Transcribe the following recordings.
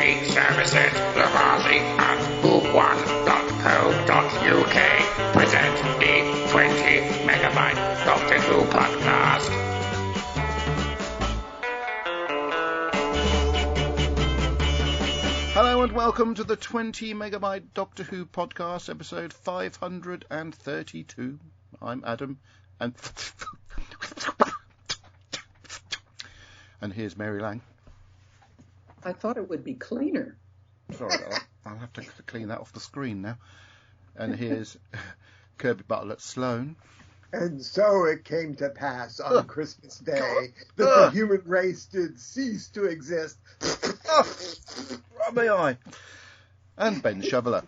UK services, Lamarzi and Who1.co.uk present the 20 Megabyte Doctor Who podcast. Hello and welcome to the 20 Megabyte Doctor Who podcast, episode 532. I'm Adam, and here's Mary Lang. I thought it would be cleaner. Sorry about that. I'll have to clean that off the screen now. And here's Kirby Butler Sloan. And so it came to pass on Christmas Day that the human race did cease to exist. My eye. And Ben Shoveler.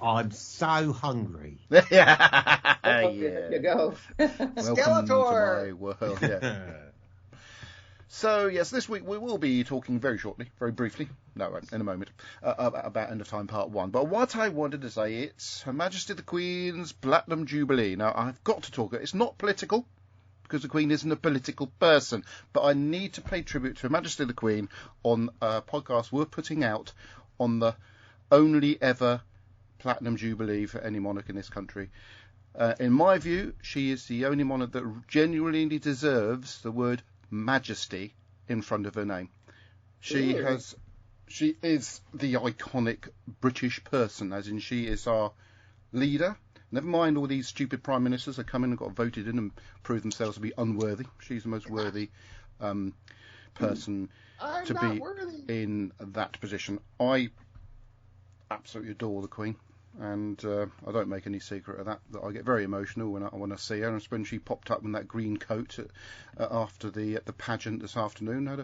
I'm so hungry. Yeah. There you go. Welcome Skeletor! to my world. Yeah. So, yes, this week we will be talking very shortly, very briefly, in a moment, about End of Time Part 1. But what I wanted to say, it's Her Majesty the Queen's Platinum Jubilee. Now, I've got to talk, it's not political, because the Queen isn't a political person, but I need to pay tribute to Her Majesty the Queen on a podcast we're putting out on the only ever Platinum Jubilee for any monarch in this country. In my view, she is the only monarch that genuinely deserves the word Majesty in front of her name. She is the iconic British person, as in she is our leader. Never mind all these stupid prime ministers that come in and got voted in and prove themselves to be unworthy. She's the most worthy person to be in that position. I absolutely adore the Queen. And I don't make any secret of that I get very emotional when I see her. And when she popped up in that green coat after the pageant this afternoon,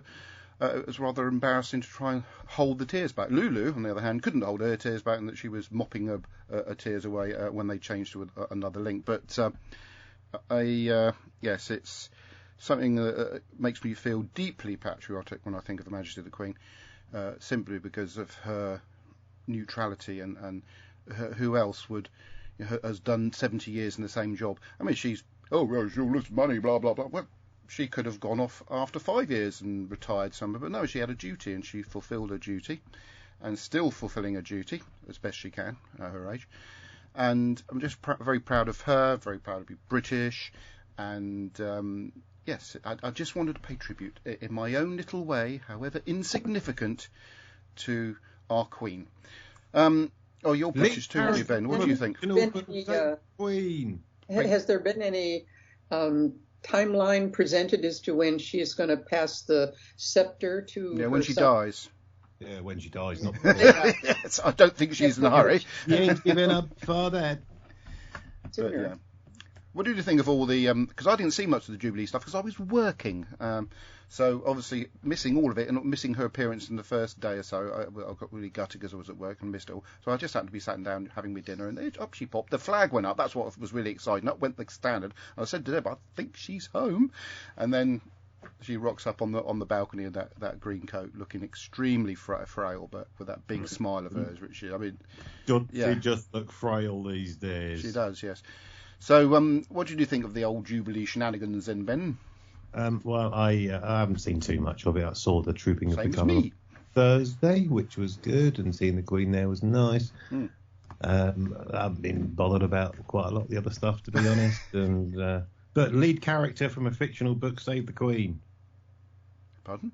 it was rather embarrassing to try and hold the tears back. Lulu, on the other hand, couldn't hold her tears back, and that she was mopping her tears away when they changed to another link. But yes, it's something that makes me feel deeply patriotic when I think of Her Majesty the Queen, simply because of her neutrality and who else has done 70 years in the same job? I mean, she's all this money, blah blah blah. Well, she could have gone off after 5 years and retired somewhere, but no, she had a duty and she fulfilled her duty, and still fulfilling her duty as best she can at her age. And I'm just very proud of her, very proud to be British, and yes, I just wanted to pay tribute in my own little way, however insignificant, to our Queen. Oh, you're British too, aren't you, Ben? What do you think? Queen. Has there been any timeline presented as to when she is going to pass the scepter to? Yeah, when she dies. Yeah, when she dies, not. Yes, I don't think she's in a hurry. You ain't giving up for that. But, yeah. What did you think of all the? Because I didn't see much of the Jubilee stuff because I was working. So obviously missing all of it and missing her appearance in the first day or so. I got really gutted because I was at work and missed it all. So I just happened to be sat down having my dinner, and up she popped. The flag went up. That's what was really exciting. Up went the standard. And I said to Deb, I think she's home. And then she rocks up on the balcony in that green coat, looking extremely frail, but with that big smile of hers. Which I mean, she just look frail these days. She does, yes. So, what did you think of the old Jubilee shenanigans then, Ben? Well, I haven't seen too much of it. I saw the trooping of the colour on Thursday, which was good, and seeing the Queen there was nice. I haven't been bothered about quite a lot of the other stuff, to be honest. And but lead character from a fictional book saved the Queen. Pardon?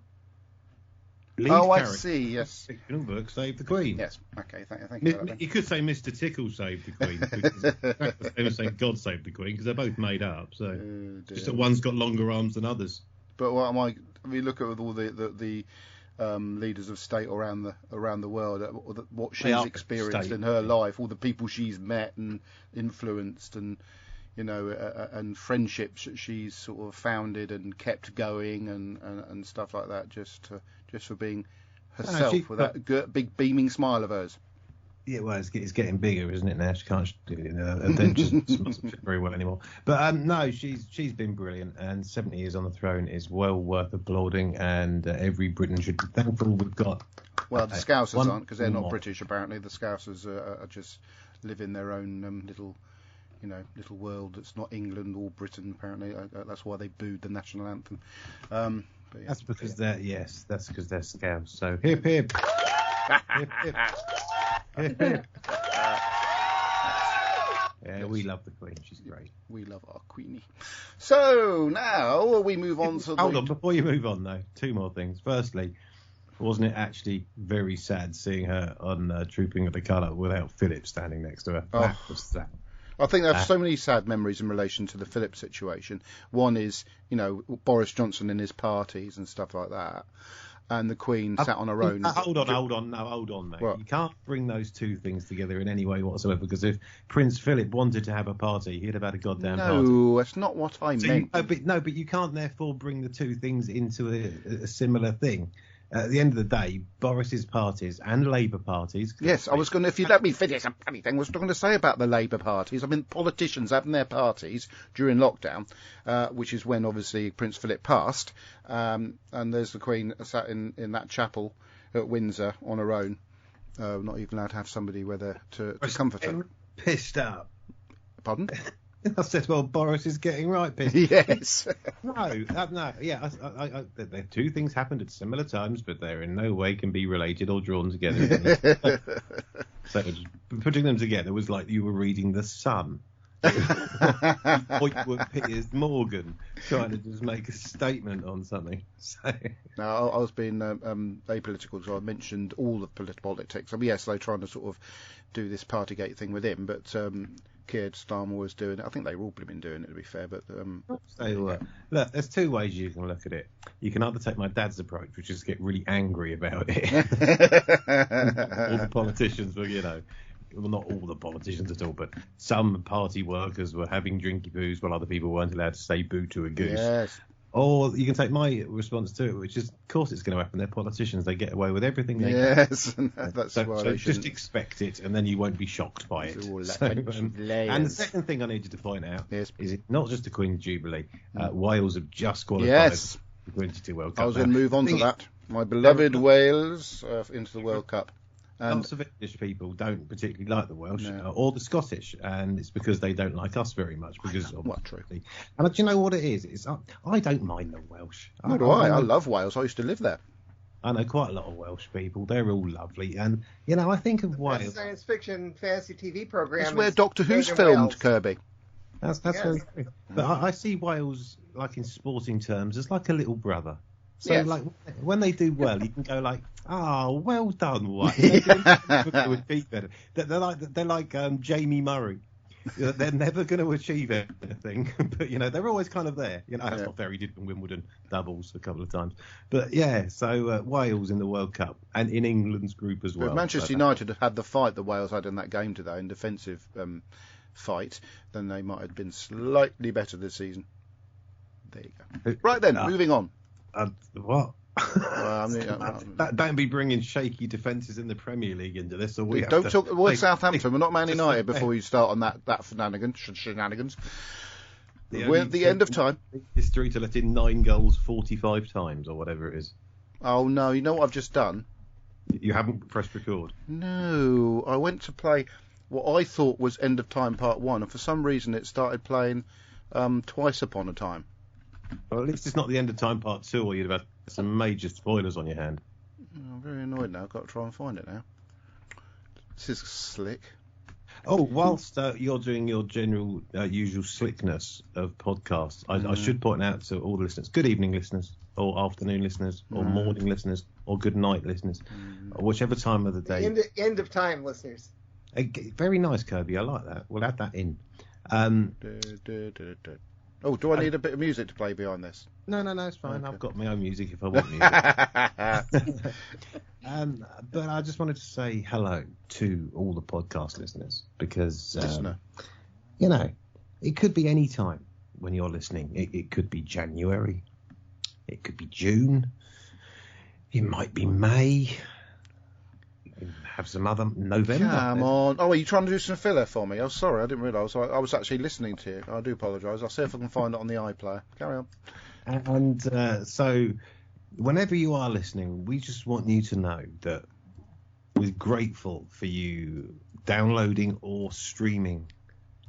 I see, yes. Fictional book saved the Queen. Yes, okay, thank you. You could say Mr. Tickle saved the Queen. Because the same as saying God saved the Queen, because they're both made up. So just that one's got longer arms than others. But what I mean, look at all the leaders of state around the world, what she's experienced in her life, all the people she's met and influenced, and and friendships that she's sort of founded and kept going, and stuff like that, just for being herself with that big beaming smile of hers. Yeah, well, it's getting bigger, isn't it? Now she can't do it. Then just mustn't fit very well anymore. But no, she's been brilliant, and 70 years on the throne is well worth applauding. And every Briton should be thankful we've got. Well, the Scousers aren't, because they're not British apparently. The Scousers are just live in their own little world that's not England or Britain. Apparently, that's why they booed the national anthem. But yeah, that's because they're Scouts. So hip hip. Yeah, we love the Queen. She's great. We love our Queenie. So now we move on to. Hold on, before you move on though, two more things. Firstly, wasn't it actually very sad seeing her on Trooping of the Colour without Philip standing next to her? That was sad. I think there are so many sad memories in relation to the Philip situation. One is, Boris Johnson and his parties and stuff like that. And the Queen sat on her own. Hold on, mate. What? You can't bring those two things together in any way whatsoever, because if Prince Philip wanted to have a party, he'd have had a goddamn party. No, that's not what I meant. But you can't therefore bring the two things into a similar thing. At the end of the day, Boris's parties and Labour parties. Yes, I was going to, if you let me finish a funny thing, I was going to say about the Labour parties. I mean, politicians having their parties during lockdown, which is when obviously Prince Philip passed, and there's the Queen sat in that chapel at Windsor on her own, not even allowed to have somebody with her to comfort her. Pissed up. Pardon? I said, well, Boris is getting right pissed. Yes. No, yeah. The two things happened at similar times, but they in no way can be related or drawn together. So putting them together was like you were reading The Sun. Or you were Piers Morgan trying to just make a statement on something. So. Now, I was being apolitical, so I mentioned all of politics. I mean, yes, they're trying to sort of do this Partygate thing with him, but Keir Starmer was doing it. I think they were all been doing it, to be fair. But look, there's two ways you can look at it. You can either take my dad's approach, which is get really angry about it. All the politicians were, well, not all the politicians at all, but some party workers were having drinky poos while other people weren't allowed to say boo to a goose. Yes. Or you can take my response to it, which is, of course, it's going to happen. They're politicians; they get away with everything they can. Yes, that's why so they just expect it, and then you won't be shocked by it. And the second thing I needed to point out is it not just the Queen's Jubilee. Wales have just qualified for the 22 World Cup. I was going to move on to that. My beloved Wales into the World Cup. Lots of English people don't particularly like the Welsh or the Scottish, and it's because they don't like us very much. Because true. And do you know what it is? It's I don't mind the Welsh. Nor do I. I love Wales. I used to live there. I know quite a lot of Welsh people. They're all lovely, and I think of Wales. The science fiction fantasy TV program. It's where Doctor Who's filmed, Wales. Kirby. That's very true. But I see Wales, like in sporting terms, as like a little brother. So like when they do well, you can go like, well done, what? They're like Jamie Murray. They're never going to achieve anything, but they're always kind of there. That's not very different. Wimbledon doubles a couple of times, but so Wales in the World Cup and in England's group as well. If Manchester United had the fight that Wales had in that game today, in defensive fight, then they might have been slightly better this season. There you go. Right then, moving on. What? Don't be bringing shaky defences in the Premier League into this. Or don't talk. We're Southampton. We're not Man United. Before you start on that shenanigans. We're at the end of time. History to let in 9 goals 45 times or whatever it is. Oh no! You know what I've just done? You haven't pressed record. No, I went to play what I thought was End of Time Part 1, and for some reason it started playing Twice Upon a Time. Well, at least it's not the End of Time Part 2, or you'd have had some major spoilers on your hand. I'm very annoyed now. I've got to try and find it now. This is slick. Oh, whilst you're doing your general usual slickness of podcasts, I should point out to all the listeners, good evening listeners, or afternoon listeners, or morning listeners, or good night listeners, or whichever time of the day. End of time listeners. Very nice, Kirby. I like that. We'll add that in. Oh, do I need a bit of music to play behind this? No, it's fine. Okay. I've got my own music if I want music. But I just wanted to say hello to all the podcast listeners because, it could be any time when you're listening. It could be January. It could be June. It might be May. Have some other November. Come on. Oh, are you trying to do some filler for me? Oh, sorry, I didn't realise. I was actually listening to you. I do apologise. I'll see if I can find it on the iPlayer. Carry on. And so, whenever you are listening, we just want you to know that we're grateful for you downloading or streaming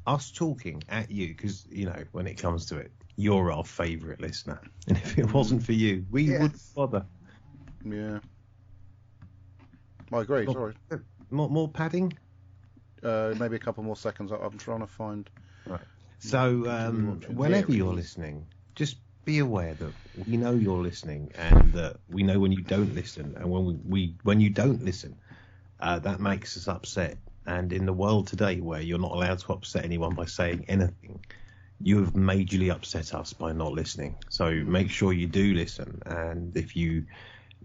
us talking at you, because, when it comes to it, you're our favourite listener. And if it wasn't for you, we wouldn't bother. Yeah. I agree. Sorry. More padding. Maybe a couple more seconds. I'm trying to find. Right. So whenever you're listening, just be aware that we know you're listening, and that we know when you don't listen, and when you don't listen, that makes us upset. And in the world today, where you're not allowed to upset anyone by saying anything, you have majorly upset us by not listening. So make sure you do listen, and if you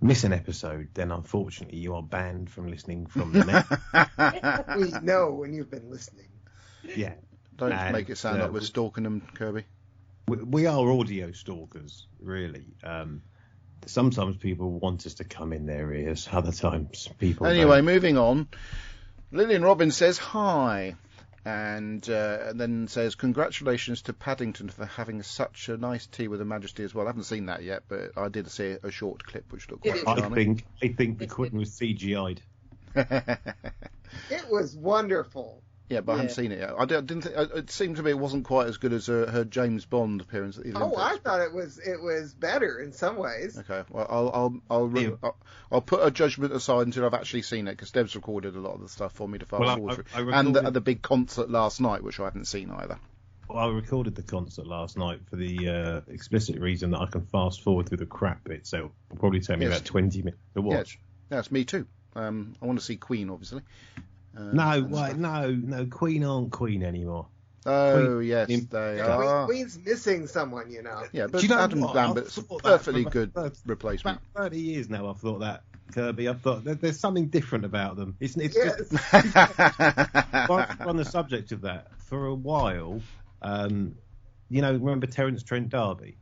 miss an episode, then unfortunately you are banned from listening from the net. We know when you've been listening. Yeah. Don't make it sound like we're stalking them, Kirby. We are audio stalkers, really. Sometimes people want us to come in their ears. Other times people Anyway, don't. moving on. Lillian Robbins says hi. And then says, congratulations to Paddington for having such a nice tea with Her Majesty as well. I haven't seen that yet, but I did see a short clip which looked quite charming. I think the Queen was CGI'd. It was wonderful. Yeah, but I haven't seen it yet. I didn't think, it seemed to me it wasn't quite as good as her James Bond appearance at the Olympics. Oh, I thought it was better in some ways. Okay, well, I'll put a judgment aside until I've actually seen it, because Deb's recorded a lot of the stuff for me to fast forward through. And the big concert last night, which I haven't seen either. Well, I recorded the concert last night for the explicit reason that I can fast forward through the crap bit, so it'll probably take me about 20 minutes to watch. Yes, me too. I want to see Queen, obviously. No, Queen aren't Queen anymore. Oh, yes, they are. Queen's missing someone, you know. Yeah, but Adam Lambert's a perfectly good replacement. About 30 years now I've thought that, Kirby. I've thought there's something different about them. It's just... on the subject of that, for a while, remember Terence Trent D'Arby?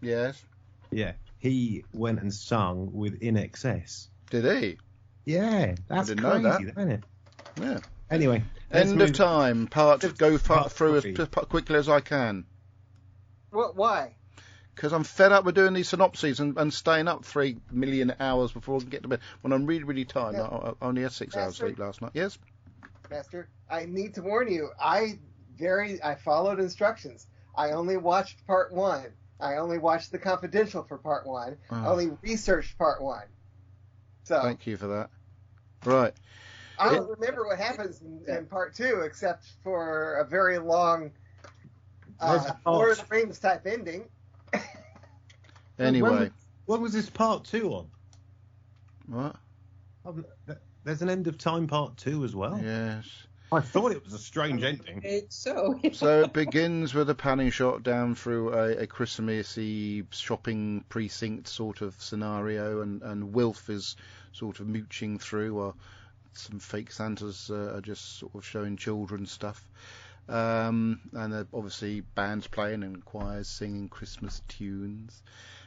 Yes. Yeah, he went and sung with In Excess. Did he? Yeah, that's crazy, isn't it? Yeah. Anyway, end of time. Part through as quickly as I can. What? Why? Because I'm fed up with doing these synopses and staying up 3 million hours before I can get to bed. When I'm really, really tired. I only had 6 hours sleep last night. Yes? Master, I need to warn you. I followed instructions. I only watched part 1. I only watched The Confidential for part 1. I only researched part 1. So thank you for that. Right. I don't remember what happens in part 2, except for a very long Lord of the Rings type ending. Anyway. When was this part 2 on? What? There's an end of time part 2 as well? Yes. I thought it was a strange ending. So it begins with a panning shot down through a Christmassy shopping precinct sort of scenario, and Wilf is sort of mooching through, or some fake Santas are just sort of showing children stuff. And there are obviously bands playing and choirs singing Christmas tunes.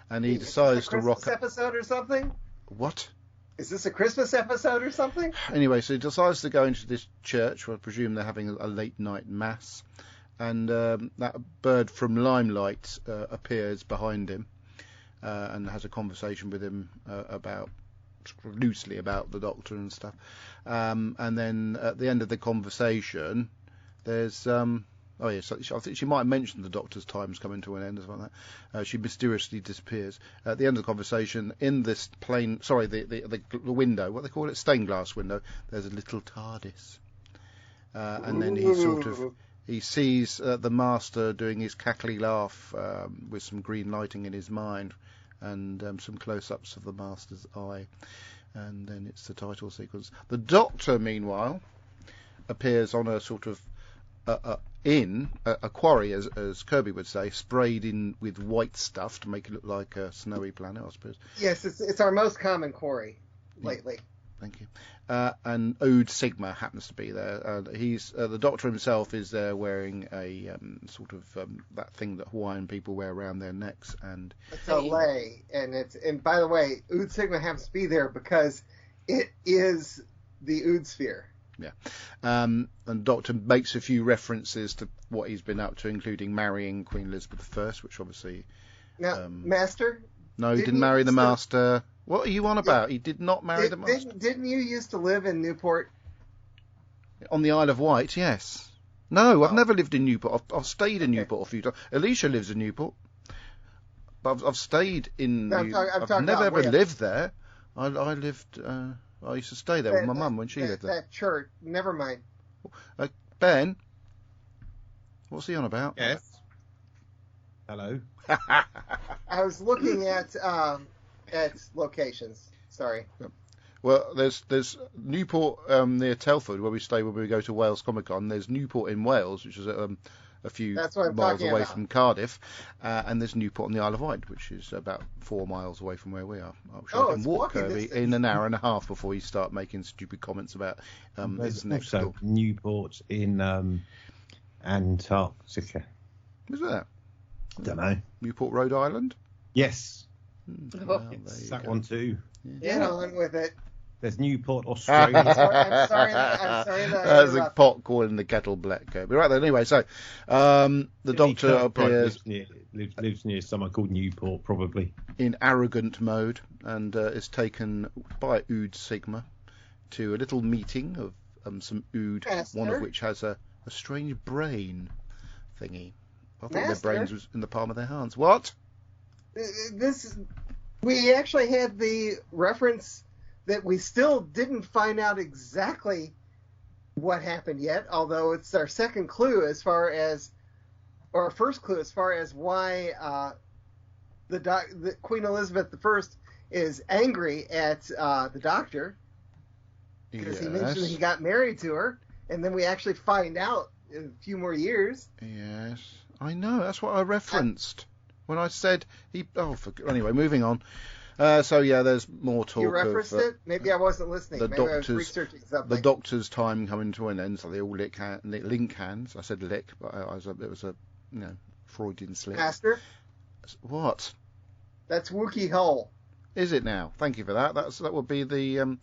And he decides to rock up. Is this a Christmas episode or something? What? Is this a Christmas episode or something? Anyway, so he decides to go into this church where I presume they're having a late night mass. And that bird from Limelight appears behind him and has a conversation with him loosely about the Doctor and stuff. And then at the end of the conversation, there's I think she might have mentioned the Doctor's time's coming to an end or something like that. She mysteriously disappears at the end of the conversation. In this the window, what they call it, stained glass window, there's a little TARDIS, and then he sees the Master doing his cackly laugh with some green lighting in his mind, and some close-ups of the Master's eye, and then it's the title sequence. The Doctor, meanwhile, appears on a sort of a quarry, as Kirby would say, sprayed in with white stuff to make it look like a snowy planet, I suppose. Yes, it's our most common quarry lately. Thank you. And Ode Sigma happens to be there. He's the Doctor himself is there wearing a sort of that thing that Hawaiian people wear around their necks, and it's a lei. And by the way, Ode Sigma happens to be there because it is the Ood sphere. Yeah, and Doctor makes a few references to what he's been up to, including marrying Queen Elizabeth I, which obviously. Now, Master. No, he didn't marry the Master. What are you on about? He did not marry the Master. Didn't you used to live in Newport? On the Isle of Wight, yes. No, I've never lived in Newport. I've stayed in Newport a few times. Alicia lives in Newport, but I've stayed in. I've never ever lived there. I lived. I used to stay there with my mum when she lived there. That church. Never mind. Ben, what's he on about? Yes. Hello. I was looking at locations. Sorry. Well, there's Newport near Telford where we stay when we go to Wales Comic Con. There's Newport in Wales, which is a few miles away from Cardiff, and there's Newport on the Isle of Wight, which is about 4 miles away from where we are. I'm sure I can walk Kirby in an hour and a half before you start making stupid comments about there's next also door. Newport in Antarctica. Is that? I don't know. Newport, Rhode Island? Yes. Well, It's that one too. Get on with it. There's Newport, Australia. I'm sorry that That's a pot calling the kettle black, Kirby. Right then, anyway, so the Doctor appears... Lives near somewhere called Newport, probably. In arrogant mode, and is taken by Ood Sigma to a little meeting of some Ood, one of which has a strange brain thingy. I thought their brains was in the palm of their hands. What? We actually had the reference that we still didn't find out exactly what happened yet, although it's our second clue or first clue as far as why the Queen Elizabeth I is angry at the Doctor, because he mentioned he got married to her, and then we actually find out in a few more years. Yes, I know. That's what I referenced when I said he. Anyway, moving on. There's more talk. You referenced it? Maybe I wasn't listening. Maybe I was researching something. The Doctor's time coming to an end, so they all link hands. I said lick, but it was a Freudian slip. Master? What? That's Wookiee Hole. Is it now? Thank you for that. That would be the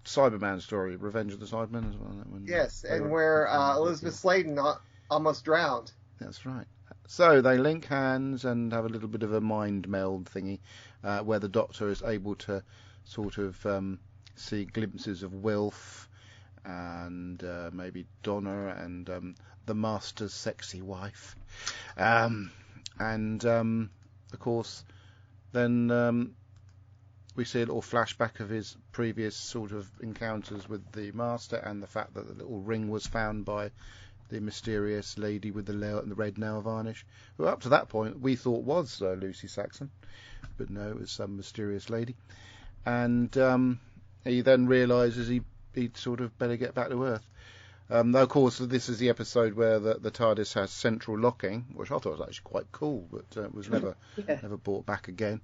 Cyberman story, Revenge of the Cybermen as well. Yes, and where Elizabeth Sladen almost drowned. That's right. So they link hands and have a little bit of a mind meld thingy, where the Doctor is able to sort of see glimpses of Wilf and maybe Donna and the Master's sexy wife, and of course then we see a little flashback of his previous sort of encounters with the Master and the fact that the little ring was found by the mysterious lady with the red nail varnish, who up to that point we thought was Lucy Saxon, but no, it was some mysterious lady. And he then realises he'd sort of better get back to Earth. Though, of course, this is the episode where the TARDIS has central locking, which I thought was actually quite cool, but it was never brought back again.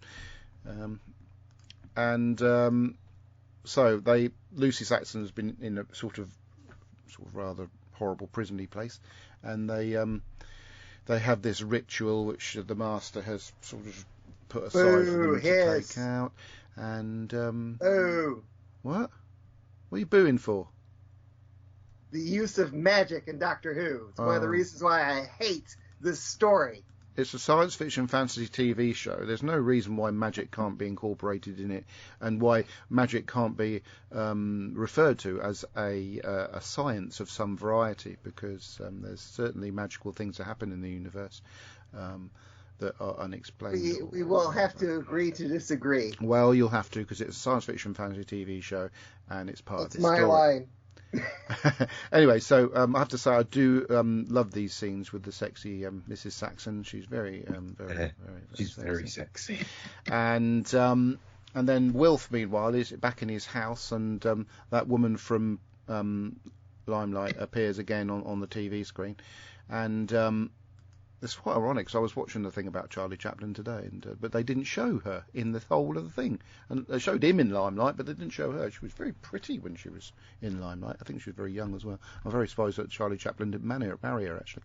So Lucy Saxon has been in a sort of rather horrible prisony place, and they have this ritual which the Master has sort of put aside for them to take out. And what are you booing for? The use of magic in Doctor Who. It's one of the reasons why I hate this story. It's a science fiction fantasy TV show. There's no reason why magic can't be incorporated in it, and why magic can't be referred to as a science of some variety, because there's certainly magical things that happen in the universe that are unexplained. We will have to agree to disagree. Well, you'll have to, because it's a science fiction fantasy TV show, and it's part of this story. That's my line. Anyway, so I have to say I do love these scenes with the sexy Mrs. Saxon. She's very very sexy. And then Wilf, meanwhile, is back in his house, and that woman from Limelight appears again on the TV screen, and it's quite ironic because I was watching the thing about Charlie Chaplin today, but they didn't show her in the whole of the thing. And they showed him in Limelight, but they didn't show her. She was very pretty when she was in Limelight. I think she was very young as well. I'm very surprised that Charlie Chaplin didn't marry her actually,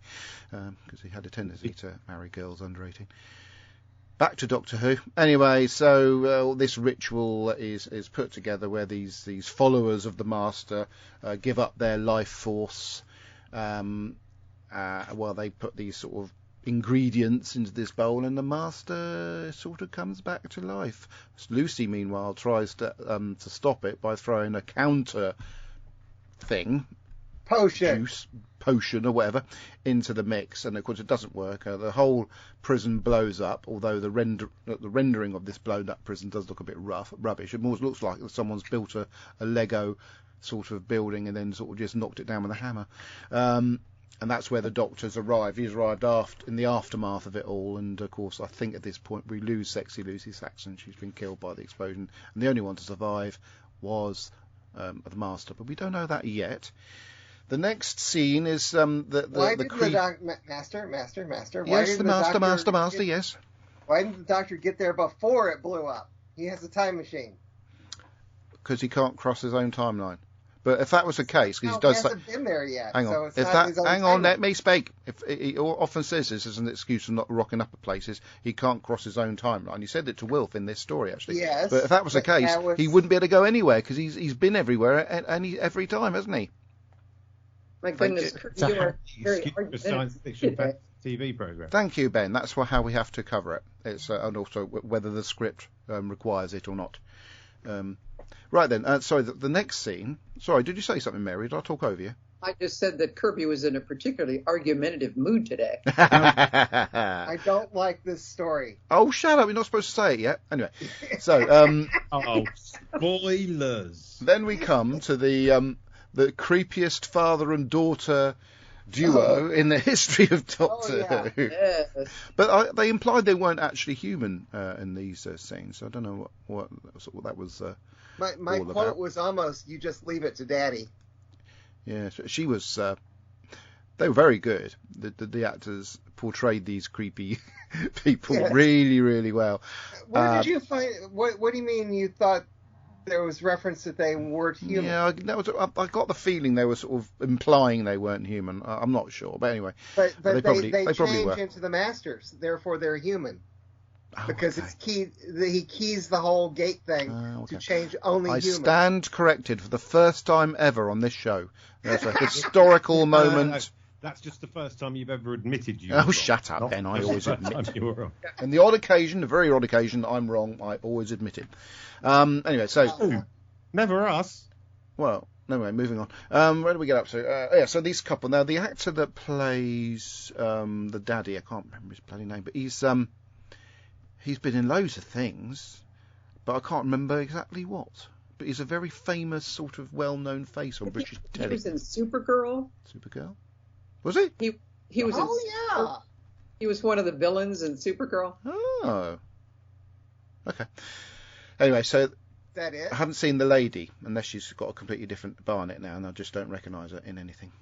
because he had a tendency to marry girls under 18. Back to Doctor Who. Anyway, so this ritual is put together where these followers of the Master give up their life force while they put these sort of ingredients into this bowl, and the Master sort of comes back to life. Lucy, meanwhile, tries to stop it by throwing a counter thing, potion, juice, potion or whatever into the mix, and of course it doesn't work. The whole prison blows up, although the rendering of this blown up prison does look a bit rubbish. It more looks like someone's built a Lego sort of building and then sort of just knocked it down with a hammer. And that's where the doctors arrive. He's arrived in the aftermath of it all, and of course I think at this point we lose Sexy Lucy Saxon. She's been killed by the explosion, and the only one to survive was the Master, but we don't know that yet. The next scene is Master. Why Yes, did the Master. Yes. Why didn't the Doctor get there before it blew up? He has a time machine. Because he can't cross his own timeline. But if that was the case, because he hasn't been there yet. Hang on, so it's not his own hang on, timeline. let me speak. If he often says this as an excuse for not rocking up at places, he can't cross his own timeline. He said it to Wilf in this story, actually. Yes, but if that was the case, he wouldn't be able to go anywhere because he's been everywhere every time, hasn't he? My goodness, you are very a science fiction TV program. Thank you, Ben. That's how we have to cover it. It's and also whether the script requires it or not. Right then, sorry, the next scene. Sorry, did you say something, Mary? Did I talk over you? I just said that Kirby was in a particularly argumentative mood today. I don't like this story. Oh, shut up. You're not supposed to say it yet. Anyway, so... spoilers. Then we come to the creepiest father and daughter duo in the history of Doctor Who. Yes. But they implied they weren't actually human in these scenes. So I don't know what that was My all quote about. was almost, "You just leave it to Daddy." Yeah, she was... they were very good. The actors portrayed these creepy people really, really well. Where did you find... What do you mean you thought there was reference that they weren't human? Yeah, I got the feeling they were sort of implying they weren't human. I'm not sure, but anyway. But they probably change were. into the Masters, therefore they're human. Because okay. he keys the whole gate thing Okay. to change only I human. stand corrected for the first time ever on this show. There's a historical moment. No. That's just the first time you've ever admitted you. Oh, shut up, Ben. I always admit. You were wrong. And the odd occasion, the very odd occasion, that I'm wrong, I always admit it. Anyway, so... Never us. Well, anyway, moving on. Where do we get up to? So these couple... Now, the actor that plays the daddy, I can't remember his bloody name, but he's been in loads of things, but I can't remember exactly what. But he's a very famous, sort of well-known face on British telly. He was in Supergirl. Supergirl? Was he? He was. Oh, He was one of the villains in Supergirl. Oh. Okay. Anyway, so that it? I haven't seen the lady, unless she's got a completely different Barnet now, and I just don't recognise her in anything.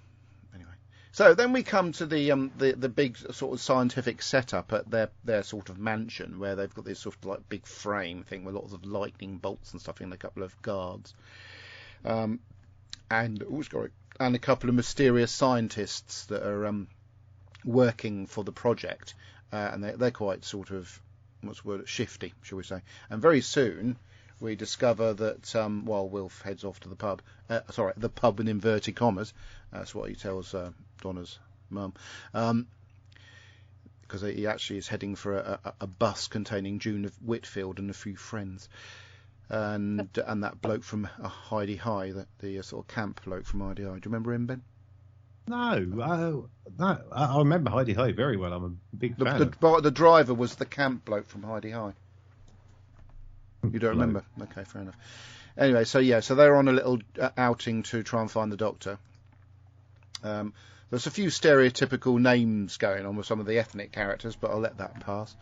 Anyway, so then we come to the big sort of scientific setup at their sort of mansion, where they've got this sort of like big frame thing with lots of lightning bolts and stuff, and a couple of guards, and a couple of mysterious scientists that are working for the project, and they're quite sort of, what's the word, shifty, shall we say. And very soon we discover that while Wilf heads off to the pub, the pub in inverted commas, that's what he tells Donna's mum, because he actually is heading for a bus containing June of Whitfield and a few friends. And that bloke from Heidi High, the sort of camp bloke from Heidi High. Do you remember him, Ben? No. I remember Heidi High very well. I'm a big fan. The driver was the camp bloke from Heidi High. You don't remember? Okay, fair enough. Anyway, so they're on a little outing to try and find the Doctor. There's a few stereotypical names going on with some of the ethnic characters, but I'll let that pass.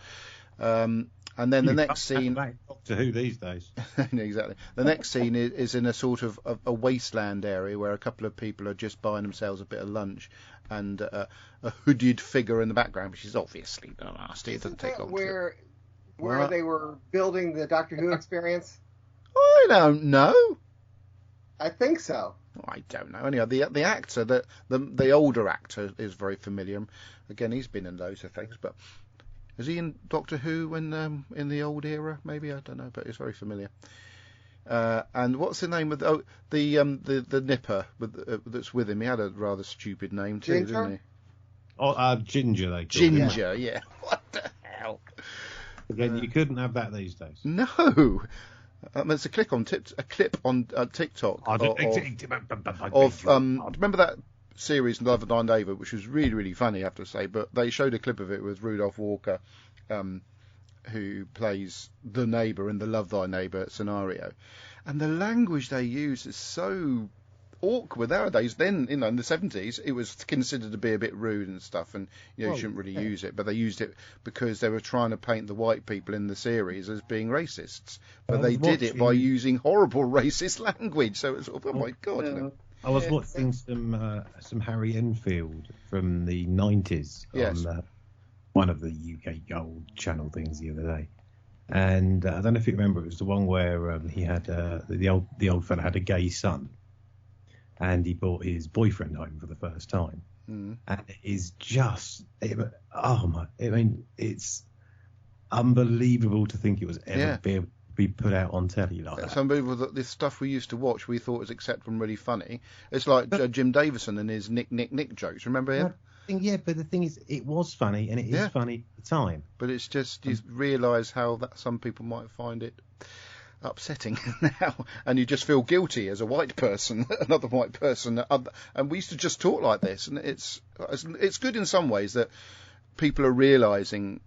And then the next scene... Doctor Who these days. Exactly. The next scene is in a sort of a wasteland area where a couple of people are just buying themselves a bit of lunch, and a hooded figure in the background, which is obviously nasty. It doesn't take long. Where they were building the Doctor Who experience? I don't know. I think so. I don't know. Anyway, the actor, the older actor, is very familiar. Again, he's been in loads of things, but... Is he in Doctor Who in the old era? Maybe, I don't know, but it's very familiar. And what's the name of the nipper that's with him? He had a rather stupid name too, Ginger? didn't he? Oh, Ginger, they call Ginger, yeah. What the hell? Again, you couldn't have that these days. No. There's a clip on TikTok of remember that series Love and Thy Neighbour, which was really, really funny, I have to say. But they showed a clip of it with Rudolph Walker, who plays the neighbour in the Love Thy Neighbour scenario, and the language they use is so awkward nowadays. Then, in the 70s, it was considered to be a bit rude and stuff, and you shouldn't really use it. But they used it because they were trying to paint the white people in the series as being racists. But they did it by using horrible racist language. So it's oh my god. I was watching some Harry Enfield from the 90s on one of the UK Gold channel things the other day. And I don't know if you remember, it was the one where he had the old fella had a gay son, and he brought his boyfriend home for the first time, and it is just it's unbelievable to think it was ever be put out on telly like that. Some people that this stuff we used to watch we thought was acceptable and really funny. It's like Jim Davison and his Nick jokes. Remember him? Yeah, but the thing is, it was funny, and it is funny at the time. But it's just, you realise how that some people might find it upsetting now, and you just feel guilty as a white person, another white person. And we used to just talk like this, and it's good in some ways that people are realising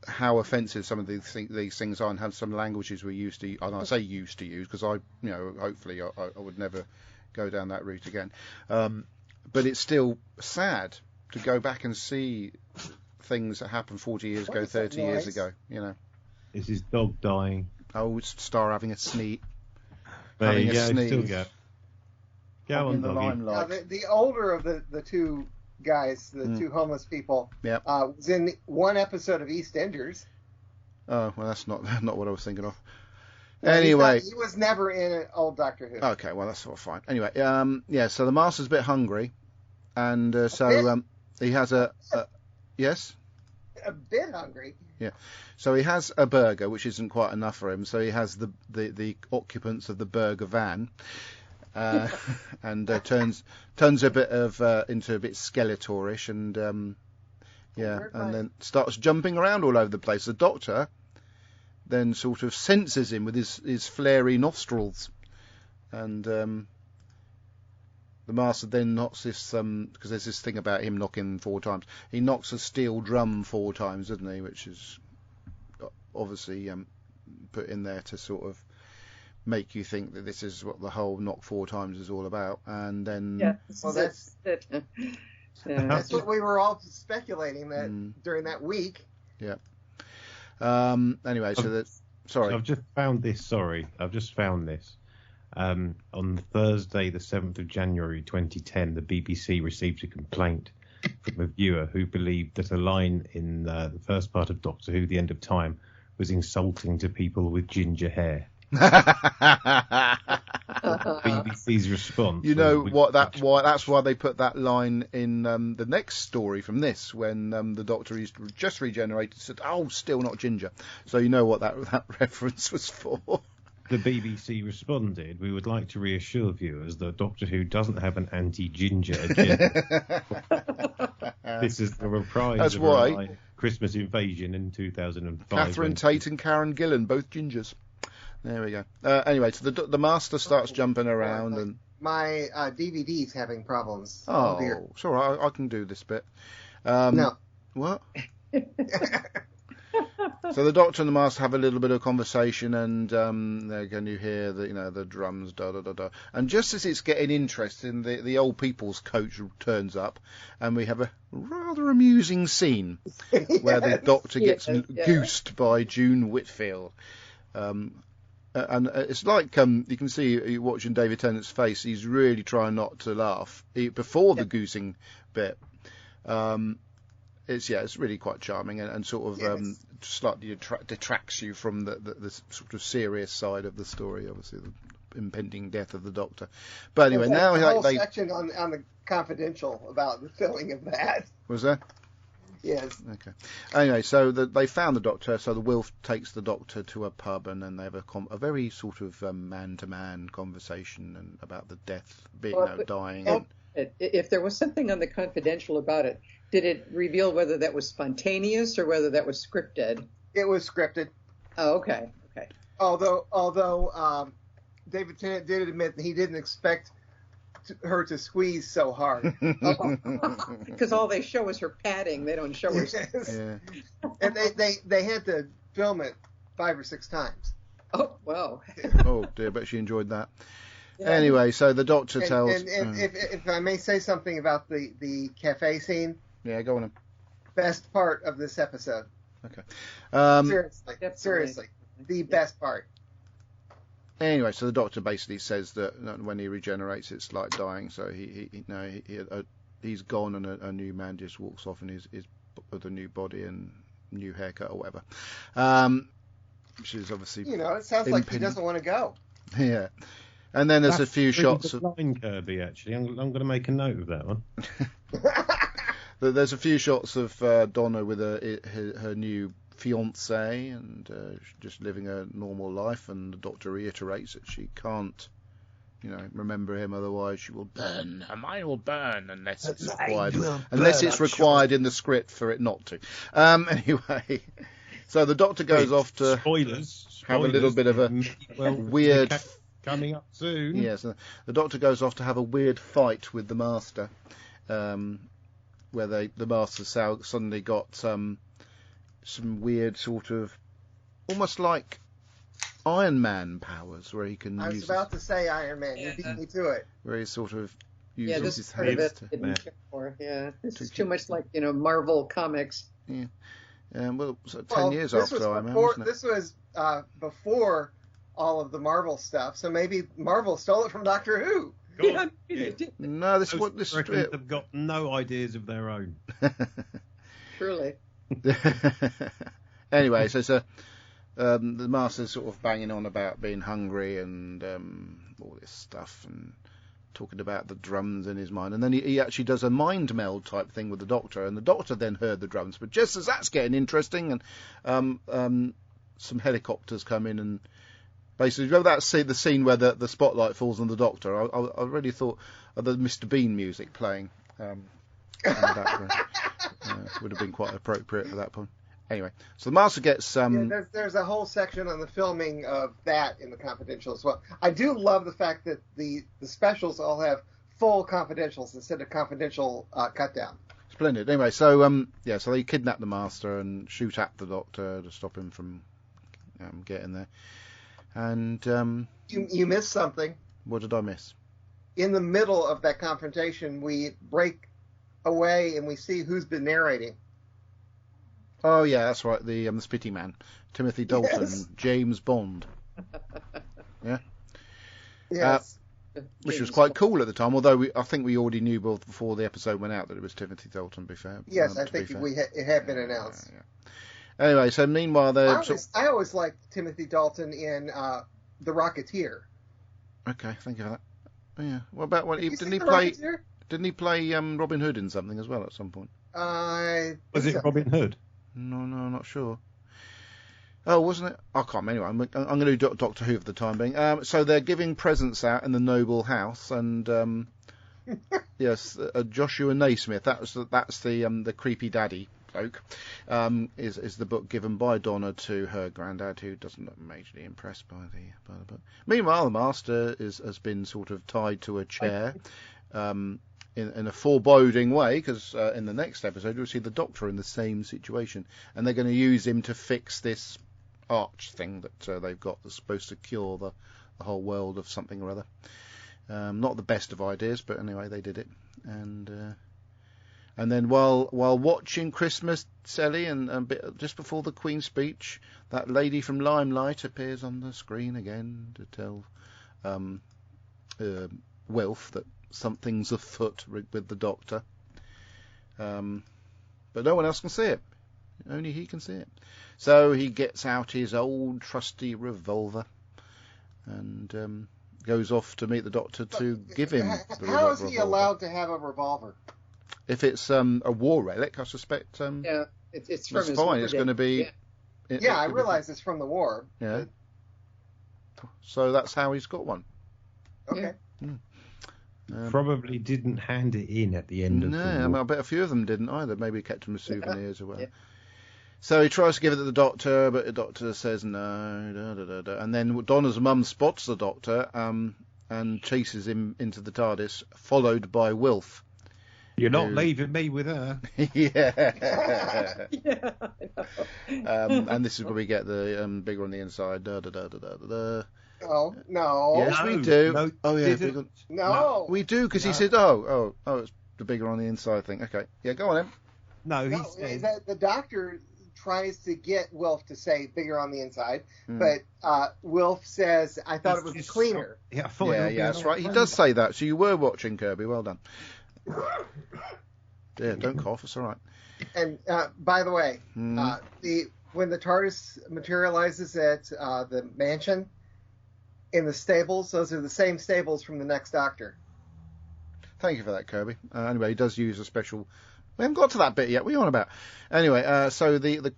how offensive some of these things are, and have some languages we used to, and I say used to use because hopefully I would never go down that route again. But it's still sad to go back and see things that happened 40 years ago, 30 years ago, Is his dog dying? Oh, Star having a sneeze. There you go, still go. Go on, doggy. Now, the older of the two guys, the two homeless people, was in one episode of EastEnders. Oh, well, that's not what I was thinking of. No, anyway. He was never in an old Doctor Who. Okay, well, that's all fine. Anyway, so the Master's a bit hungry, and he has yes? A bit hungry. Yeah. So he has a burger, which isn't quite enough for him. So he has the occupants of the burger van, and turns a bit into a bit Skeletorish, and and then starts jumping around all over the place. The Doctor then sort of senses him with his flary nostrils, and the Master then knocks this, because there's this thing about him knocking 4 times. He knocks a steel drum 4 times, doesn't he? Which is obviously put in there to sort of make you think that this is what the whole knock 4 times is all about. And then... that's what we were all speculating that during that week. Yeah. Anyway, sorry. I've just found this. On Thursday, the 7th of January 2010, the BBC received a complaint from a viewer who believed that a line in the first part of Doctor Who, The End of Time, was insulting to people with ginger hair. BBC's response. You know that's why they put that line in the next story from this, when the Doctor just regenerated, said, "Oh, still not ginger." So you know what that reference was for. The BBC responded, "We would like to reassure viewers that Doctor Who doesn't have an anti-ginger agenda." This is the reprise of a Christmas Invasion in 2005. Catherine Tate and Karen Gillan, both gingers. There we go. Anyway, so the Master starts jumping around, and my DVD's having problems. Oh dear. It's all right. I can do this bit. No. What? So the Doctor and the Master have a little bit of conversation, and they're going to hear the drums, da da da da. And just as it's getting interesting, the old people's coach turns up, and we have a rather amusing scene where the Doctor gets goosed by June Whitfield. And it's like you can see watching David Tennant's face. He's really trying not to laugh before the goosing bit. It's really quite charming, and sort of slightly detracts you from the sort of serious side of the story. Obviously, the impending death of the Doctor. But anyway, now the whole section on the confidential about the filling of that. Was there? Yes. Okay. Anyway, so they found the Doctor. So the Wilf takes the Doctor to a pub, and then they have a very sort of man-to-man conversation and about the death, dying. If there was something on the confidential about it, did it reveal whether that was spontaneous or whether that was scripted? It was scripted. Oh, okay. Although David Tennant did admit that he didn't expect her to squeeze so hard. Because all they show is her padding. They don't show her. Yes. Yeah. And they had to film it 5 or 6 times. Oh, wow. Oh dear, but she enjoyed that. Yeah. Anyway, so the doctor And, tells. and if I may say something about the cafe scene, Yeah, go on. Then. best part of this episode. Okay. Seriously, the best part. Anyway, so the doctor basically says that when he regenerates, it's like dying. So he's gone, and a new man just walks off, and is with a new body and new haircut or whatever. Which is obviously It sounds like he doesn't want to go. Yeah. And then there's a few That's really shots of line, Kirby. Actually, I'm going to make a note of that one. there's a few shots of Donna with her new fiance and just living a normal life, and the doctor reiterates that she can't remember him, otherwise she will burn. Her mind will burn unless it's required in the script for it not to. Anyway, so the doctor goes off to spoilers. have a little bit of a weird coming up soon. Yes, the doctor goes off to have a weird fight with the master, where the master suddenly got some weird sort of almost like Iron Man powers, where he can I was about to say Iron Man. You beat me to it. where he sort of Yeah, uses this his part of hands it didn't care for. Yeah, this is too much like Marvel comics. Yeah. 10 years after Iron Man, wasn't it? This was before all of the Marvel stuff, so maybe Marvel stole it from Doctor Who. Yeah, No, this is what Those this. reckon they've got no ideas of their own. truly. Anyway, so the master's sort of banging on about being hungry and all this stuff, and talking about the drums in his mind, and then he actually does a mind meld type thing with the doctor, and the doctor then heard the drums. But just as that's getting interesting, and some helicopters come in, and basically, you know the scene where the spotlight falls on the doctor? I really thought of the Mr. Bean music playing in the background. Would have been quite appropriate for that point. Anyway, so the master gets there's a whole section on the filming of that in the Confidential as well. I do love the fact that the specials all have full confidentials instead of confidential cut down. Splendid. Anyway, so so they kidnap the master and shoot at the doctor to stop him from getting there. And you missed something. What did I miss? In the middle of that confrontation, we break away and we see who's been narrating. Oh yeah, that's right. The Spitty Man, Timothy Dalton, Yes. James Bond. Yeah. Yes. Which was quite cool at the time, although I think we already knew before the episode went out that it was Timothy Dalton, to be fair. Yes, I think it had been announced. Yeah. Anyway, so meanwhile, I always liked Timothy Dalton in The Rocketeer. Okay, thank you for that. Yeah. What about when Didn't he play Robin Hood in something as well at some point? Was it Robin Hood? No, I'm not sure. Oh, wasn't it? I can't remember. Anyway, I'm going to do Doctor Who for the time being. So they're giving presents out in the noble house, and yes, Joshua Naismith. That's the creepy daddy bloke. Is the book given by Donna to her granddad, who doesn't look majorly impressed by the book. Meanwhile, the master has been sort of tied to a chair. In a foreboding way, because in the next episode we'll see the doctor in the same situation, and they're going to use him to fix this arch thing that they've got that's supposed to cure the whole world of something or other. Not the best of ideas, but anyway, they did it. And then while watching Christmas telly and just before the Queen's speech, that lady from Limelight appears on the screen again to tell Wilf that something's afoot with the doctor, but no one else can see it. Only he can see it. So he gets out his old trusty revolver and goes off to meet the doctor to give him the revolver. How is he allowed to have a revolver? If it's a war relic, I suspect. Yeah, it's from that's his fine. war It's going to be. Yeah, I realize it's from the war. Yeah. So that's how he's got one. Okay. Yeah. Probably didn't hand it in at the end of the war. No, I bet a few of them didn't either. Maybe kept them as souvenirs or whatever. Yeah. So he tries to give it to the doctor, but the doctor says no. And then Donna's mum spots the doctor, and and chases him into the TARDIS, followed by Wilf. You're not leaving me with her. Yeah. Yeah, I know. And this is where we get the bigger on the inside. Da, da, da, da, da, da. Oh, no. Yes, No, we do. no, Oh, yeah. didn't. Big on... No. We do, because he No. said, oh, it's the bigger on the inside thing. Okay. Yeah, go on then. No, he No, said. the doctor tries to get Wilf to say bigger on the inside, Hmm. but Wilf says, I thought it was It's cleaner. Yeah, I thought Yeah, it would be that's an right. He old does friend. say that. So you were watching, Kirby. Well done. Yeah, don't cough. It's all right. And by the way, Hmm. when the TARDIS materializes at the mansion in the stables, those are the same stables from the next Doctor. Thank you for that, Kirby. Anyway, he does use a special. We haven't got to that bit yet. What are you on about? Anyway, so the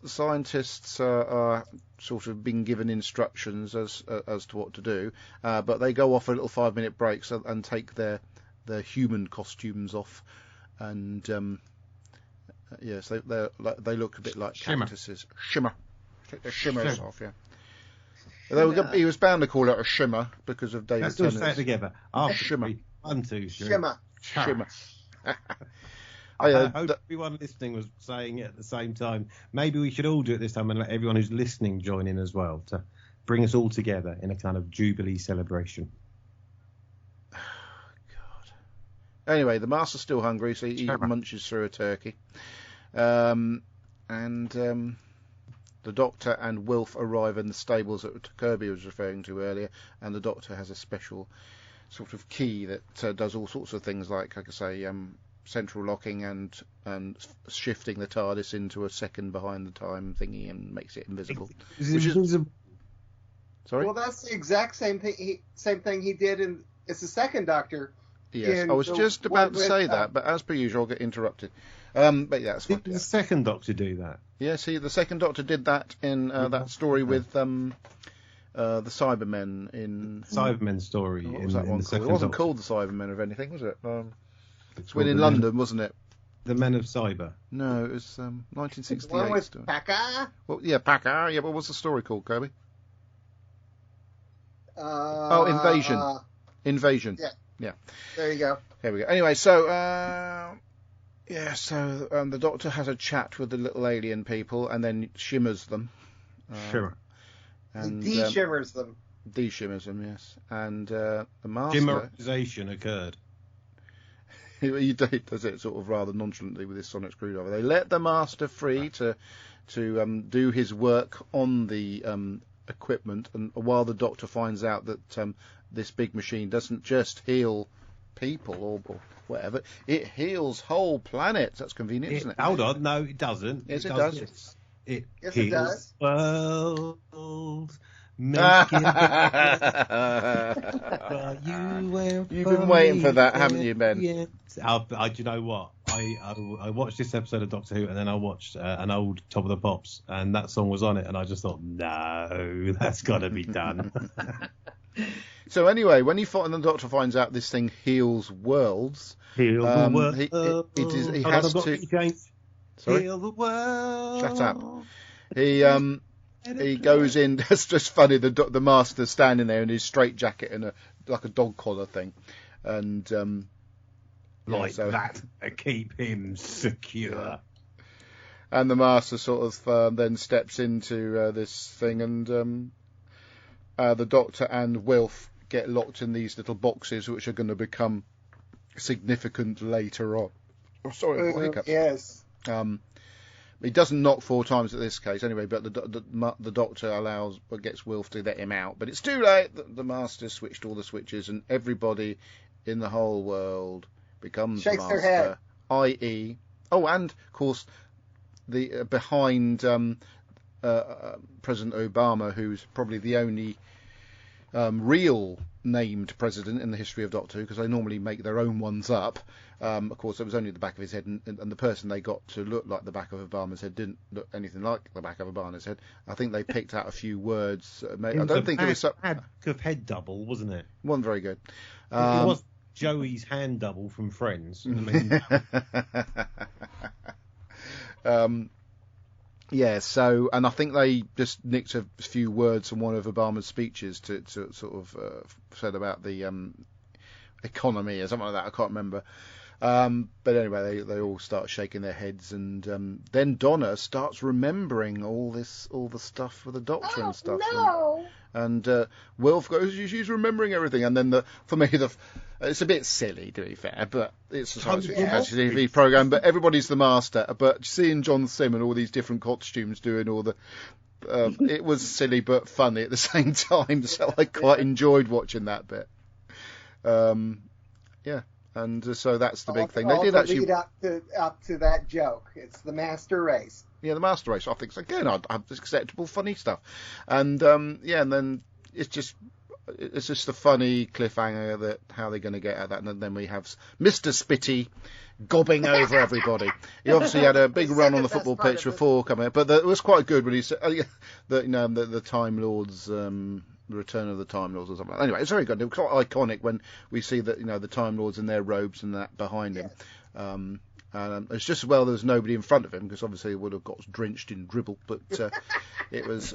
scientists are sort of being given instructions as to what to do, but they go off for a little 5-minute breaks and take their human costumes off, and yes, they look a bit like Shimmer. cactuses. Shimmer. Take their shimmers Shimmer. off, yeah. He was bound to call it a shimmer because of David Let's all say it Tennant's together. After Shimmer. 3, 1, 2, 3. Shimmer. shimmer. I Oh, hope everyone listening was saying it at the same time. Maybe we should all do it this time and let everyone who's listening join in as well to bring us all together in a kind of Jubilee celebration. Anyway, the Master's still hungry, so he Shimmer. munches through a turkey. And the Doctor and Wilf arrive in the stables that Kirby was referring to earlier, and the Doctor has a special sort of key that does all sorts of things, like I say, central locking and shifting the TARDIS into a second behind the time thingy and makes it invisible. Which is- Sorry? Well, that's the exact same thing he did in. It's the second Doctor. Yes, in I was the just one about to with, say that, but as per usual, I'll get interrupted. But yeah, that's fine. Did the second Doctor do that? Yeah, see, the second Doctor did that in that story with the Cybermen in... Cybermen story What in, was that in one the called? second It wasn't Doctor. called the Cybermen of anything, was it? It's When called in the London, wasn't it? The Men of Cyber. No, it was The one 1968. with story. Paka. Well, yeah, Packer. Yeah, but what's the story called, Kirby? Invasion. Invasion. Yeah. There you go. Here we go. Anyway, so the Doctor has a chat with the little alien people and then shimmers them. Sure. And He de-shimmers them. de-shimmers them, yes. And the Master... Shimmerization occurred. He does it sort of rather nonchalantly with his sonic screwdriver. They let the Master free to do his work on the equipment, and while the Doctor finds out that this big machine doesn't just heal people or whatever, it heals whole planets. That's convenient, isn't it? Hold on, no, it doesn't. Yes, it does. This. It Yes, it heals does. world, make it better. You've been waiting for that, haven't you, Ben? Yeah. Do you know what? I watched this episode of Doctor Who, and then I watched an old Top of the Pops, and that song was on it, and I just thought, no, that's got to be done. So anyway, when the Doctor finds out this thing heals worlds, Heal the world. he Hold on, has I've got to... key change. Sorry? Heal the world. Shut up. He goes in. It's just funny. The Master's standing there in his straitjacket and like a dog collar thing, and that to keep him secure. And the Master sort of then steps into this thing, and the Doctor and Wilf get locked in these little boxes, which are going to become significant later on. Oh, sorry, hiccups. Yes. He doesn't knock 4 times in this case, anyway. But the Doctor gets Wilf to let him out, but it's too late. The Master switched all the switches, and everybody in the whole world becomes Shakes Master. their head. I.e., and of course, the behind President Obama, who's probably the only real named president in the history of Doctor Who, because they normally make their own ones up. Of course, it was only the back of his head, and the person they got to look like the back of Obama's head didn't look anything like the back of Obama's head. I think they picked out a few words. I don't think it was back of head double, wasn't it? Wasn't very good. It was Joey's hand double from Friends. I mean, Yeah, so, and I think they just nicked a few words from one of Obama's speeches to sort of said about the economy or something like that. I can't remember. But anyway, they all start shaking their heads, and then Donna starts remembering all the stuff with the doctor and stuff. No. And Wilf goes, she's remembering everything. And then for me, it's a bit silly, to be fair, but it's a TV program. But everybody's the master. But seeing John Sim and all these different costumes doing all the, it was silly but funny at the same time. So I quite enjoyed watching that bit. Yeah. And so that's the big thing. They did actually lead up to that joke. It's the master race. Yeah, the master race. I think so. Again, I'd have acceptable, funny stuff. And and then it's just a funny cliffhanger that how they're going to get at that. And then we have Mr. Spitty gobbing over everybody. He obviously had a big run on the football pitch before coming, but it was quite good when he said the Time Lords. The Return of the Time Lords or something like that. Anyway, it's very good. It was quite iconic when we see that, the Time Lords in their robes and that behind him. And it's just as well there's nobody in front of him, because obviously he would have got drenched in dribble. But it was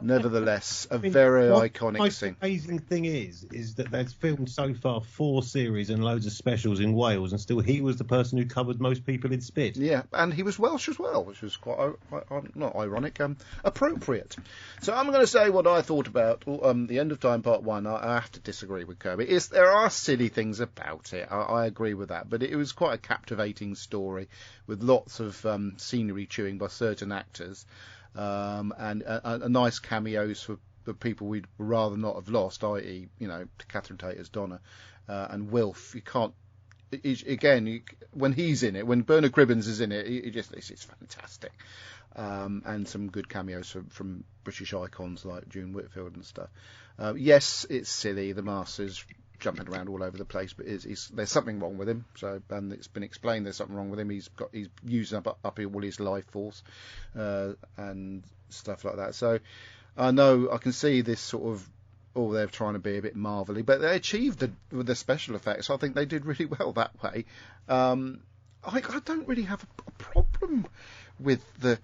nevertheless a very iconic scene. The amazing thing is that they've filmed so far 4 series and loads of specials in Wales, and still he was the person who covered most people in spit. Yeah, and he was Welsh as well, which was quite not ironic, appropriate. So I'm going to say what I thought about the End of Time Part 1. I have to disagree with Kirby. There are silly things about it. I agree with that, but it was quite a captivating story with lots of scenery chewing by certain actors, and nice cameos for people we'd rather not have lost, i.e., Catherine Tate as Donna, and Wilf. You can't. When he's in it, when Bernard Cribbins is in it, it's fantastic. And some good cameos from British icons like June Whitfield and stuff. Yes, it's silly. The Master's jumping around all over the place, but there's something wrong with him. So, and it's been explained there's something wrong with him. He's using up all his life force and stuff like that. So, I know I can see this sort of. They're trying to be a bit marvelly, but they achieved with the special effects. I think they did really well that way. I don't really have a problem with the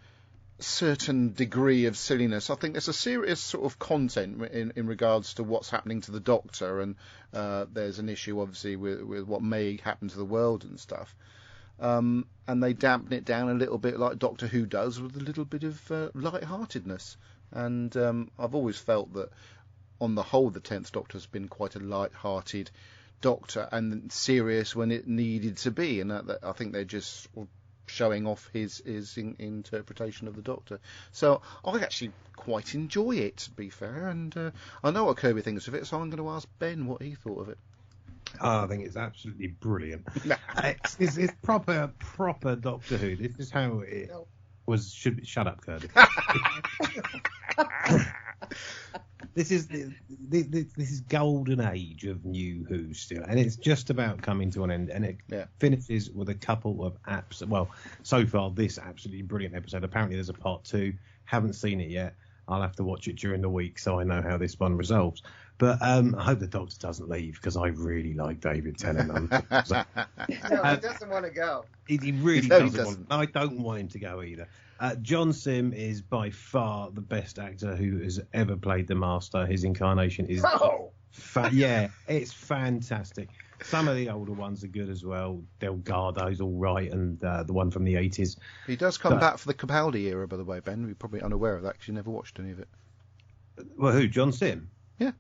certain degree of silliness. I think there's a serious sort of content in regards to what's happening to the Doctor, and there's an issue obviously with what may happen to the world and stuff. And they dampen it down a little bit like Doctor Who does, with a little bit of light-heartedness. And I've always felt that on the whole the 10th Doctor has been quite a light-hearted Doctor and serious when it needed to be, and I think they're just showing off his interpretation of the Doctor. So I actually quite enjoy it, to be fair, and I know what Kirby thinks of it, so I'm going to ask Ben what he thought of it. I think it's absolutely brilliant. It's proper Doctor Who. This is how it was. Shut up, Kirby. This is golden age of New Who still, and it's just about coming to an end, and it finishes with a couple of so far this absolutely brilliant episode. Apparently there's a part 2. Haven't seen it yet. I'll have to watch it during the week so I know how this one resolves. But I hope the Doctor doesn't leave, because I really like David Tennant. No, he doesn't want to go. He really doesn't. I don't want him to go either. John Sim is by far the best actor who has ever played the Master. His incarnation is it's fantastic. Some of the older ones are good as well. Delgado's all right, and the one from the 80s. He does come back for the Capaldi era, by the way, Ben. You're probably unaware of that because you never watched any of it. Well, who? John Sim? Yeah.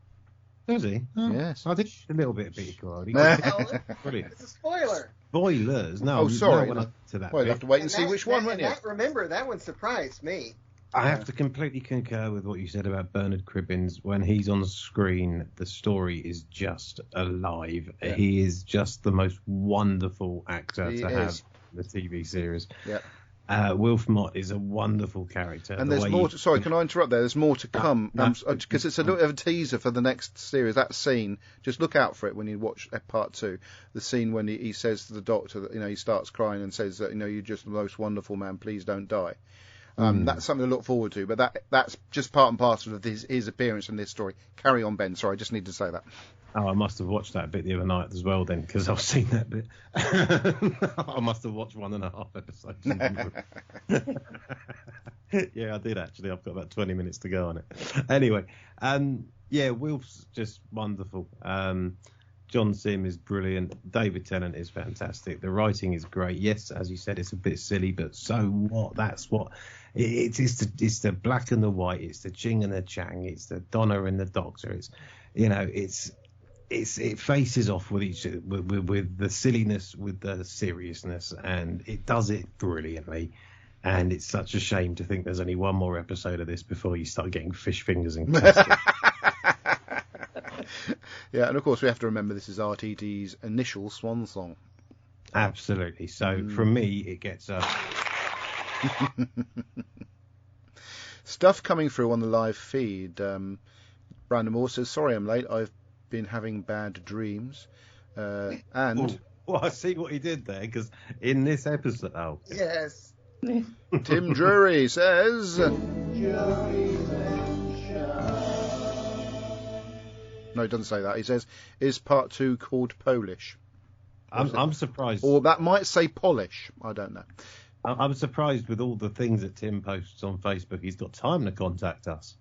Does he? Oh, yes. I did a little bit of Peter Capaldi. Brilliant. It's a spoiler. Spoilers? No. Oh, sorry. To that well, you'll have to wait and see which one, won't you? Remember, that one surprised me. I have to completely concur with what you said about Bernard Cribbins. When he's on screen, the story is just alive. Yeah. He is just the most wonderful actor have in the TV series. Yeah. Wilf Mott is a wonderful character. And there's more. Sorry, can I interrupt there? There's more to come because it's a little bit of a teaser for the next series. That scene, just look out for it when you watch part 2. The scene when he says to the Doctor that he starts crying and says that you're just the most wonderful man. Please don't die. That's something to look forward to. But that's just part and parcel of his appearance in this story. Carry on, Ben. Sorry, I just need to say that. Oh, I must have watched that bit the other night as well then, because I've seen that bit. I must have watched 1.5 episodes. Yeah, I did actually. I've got about 20 minutes to go on it. Anyway, yeah, Wilf's just wonderful. John Sim is brilliant. David Tennant is fantastic. The writing is great. Yes, as you said, it's a bit silly, but so what? That's what it's the black and the white. It's the Ching and the Chang. It's the Donna and the Doctor. It's it faces off with with the silliness, with the seriousness, and it does it brilliantly. And it's such a shame to think there's only one more episode of this before you start getting fish fingers and casket. Yeah, and of course we have to remember this is RTD's initial swan song. Absolutely. So from me, it gets a... Stuff coming through on the live feed. Brandon Moore says, sorry I'm late, I've been having bad dreams. And... Well, I see what he did there, because in this episode... Oh. Yes. Tim Drury says... No, it doesn't say that. He says, is part 2 called Polish? I'm surprised. Or that might say Polish. I don't know. I'm surprised with all the things that Tim posts on Facebook. He's got time to contact us.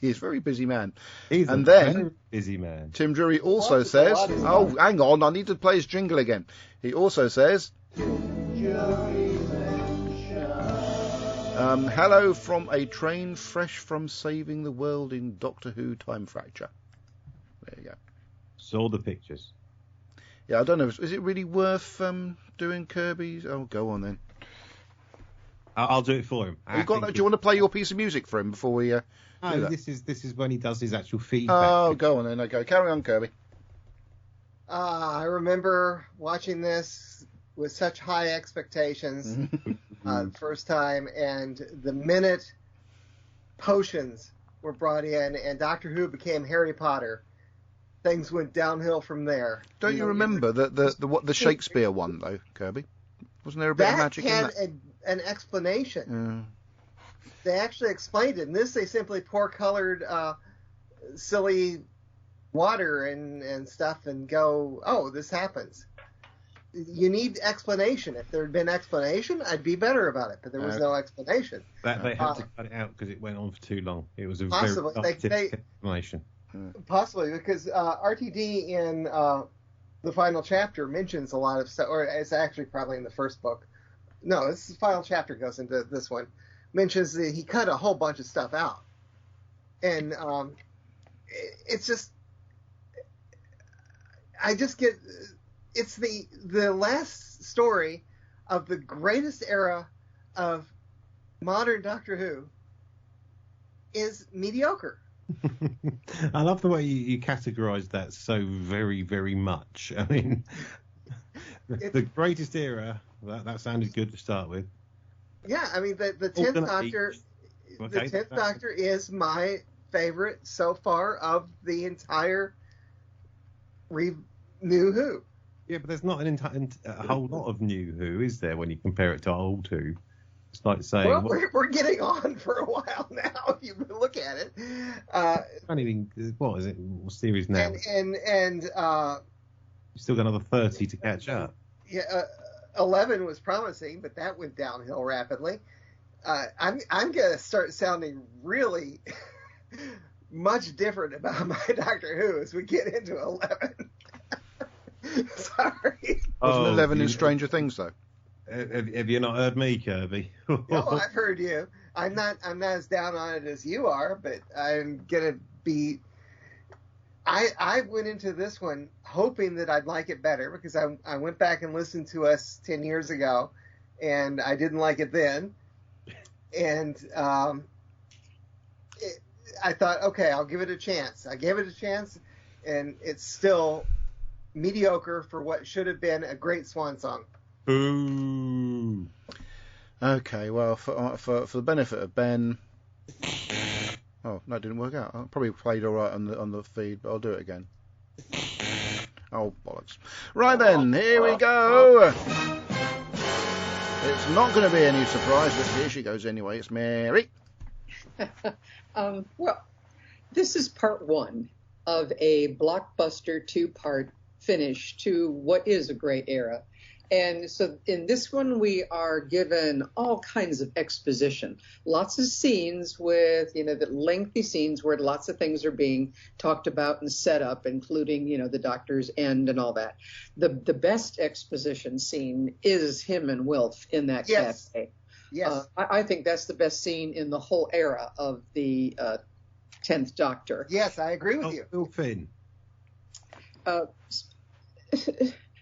He's a very busy man. He's and a then, very busy man. Tim Drury also says... Oh, hang on. I need to play his jingle again. He also says... hello from a train fresh from saving the world in Doctor Who Time Fracture. There you go. Saw the pictures. Yeah, I don't know. Is it really worth doing Kirby's? Oh, go on then. I'll do it for him. Do you want to play your piece of music for him before we? No, this is when he does his actual feedback. Oh, go on then. Okay, carry on, Kirby. I remember watching this with such high expectations the first time, and the minute potions were brought in and Doctor Who became Harry Potter, things went downhill from there. Don't you remember the Shakespeare one though, Kirby? Wasn't there a bit of magic in that? That had an explanation. They actually explained it. In this, they simply pour colored, silly water and stuff and go, oh, this happens. You need explanation. If there had been explanation, I'd be better about it. But there was no explanation. That they had to cut it out because it went on for too long. It was a possibly, very explanation. Possibly, because RTD in the final chapter mentions a lot of stuff, or it's actually probably in the first book. No, this final chapter goes into this one. Mentions that he cut a whole bunch of stuff out. And it's just... I just get... It's the last story of the greatest era of modern Doctor Who is mediocre. I love the way you categorise that so very, very much. I mean, the greatest era, that sounded good to start with. Yeah, I mean, the 10th Doctor, the 10th Doctor is my favorite so far of the entire New Who. Yeah, but there's not a whole lot of New Who, is there, when you compare it to old Who? It's like saying... Well, we're getting on for a while now, if you look at it. What is it? What series now? And you've still got another 30 to catch up. Yeah, 11 was promising, but that went downhill rapidly. I'm going to start sounding really much different about my Doctor Who as we get into 11. Sorry. Wasn't 11 in Stranger Things, though? Have you not heard me, Kirby? No, I've heard you. I'm not as down on it as you are, but I'm going to be... I went into this one hoping that I'd like it better, because I went back and listened to us 10 years ago, and I didn't like it then. And I thought, okay, I'll give it a chance. I gave it a chance, and it's still mediocre for what should have been a great swan song. Boo. Okay, well, for the benefit of Ben... Oh, that didn't work out. I probably played all right on the feed, but I'll do it again. Oh, bollocks. Right then, here we go. It's not going to be any surprise, but here she goes anyway. It's Mary. Well, this is part 1 of a blockbuster 2-part finish to what is a great era. And so in this one, we are given all kinds of exposition, lots of scenes with, the lengthy scenes where lots of things are being talked about and set up, including, the doctor's end and all that. The best exposition scene is him and Wilf in that cafe. Yes. I think that's the best scene in the whole era of the 10th Doctor. Yes, I agree with you. Wilfin.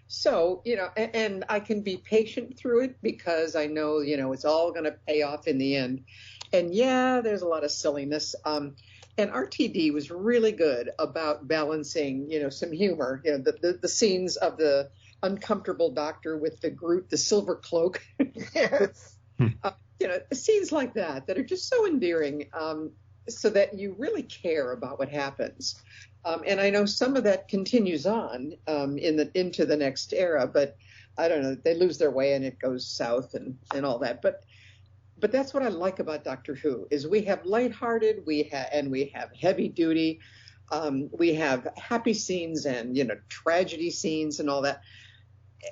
So, and I can be patient through it because I know, it's all going to pay off in the end. And yeah, there's a lot of silliness. And RTD was really good about balancing, some humor, the scenes of the uncomfortable doctor with the Groot, the silver cloak. Yes. Scenes like that are just so endearing, so that you really care about what happens. And I know some of that continues on into the next era, but I don't know, they lose their way and it goes south and all that. But that's what I like about Doctor Who is we have lighthearted, we have heavy duty, we have happy scenes and tragedy scenes and all that.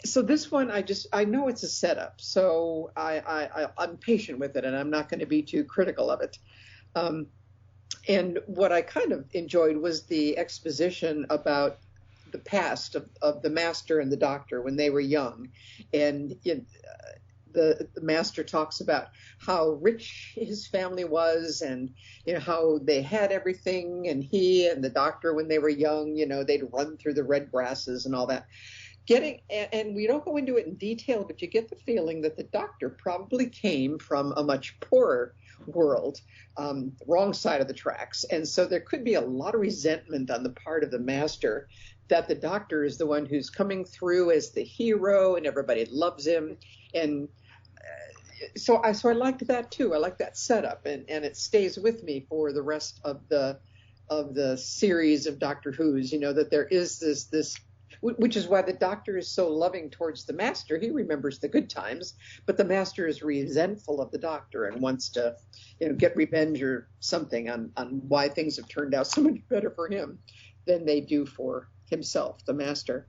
So this one, I know it's a setup, so I'm patient with it and I'm not going to be too critical of it. And what I kind of enjoyed was the exposition about the past of the Master and the Doctor when they were young. And the Master talks about how rich his family was and, how they had everything. And he and the Doctor, when they were young, they'd run through the red grasses and all that. And we don't go into it in detail, but you get the feeling that the Doctor probably came from a much poorer world, wrong side of the tracks. And so there could be a lot of resentment on the part of the Master that the Doctor is the one who's coming through as the hero and everybody loves him. And so I liked that too. I like that setup, and it stays with me for the rest of the series of Doctor Who's, that there is this, which is why the Doctor is so loving towards the Master. He remembers the good times, but the Master is resentful of the Doctor and wants to, get revenge or something on why things have turned out so much better for him than they do for himself, the Master.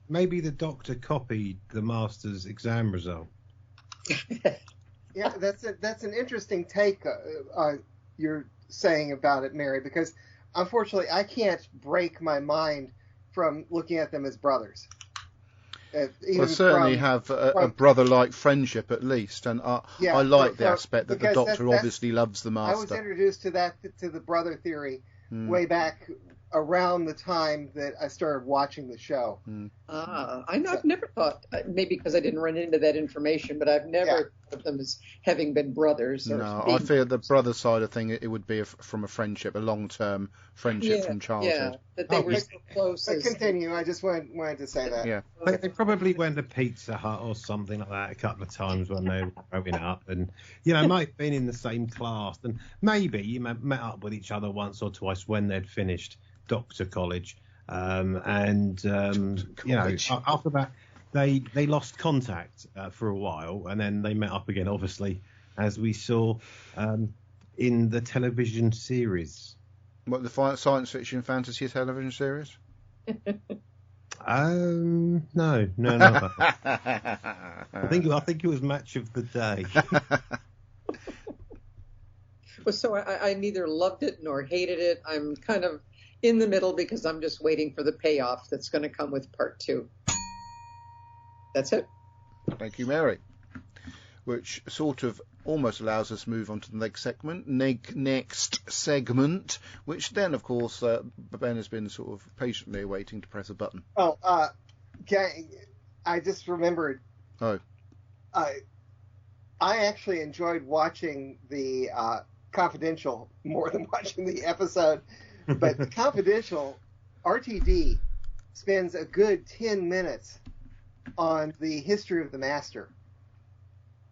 Maybe the Doctor copied the Master's exam result. Yeah, that's an interesting take you're saying about it, Mary, because unfortunately, I can't break my mind from looking at them as brothers. Well, certainly have a brother-like friendship at least, and I like the aspect that the Doctor obviously loves the Master. I was introduced to the brother theory way back around the time that I started watching the show. I've never thought, maybe because I didn't run into that information, but I've never thought of them as having been brothers. I feel the brother side of thing, it would be from a friendship, a long-term friendship from childhood. Yeah, that they were so close. Continue. I just wanted to say that. Yeah. They probably went to Pizza Hut or something like that a couple of times when they were growing up, and might have been in the same class, and maybe you met up with each other once or twice when they'd finished Doctor College, after that they lost contact for a while, and then they met up again, obviously, as we saw in the television series. What, the science fiction fantasy television series? No. I think it was Match of the Day. Well, so I neither loved it nor hated it. I'm kind of in the middle because I'm just waiting for the payoff that's going to come with part 2. That's it. Thank you, Mary. Which sort of almost allows us to move on to the next segment, which then, of course, Ben has been sort of patiently awaiting to press a button. Oh, I just remembered. Oh. I actually enjoyed watching the Confidential more than watching the episode. But the Confidential, RTD spends a good 10 minutes on the history of the Master,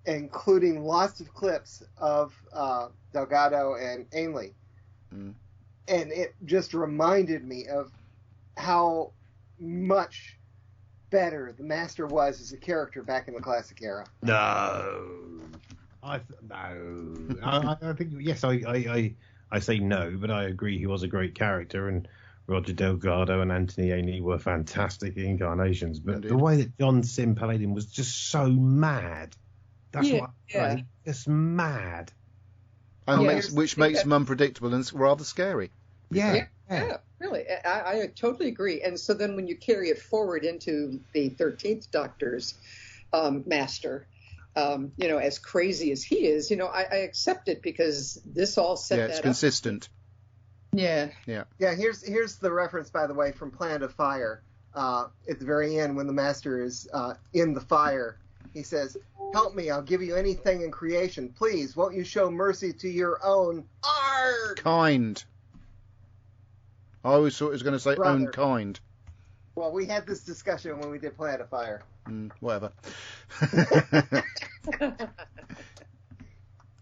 including lots of clips of Delgado and Ainley. And it just reminded me of how much better the Master was as a character back in the classic era. I think yes. I say no, but I agree he was a great character, and Roger Delgado and Anthony Ainley were fantastic incarnations, but Indeed. the way that John Sim played him was just so mad. That's what just mad. And which makes them unpredictable and rather scary. Yeah, really. I totally agree. And so then when you carry it forward into the 13th Doctor's master, as crazy as he is, I accept it because this all set that up. Yeah, it's consistent. Yeah. Here's the reference, by the way, from Planet of Fire. At the very end, when the master is in the fire, he says, "Help me, I'll give you anything in creation. Please, won't you show mercy to your own kind." I always thought it was going to say brother. Own kind. Well, we had this discussion when we did Planet of Fire. Whatever.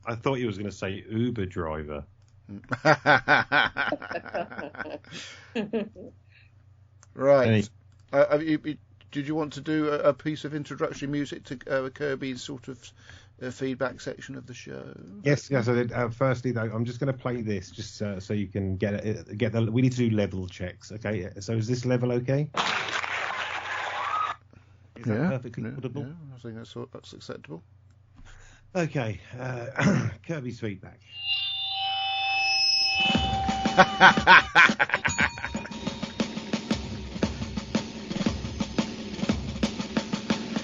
I thought you was going to say Uber driver. Right. Did you want to do a piece of introductory music to Kirby's sort of feedback section of the show? Yes, I did. Firstly, though, I'm just going to play this just so you can get the. We need to do level checks. Okay. So is this level okay? Is that perfectly audible? Yeah, I think that's acceptable. Okay. Kirby's feedback.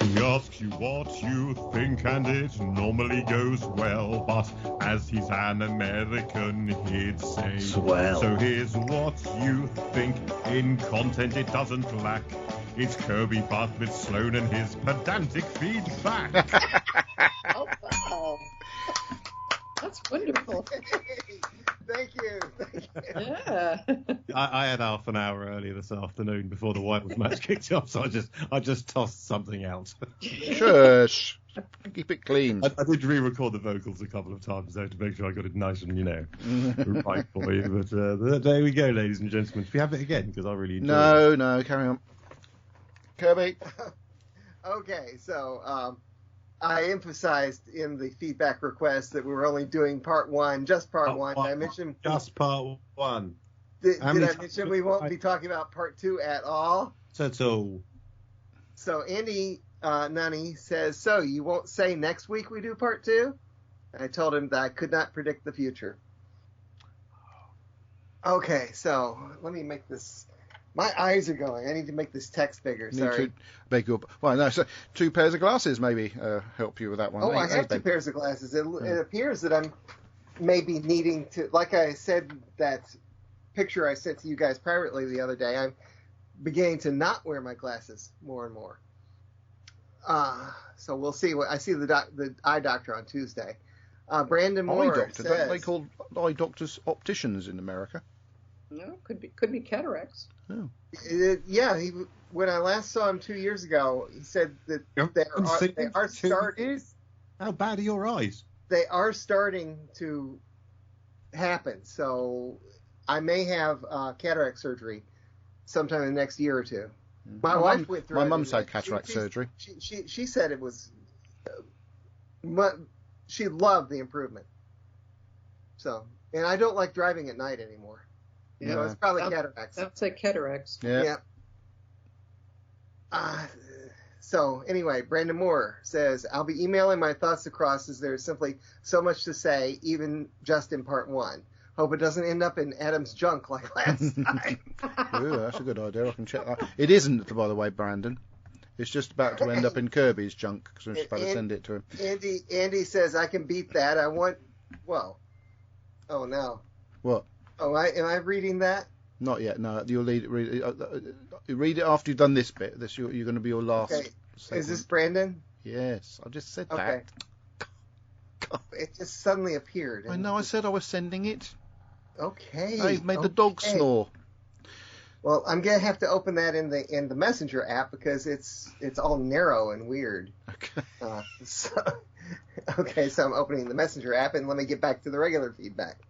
He asks you what you think, and it normally goes well. But as he's an American, he'd say swell. So here's what you think. In content, it doesn't lack. It's Kirby, but with Sloan and his pedantic feedback. Oh, wow. That's wonderful. Thank you. Yeah. I had half an hour earlier this afternoon before the Whitewoods match kicked off, so I just tossed something out. Shush. Keep it clean. I did re-record the vocals a couple of times though to make sure I got it nice and right for you. But there we go, ladies and gentlemen. If we have it again, because I really enjoyed it. No, carry on. Kirby. Okay, so I emphasized in the feedback request that we were only doing part one, just part one. Did I mention just part one? Did I mention we won't be talking about part two at all? So Andy Nunny says, so you won't say next week we do part two? I told him that I could not predict the future. Okay, so let me make this. My eyes are going. I need to make this text bigger. Sorry. Beg your. Well, no. So 2 pairs of glasses maybe help you with that one. Oh, I have 2 pairs of glasses. It appears that I'm maybe needing to. Like I said, that picture I sent to you guys privately the other day. I'm beginning to not wear my glasses more and more. So we'll see. I see the eye doctor on Tuesday. Brandon Moore eye doctor? says, Don't they call eye doctors opticians in America? No, could be cataracts. Oh. When I last saw him 2 years ago, he said that they are starting. How bad are your eyes? They are starting to happen. So I may have cataract surgery sometime in the next year or two. My wife went through it. My mum's had cataract surgery. She said it was. She loved the improvement. So, and I don't like driving at night anymore. You know, it's probably cataracts. I'd say cataracts. Yeah. So anyway, Brandon Moore says, I'll be emailing my thoughts across as there's simply so much to say, even just in part one. Hope it doesn't end up in Adam's junk like last time. Ooh, that's a good idea. I can check that. It isn't, by the way, Brandon. It's just about to end up in Kirby's junk because I'm just about to send it to him. Andy says, I can beat that. Oh no. What? Oh, am I reading that? Not yet. No, you'll read it after you've done this bit. You're going to be your last. Okay. Segment. Is this Brandon? Yes, I just said okay. that. It just suddenly appeared. I know. I said I was sending it. Okay. I've made the dog snore. Well, I'm gonna have to open that in the Messenger app because it's all narrow and weird. Okay. So I'm opening the Messenger app and let me get back to the regular feedback.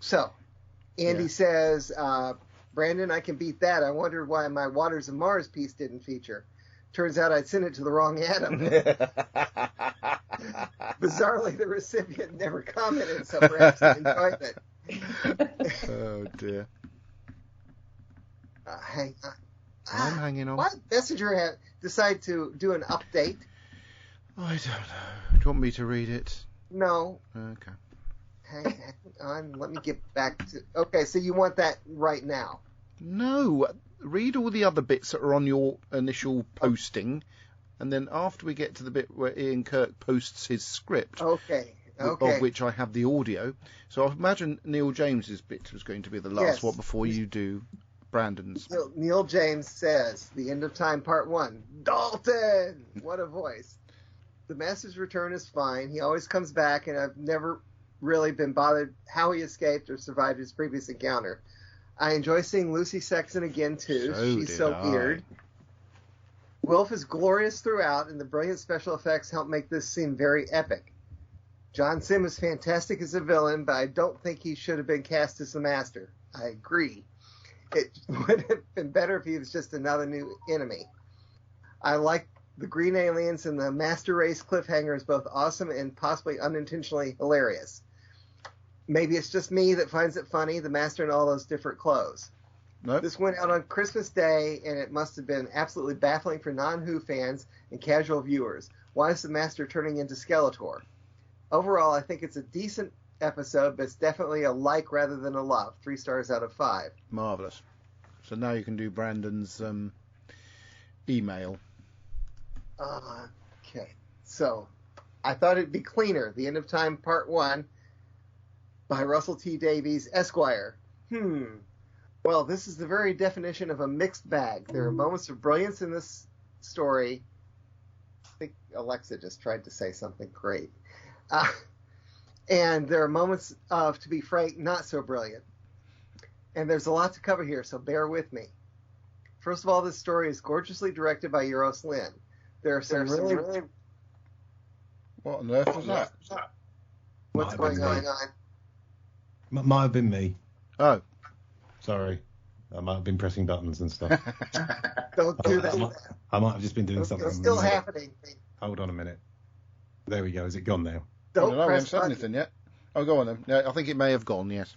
So, Andy says, Brandon, I can beat that. I wondered why my Waters of Mars piece didn't feature. Turns out I'd sent it to the wrong Adam. Bizarrely, the recipient never commented, so perhaps he enjoyed it. Oh, dear. Hang on. I'm hanging on. Why did Messenger decide to do an update? I don't know. Do you want me to read it? No. Okay. Hang on. Let me get back to... Okay, so you want that right now? No. Read all the other bits that are on your initial posting, and then after we get to the bit where Ian Kirk posts his script, okay. of which I have the audio, so I imagine Neil James's bit was going to be the last one before you do Brandon's. Neil James says, The End of Time Part 1. Dalton! What a voice. The Master's return is fine. He always comes back, and I've never really been bothered how he escaped or survived his previous encounter. I enjoy seeing Lucy Sexton again, too. She's so weird. Wilf is glorious throughout, and the brilliant special effects help make this scene very epic. John Sim is fantastic as a villain, but I don't think he should have been cast as the Master. I agree. It would have been better if he was just another new enemy. I like the Green Aliens and the Master Race cliffhanger is both awesome and possibly unintentionally hilarious. Maybe it's just me that finds it funny, the Master in all those different clothes. Nope. This went out on Christmas Day, and it must have been absolutely baffling for non-Who fans and casual viewers. Why is the Master turning into Skeletor? Overall, I think it's a decent episode, but it's definitely a like rather than a love. 3 stars out of 5. Marvellous. So now you can do Brandon's email. Okay. So, I thought it'd be cleaner. The End of Time Part 1 by Russell T. Davies, Esquire. Well, this is the very definition of a mixed bag. There are moments of brilliance in this story. I think Alexa just tried to say something great. And there are moments of, to be frank, not so brilliant. And there's a lot to cover here, so bear with me. First of all, this story is gorgeously directed by Euros Lyn. There are some really... What on earth was that? What's going on? Might have been me. Oh. Sorry. I might have been pressing buttons and stuff. Don't do that. I might have just been doing something. It's still happening. Hold on a minute. There we go. Is it gone now? I don't know. We haven't said anything yet. Oh, go on then. Yeah, I think it may have gone, yes.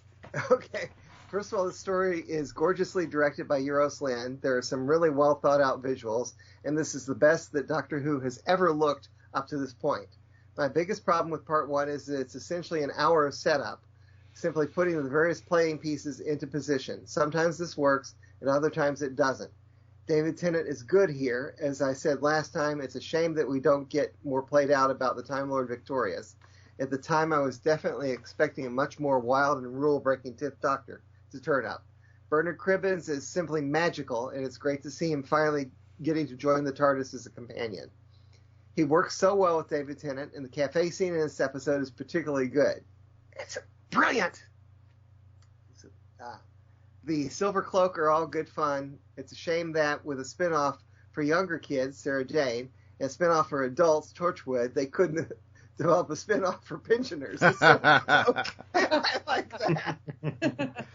Okay. First of all, the story is gorgeously directed by Euros Lyn. There are some really well thought out visuals, and this is the best that Doctor Who has ever looked up to this point. My biggest problem with Part 1 is that it's essentially an hour of setup, simply putting the various playing pieces into position. Sometimes this works, and other times it doesn't. David Tennant is good here. As I said last time, it's a shame that we don't get more played out about the Time Lord Victorious. At the time, I was definitely expecting a much more wild and rule-breaking 10th Doctor to turn up. Bernard Cribbins is simply magical, and it's great to see him finally getting to join the TARDIS as a companion. He works so well with David Tennant, and the cafe scene in this episode is particularly good. It's brilliant! The Silver Cloak are all good fun. It's a shame that with a spinoff for younger kids, Sarah Jane, and a spinoff for adults, Torchwood, they couldn't develop a spinoff for pensioners. I like that.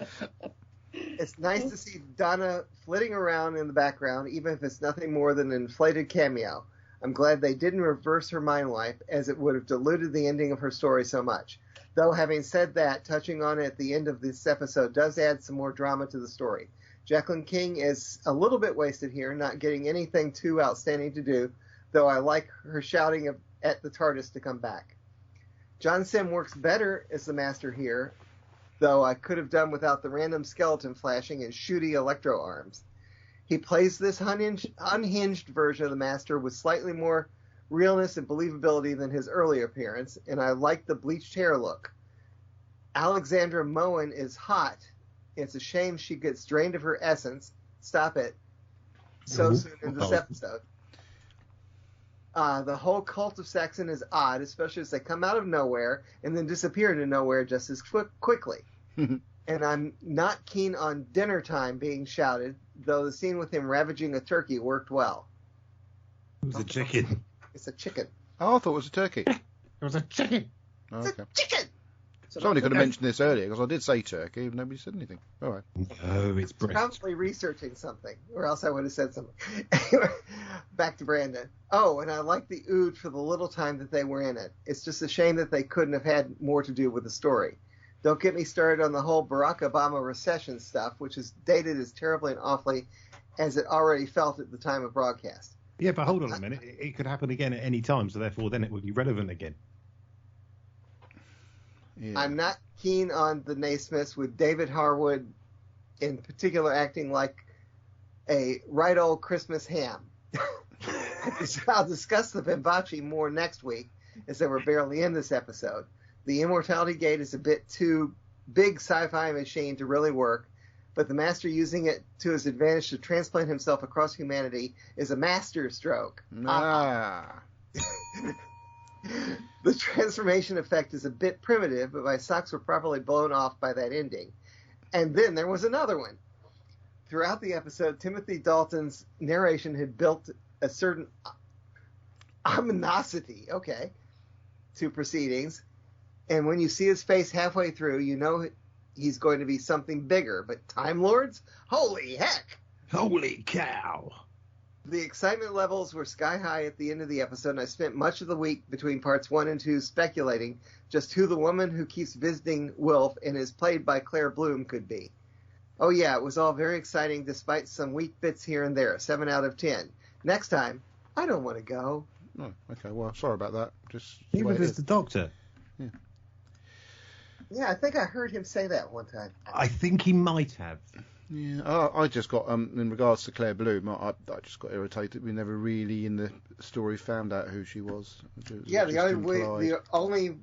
It's nice to see Donna flitting around in the background, even if it's nothing more than an inflated cameo. I'm glad they didn't reverse her mind wipe, as it would have diluted the ending of her story so much. Though, having said that, touching on it at the end of this episode does add some more drama to the story. Jacqueline King is a little bit wasted here, not getting anything too outstanding to do, though I like her shouting at the TARDIS to come back. John Sim works better as the Master here, though I could have done without the random skeleton flashing and shooty electro arms. He plays this unhinged version of the Master with slightly more realness and believability than his earlier appearance, and I like the bleached hair look. Alexandra Moen is hot. It's a shame she gets drained of her essence. Stop it. So soon in this episode. The whole cult of Saxon is odd, especially as they come out of nowhere and then disappear into nowhere just as quickly. And I'm not keen on dinner time being shouted, though the scene with him ravaging a turkey worked well. It was a chicken. It's a chicken. Oh, I thought it was a turkey. It was a chicken. Oh, okay. It's a chicken! Somebody could have mentioned this earlier, because I did say Turkey, and nobody said anything. All right. Oh, it's British. Probably researching something, or else I would have said something. Anyway, back to Brandon. Oh, and I like the Ood for the little time that they were in it. It's just a shame that they couldn't have had more to do with the story. Don't get me started on the whole Barack Obama recession stuff, which is dated as terribly and awfully as it already felt at the time of broadcast. Yeah, but hold on a minute. It could happen again at any time, so therefore then it would be relevant again. Yeah. I'm not keen on the Naismiths, with David Harwood in particular acting like a right old Christmas ham. I'll discuss the Bimbachi more next week, as they were barely in this episode. The Immortality Gate is a bit too big sci-fi machine to really work, but the Master using it to his advantage to transplant himself across humanity is a master stroke. The transformation effect is a bit primitive, but my socks were properly blown off by that ending. And then there was another one. Throughout the episode, Timothy Dalton's narration had built a certain ominosity, to proceedings. And when you see his face halfway through, you know he's going to be something bigger. But Time Lords? Holy heck! Holy cow! The excitement levels were sky high at the end of the episode, and I spent much of the week between parts 1 and 2 speculating just who the woman who keeps visiting Wilf and is played by Claire Bloom could be. Oh yeah, it was all very exciting despite some weak bits here and there. 7 out of 10. Next time, I don't want to go. Oh, okay, well, sorry about that. Just Neither does the Doctor. Yeah. Yeah, I think I heard him say that one time. I think he might have. Yeah, I just got, in regards to Claire Bloom, I just got irritated. We never really, in the story, found out who she was. The only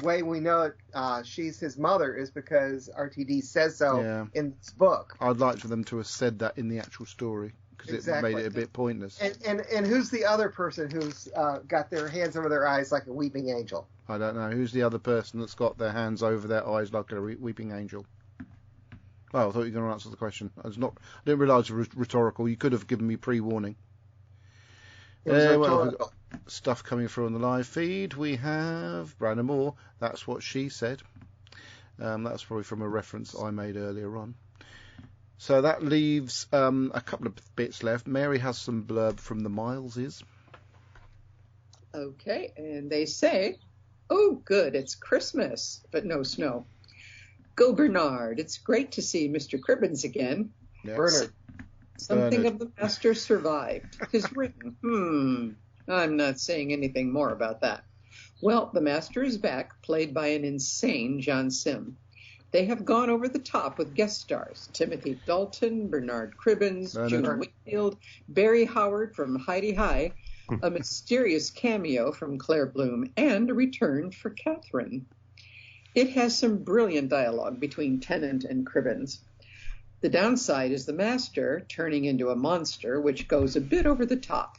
way we know it, she's his mother is because RTD says so in this book. I'd like for them to have said that in the actual story, because it made it a bit pointless. And who's the other person who's got their hands over their eyes like a weeping angel? I don't know. Who's the other person that's got their hands over their eyes like a weeping angel? Oh, I thought you were going to answer the question. I didn't realise it was rhetorical. You could have given me pre-warning. We've got stuff coming through on the live feed. We have Brandon Moore. That's what she said. That's probably from a reference I made earlier on. So that leaves a couple of bits left. Mary has some blurb from the Mileses. Okay, and they say, "Oh, good, it's Christmas, but no snow. Go, Bernard. It's great to see Mr. Cribbins again. Yeah. Bernard. Something of the Master survived. His ring. I'm not saying anything more about that. Well, the Master is back, played by an insane John Sim. They have gone over the top with guest stars. Timothy Dalton, Bernard Cribbins, June Whitfield, Barry Howard from Heidi High, a mysterious cameo from Claire Bloom, and a return for Catherine. It has some brilliant dialogue between Tennant and Cribbins. The downside is the Master turning into a monster, which goes a bit over the top.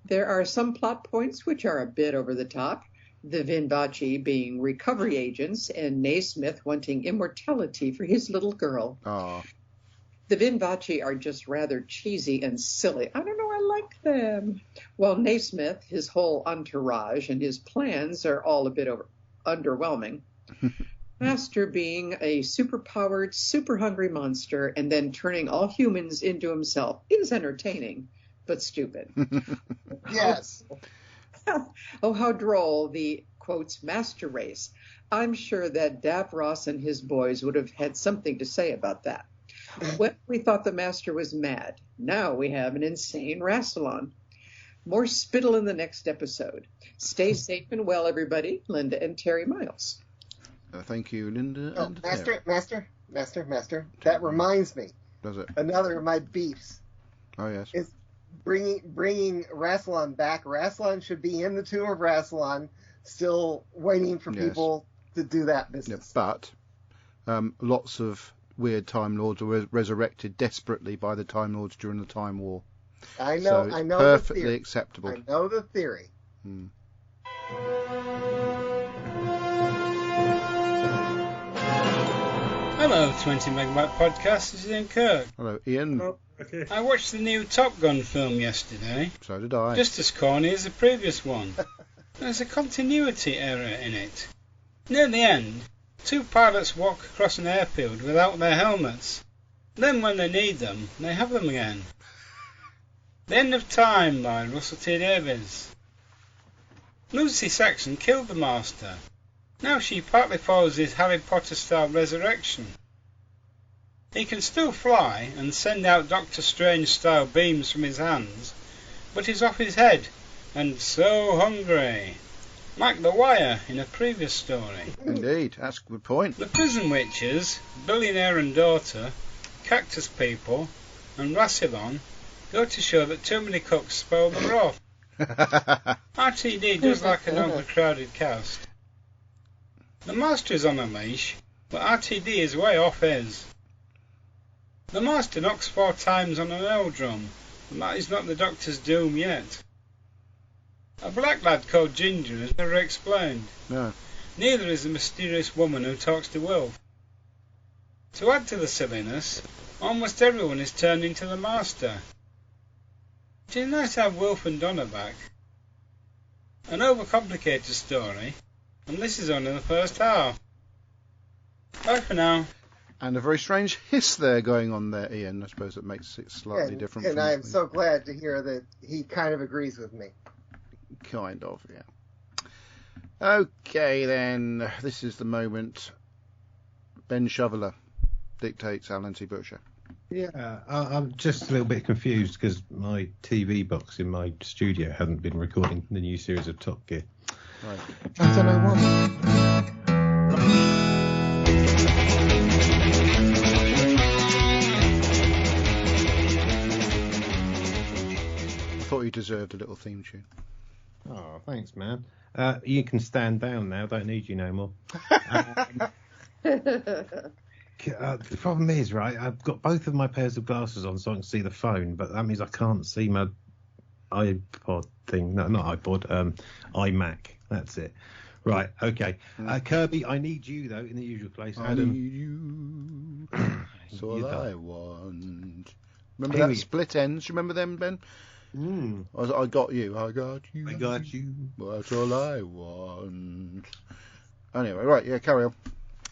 There are some plot points which are a bit over the top, the Vinbachi being recovery agents and Naismith wanting immortality for his little girl. Aww. The Vinbachi are just rather cheesy and silly. I don't know, I like them. While Naismith, his whole entourage, and his plans are all a bit underwhelming. Master being a super-powered, super-hungry monster and then turning all humans into himself is entertaining, but stupid. Yes. Oh, how droll, the, quotes, master race. I'm sure that Davros and his boys would have had something to say about that. When we thought the Master was mad, now we have an insane Rassilon. More spittle in the next episode. Stay safe and well, everybody. Linda and Terry Miles. Thank you, Linda. And Master. That reminds me. Does it? Another of my beefs. Oh, yes. Is bringing Rassilon back. Rassilon should be in the Tomb of Rassilon, still waiting for people to do that business. Yeah, but lots of weird Time Lords were resurrected desperately by the Time Lords during the Time War. I know. Perfectly the theory. acceptable. I know the theory. Hello, 20 Megabyte Podcast. This is Ian Kirk. Hello, Ian. Oh, okay. I watched the new Top Gun film yesterday. So did I. Just as corny as the previous one. There's a continuity error in it. Near the end, Two pilots walk across an airfield without their helmets. Then when they need them, they have them again. The End of Time by Russell T Davies. Lucy Saxon killed the Master. Now she partly follows his Harry Potter-style resurrection. He can still fly and send out Doctor Strange-style beams from his hands, but he's off his head and so hungry. Like The Wire in a previous story. Indeed, that's a good point. The Prison Witches, Billionaire and Daughter, Cactus People, and Rassilon go to show that too many cooks spoil the broth. RTD does like an overcrowded cast. The Master is on a leash, but RTD is way off his. The Master knocks 4 times on an L drum, and that is not the Doctor's doom yet. A black lad called Ginger is never explained. No. Neither is the mysterious woman who talks to Wilf. To add to the silliness, almost everyone is turned into the Master. It is nice to have Wilf and Donna back. An overcomplicated story, and this is only the first half. Bye for now. And a very strange hiss there going on there, Ian. I suppose it makes it slightly different. And I am so glad to hear that he kind of agrees with me. Kind of, yeah. Okay, then. This is the moment Ben Shoveler dictates Alan T. Butcher. Yeah, I'm just a little bit confused because my TV box in my studio hasn't been recording the new series of Top Gear. Right. I don't know why. I thought you deserved a little theme tune. Oh, thanks, man. You can stand down now. Don't need you no more. The problem is, right, I've got both of my pairs of glasses on so I can see the phone, but that means I can't see my iPod thing. No, not iPod, iMac. That's it. Right, okay. Kirby, I need you, though, in the usual place. I Adam. need you. That's all I want. Remember Here that we- Split Ends? You remember them, Ben? I got you. I got you. I got you. That's all I want. Anyway, right, yeah, carry on.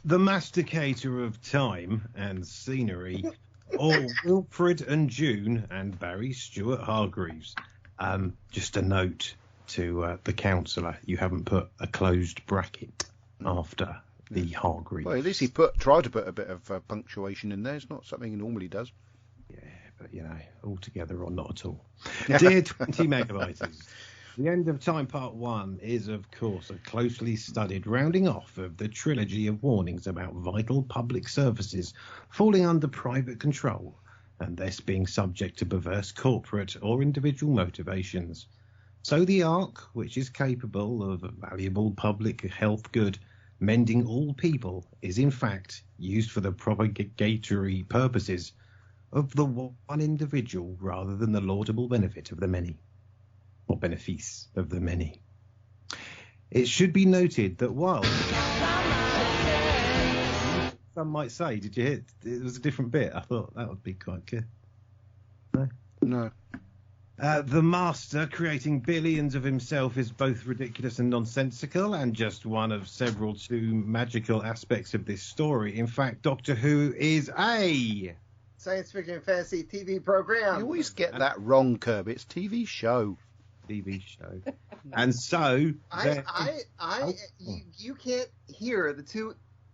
The masticator of time and scenery, all Wilfred and June and Barry Stewart Hargreaves. Just a note to the counsellor, you haven't put a closed bracket after the Hargreaves. Well, at least he tried to put a bit of punctuation in there. It's not something he normally does. Yeah, but altogether or not at all. Dear 20 megabytes. The End of Time Part 1 is, of course, a closely studied rounding off of the trilogy of warnings about vital public services falling under private control and thus being subject to perverse corporate or individual motivations. So the Ark, which is capable of a valuable public health good, mending all people, is in fact used for the propagatory purposes of the one individual rather than the laudable benefit of the many. Or benefice of the many. It should be noted that while some might say, did you hear it was a different bit? I thought that would be quite good. No. The Master creating billions of himself is both ridiculous and nonsensical, and just one of several too magical aspects of this story. In fact, Doctor Who is a Science fiction and fantasy TV program. You always get that wrong, Kirby. It's TV show. TV show. And so you can't hear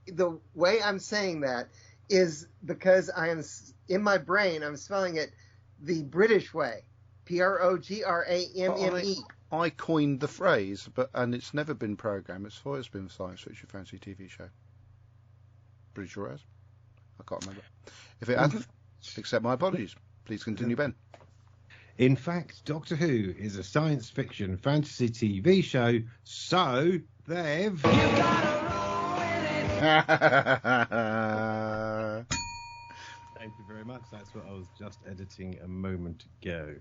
the way I'm saying that is because I am in my brain I'm spelling it the British way, PROGRAMME. I coined the phrase, and it's never been programmed. It's always been a science fiction fantasy TV show. Pretty sure it has. I can't remember. If it hasn't, accept my apologies. Please continue, Ben. In fact, Doctor Who is a science fiction fantasy TV show, so they've... Thank you very much. That's what I was just editing a moment ago.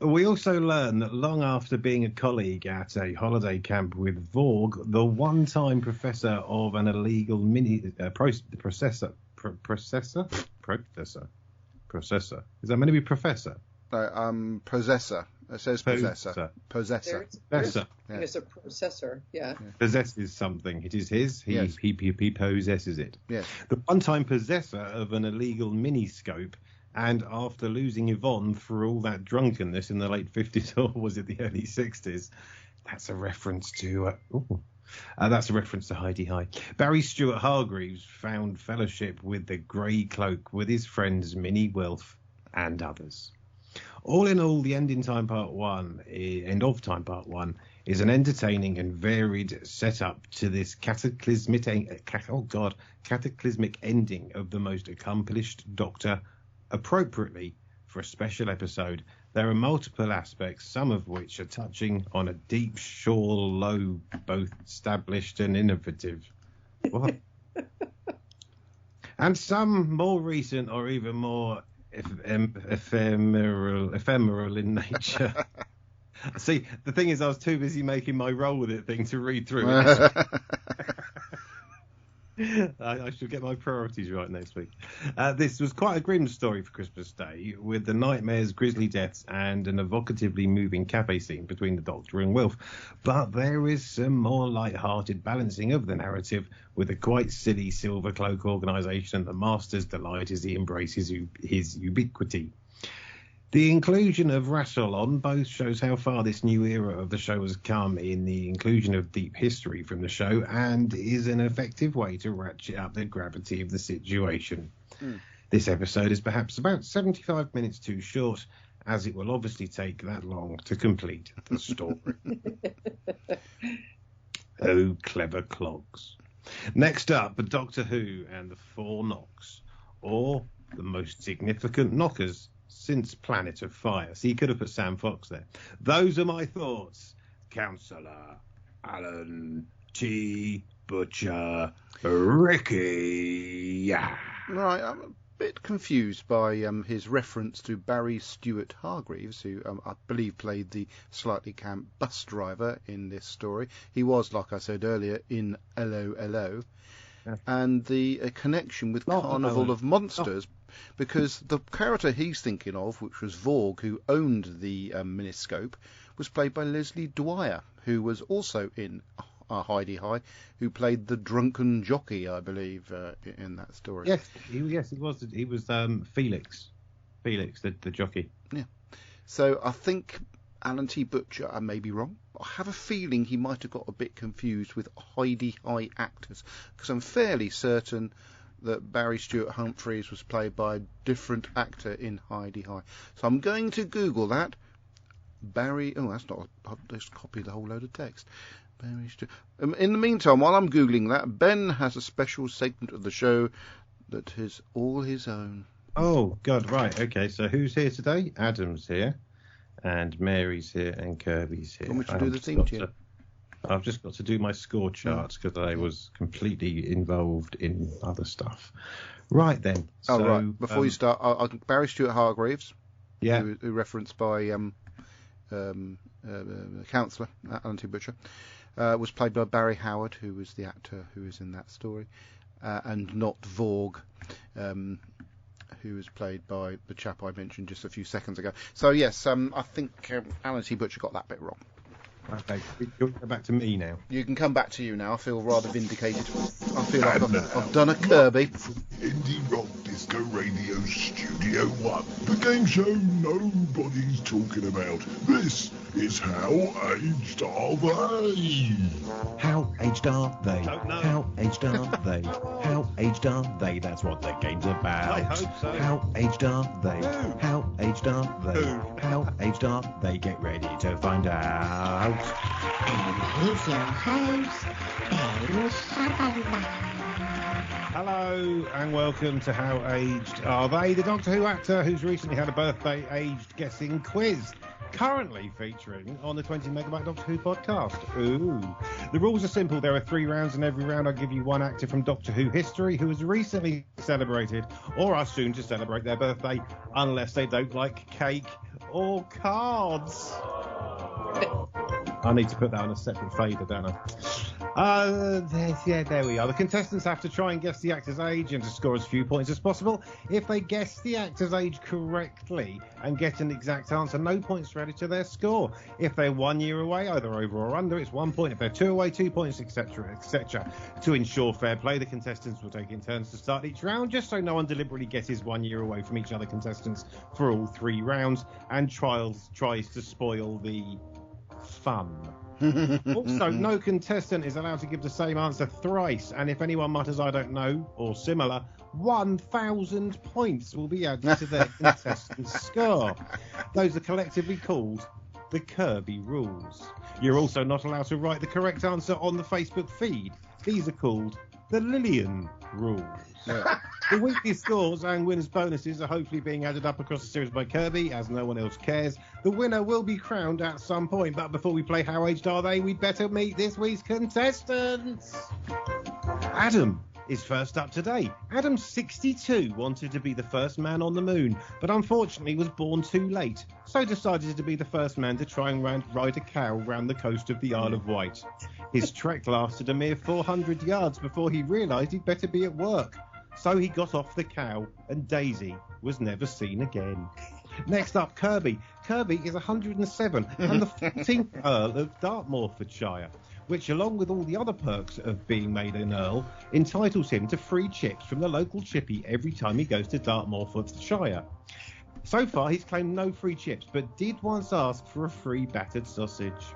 We also learn that long after being a colleague at a holiday camp with Vorg, the one-time professor of an illegal processor. Is that meant to be professor? No, possessor. It says possessor. Possessor. Possessor. It's a processor. Yeah. Possesses something. It is his. He possesses it. Yes. The one-time possessor of an illegal miniscope, and after losing Yvonne through all that drunkenness in the late 50s, or was it the early 60s? That's a reference to. That's a reference to Heidi High. Barry Stewart Hargreaves found fellowship with the Grey Cloak with his friends Minnie Wilf and others. All in all, the End of Time Part 1 is an entertaining and varied setup to this cataclysmic ending of the most accomplished Doctor, appropriately for a special episode. There are multiple aspects, some of which are touching on a deep shore low, both established and innovative. What? And some more recent or even more ephemeral in nature. See, the thing is, I was too busy making my roll with it thing to read through it. I should get my priorities right next week. This was quite a grim story for Christmas Day, with the nightmares, grisly deaths, and an evocatively moving cafe scene between the Doctor and Wilf. But there is some more light-hearted balancing of the narrative, with a quite silly Silver Cloak organisation and the Master's delight as he embraces his ubiquity. The inclusion of Rassilon both shows how far this new era of the show has come in the inclusion of deep history from the show, and is an effective way to ratchet up the gravity of the situation. This episode is perhaps about 75 minutes too short, as it will obviously take that long to complete the story. Oh, clever clogs. Next up, Doctor Who and the Four Knocks, or the most significant knockers since Planet of Fire. So you could have put Sam Fox there. Those are my thoughts. Councillor Alan T. Butcher Ricky. Yeah. Right, I'm a bit confused by his reference to Barry Stewart Hargreaves, who I believe played the slightly camp bus driver in this story. He was, like I said earlier, in Hello, Hello. Yeah. And the connection with Carnival of Monsters, because the character he's thinking of, which was Vorg, who owned the miniscope, was played by Leslie Dwyer, who was also in Heidi High, who played the drunken jockey, I believe, in that story. Yes, he was. He was Felix, the jockey. Yeah. So I think Alan T. Butcher, I may be wrong, I have a feeling he might have got a bit confused with Heidi High actors, because I'm fairly certain that Barry Stewart Humphreys was played by a different actor in Heidi High. So I'm going to Google that. That's not. I'll just copy the whole load of text. Barry Stewart. In the meantime, while I'm Googling that, Ben has a special segment of the show that is all his own. Oh, God, right. Okay, so who's here today? Adam's here, and Mary's here, and Kirby's here. Want me to do the theme tune? I've just got to do my score charts because I was completely involved in other stuff. Right then. Right. Before you start, Barry Stewart Hargreaves, yeah, who referenced by Councillor Alan T. Butcher, was played by Barry Howard, who was the actor who was in that story, and not Vorg, who was played by the chap I mentioned just a few seconds ago. So yes, I think Alan T. Butcher got that bit wrong. Okay, you'll go back to me now. You can come back to you now. I feel rather vindicated. I feel like I've done a Kirby. Indie Rock Disco Radio Studio 1. The game show nobody's talking about. This is How Aged Are They? How aged are they? Don't know. How aged are they? How aged are they? That's what the game's about. I hope so. How aged are they? Who? How aged are they? Who? How aged are they? Get ready to find out. And here's your host, Ben Sutherland. Hello and welcome to How Aged Are They, the Doctor Who actor who's recently had a birthday aged guessing quiz, currently featuring on the 20 Megabyte Doctor Who podcast. Ooh. The rules are simple. There are 3 rounds, and every round I'll give you one actor from Doctor Who history who has recently celebrated or are soon to celebrate their birthday, unless they don't like cake or cards. I need to put that on a separate fader, don't I? There we are. The contestants have to try and guess the actor's age and to score as few points as possible. If they guess the actor's age correctly and get an exact answer, no points are added to their score. If they're 1 year away, either over or under, it's 1 point. If they're 2 away, 2 points, etc., etc. To ensure fair play, the contestants will take in turns to start each round, just so no one deliberately guesses 1 year away from each other contestants for all 3 rounds and tries to spoil the fun. Also, no contestant is allowed to give the same answer thrice, and if anyone mutters "I don't know" or similar, 1,000 points will be added to their contestant's score. Those are collectively called the Kirby rules. You're also not allowed to write the correct answer on the Facebook feed. These are called the Lillian rules. Yeah. The weekly scores and winners' bonuses are hopefully being added up across the series by Kirby, as no one else cares. The winner will be crowned at some point, but before we play How Aged Are They, we'd better meet this week's contestants. Adam is first up today. Adam, 62, wanted to be the first man on the moon, but unfortunately was born too late, so decided to be the first man to try and ride a cow round the coast of the Isle of Wight. His trek lasted a mere 400 yards before he realised he'd better be at work. So he got off the cow, and Daisy was never seen again. Next up, Kirby. Kirby is 107 and the 14th Earl of Dartmoorshire, which, along with all the other perks of being made an Earl, entitles him to free chips from the local chippy every time he goes to Dartmoorshire. So far, he's claimed no free chips, but did once ask for a free battered sausage.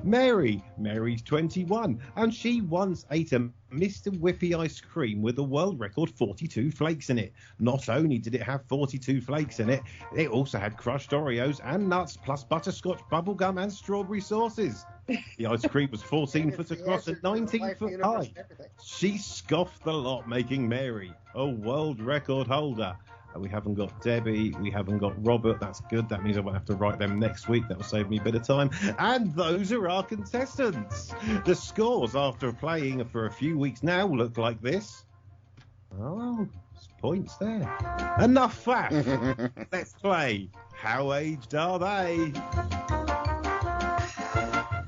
Mary's 21, and she once ate a Mr. Whippy ice cream with a world record 42 flakes in it. Not only did it have 42 flakes in it, it also had crushed Oreos and nuts, plus butterscotch, bubblegum and strawberry sauces. The ice cream was 14 foot across and 19 foot high. She scoffed the lot, making Mary a world record holder. We haven't got Debbie, we haven't got Robert. That's good. That means I won't have to write them next week. That will save me a bit of time. And those are our contestants. The scores after playing for a few weeks now look like this. Oh, there's points there. Enough faff. Let's play How Aged Are They?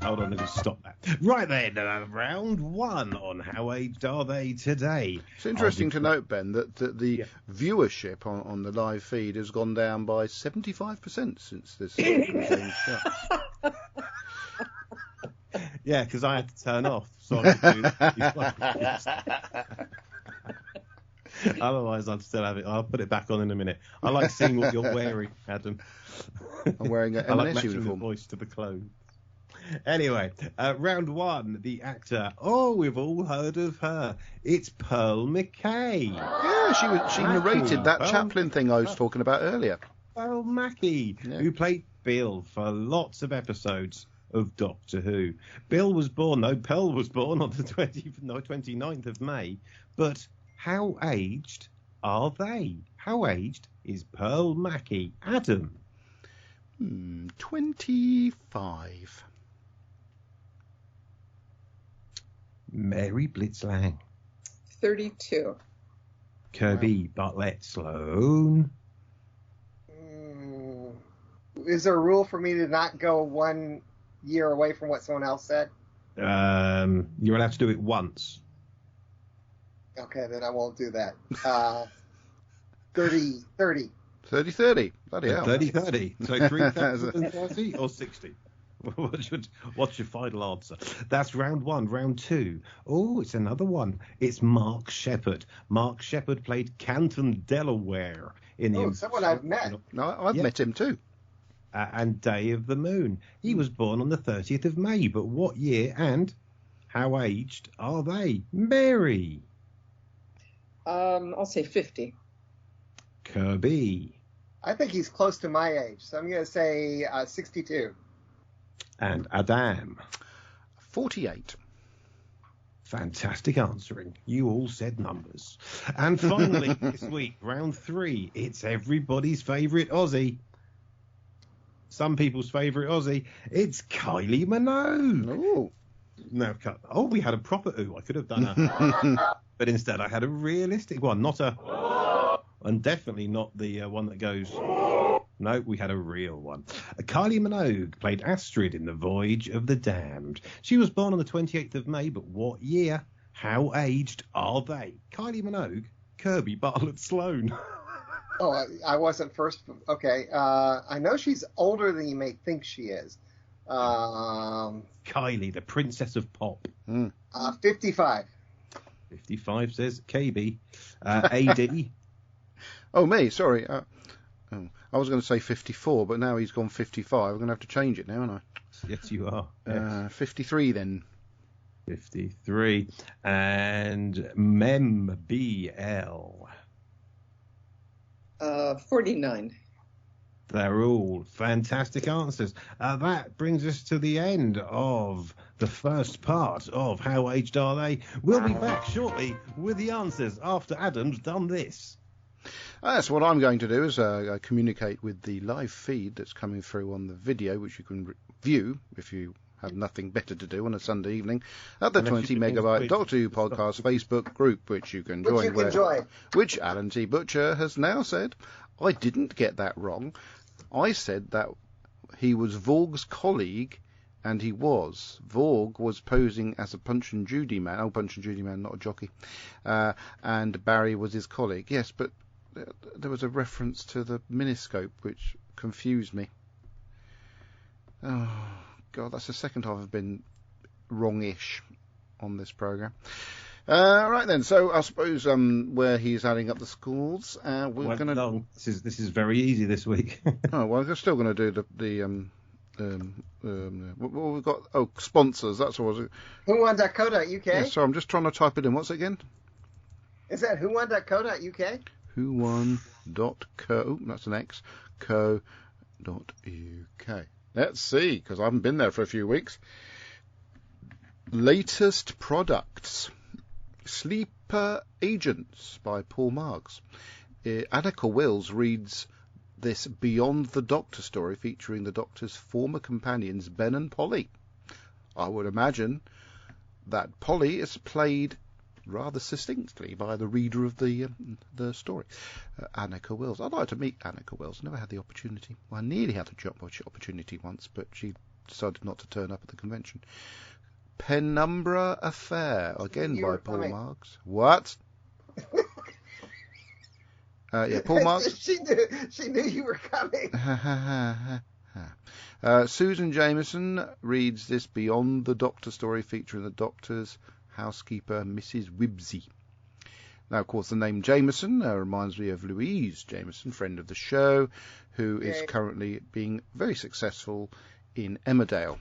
Hold on, let me stop that. Right then, round one on How Aged Are They today. It's interesting to note, Ben, that the viewership on the live feed has gone down by 75% since this show. Yeah, because I had to turn off, so I could do that. Otherwise, I'd still have it. I'll put it back on in a minute. I like seeing what you're wearing, Adam. I'm wearing an I like M&S matching uniform. the voice to the clothes. Anyway, round one, the actor. Oh, we've all heard of her. It's Pearl McKay. Yeah, she narrated that Chaplin thing I was talking about earlier. Pearl Mackie, who played Bill for lots of episodes of Doctor Who. Pearl was born on the 29th of May. But how aged are they? How aged is Pearl Mackie? Adam? 25. Mary Blitzlang. 32. Kirby Bartlett Sloan. Is there a rule for me to not go 1 year away from what someone else said? You're allowed to do it once. Okay, then I won't do that. 30. 30-30. Bloody hell. 30-30. So 3,030 or 60? What's your final answer? That's round one. Round two. Oh, it's another one. It's Mark Sheppard. Mark Sheppard played Canton, Delaware in the. Someone I've met. No, I've met him too. And Day of the Moon. He was born on the 30th of May. But what year and how aged are they? Mary. I'll say 50. Kirby. I think he's close to my age, so I'm going to say 62. And Adam. 48. Fantastic answering. You all said numbers. And finally, this week, round three, it's everybody's favourite Aussie. Some people's favourite Aussie. It's Kylie Minogue. Oh. No, we had a proper ooh. I could have done a... But instead, I had a realistic one, and definitely not the one that goes. No, we had a real one. Kylie Minogue played Astrid in The Voyage of the Damned. She was born on the 28th of May, but what year? How aged are they? Kylie Minogue, Kirby Bartlett Sloan. Oh, I wasn't first. Okay. I know she's older than you may think she is. Kylie, the Princess of Pop. 55. 55 says KB. AD. Oh, me, sorry. I was going to say 54, but now he's gone 55. I'm going to have to change it now, aren't I? Yes, you are. Yes. 53 then. 53. And Mem BL. 49. They're all fantastic answers. That brings us to the end of the first part of How Aged Are They? We'll be back shortly with the answers after Adam's done this. That's what I'm going to do is communicate with the live feed that's coming through on the video, which you can view if you have nothing better to do on a Sunday evening at the 20 megabyte Doctor Who podcast Facebook group, which you can join. Which Alan T. Butcher has now said, I didn't get that wrong. I said that he was Vorg's colleague, and he was. Vorg was posing as a Punch and Judy man. Oh, Punch and Judy man, not a jockey. And Barry was his colleague. Yes, but there was a reference to the miniscope, which confused me. Oh, God, that's the second time I've been wrong-ish on this programme. Right then, so I suppose where he's adding up the scores, we're going to... This is very easy this week. Oh, well, we're still going to do what we've got? Oh, sponsors, that's what was it. Whowon.co.uk? Yeah, so I'm just trying to type it in. What's it again? Is that whowon.co.uk? Whowon.co, that's an X, co.uk. Let's see, because I haven't been there for a few weeks. Latest products. Sleeper Agents by Paul Marks. Annika Wills reads this Beyond the Doctor story featuring the Doctor's former companions Ben and Polly. I would imagine that Polly is played rather succinctly by the reader of the story. Annika Wills. I'd like to meet Annika Wills. Never had the opportunity. Well, I nearly had the job opportunity once, but she decided not to turn up at the convention. Penumbra Affair, again by Paul Marks. What? Yeah, Paul Marks. She knew you were coming. Susan Jameson reads this Beyond the Doctor story featuring the Doctor's housekeeper, Mrs. Wibsey. Now, of course, the name Jameson reminds me of Louise Jameson, friend of the show, who is currently being very successful in Emmerdale.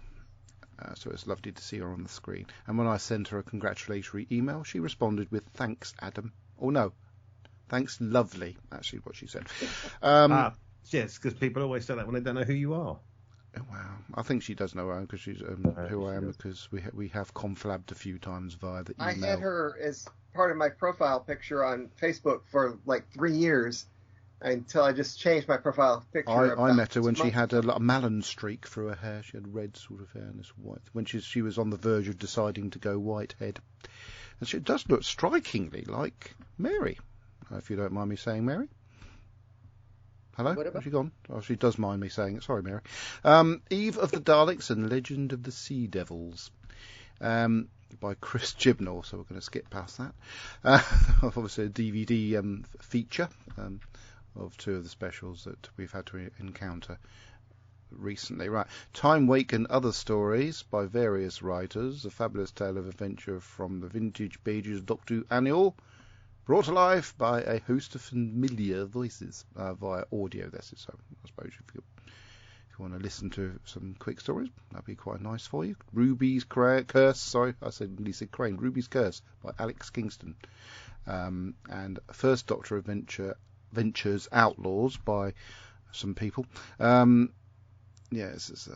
So it's lovely to see her on the screen. And when I sent her a congratulatory email, she responded with, thanks, Adam. Oh, no. Thanks, lovely, actually, what she said. Yes, because people always say that when they don't know who you are. Well, I think she does know who I am, because she's who I am, because we have conflabbed a few times via the email. I had her as part of my profile picture on Facebook for like 3 years, until I just changed my profile picture. I met her when she had a Malin streak through her hair. She had red sort of hair and this white. When she was on the verge of deciding to go whitehead. And she does look strikingly like Mary, if you don't mind me saying Mary. Hello? Has she gone? Oh, she does mind me saying it. Sorry, Mary. Eve of the Daleks and Legend of the Sea Devils. By Chris Gibnall, so we're going to skip past that. Obviously a DVD feature of two of the specials that we've had to encounter recently. Right, Time, Wake and Other Stories by various writers. A fabulous tale of adventure from the vintage pages of Doctor Who Annual, brought to life by a host of familiar voices via audio. This is, so I suppose if you want to listen to some quick stories, that'd be quite nice for you. Ruby's Curse, sorry, I said Lisa Crane. Ruby's Curse by Alex Kingston. And First Doctor Ventures Outlaws by some people. It's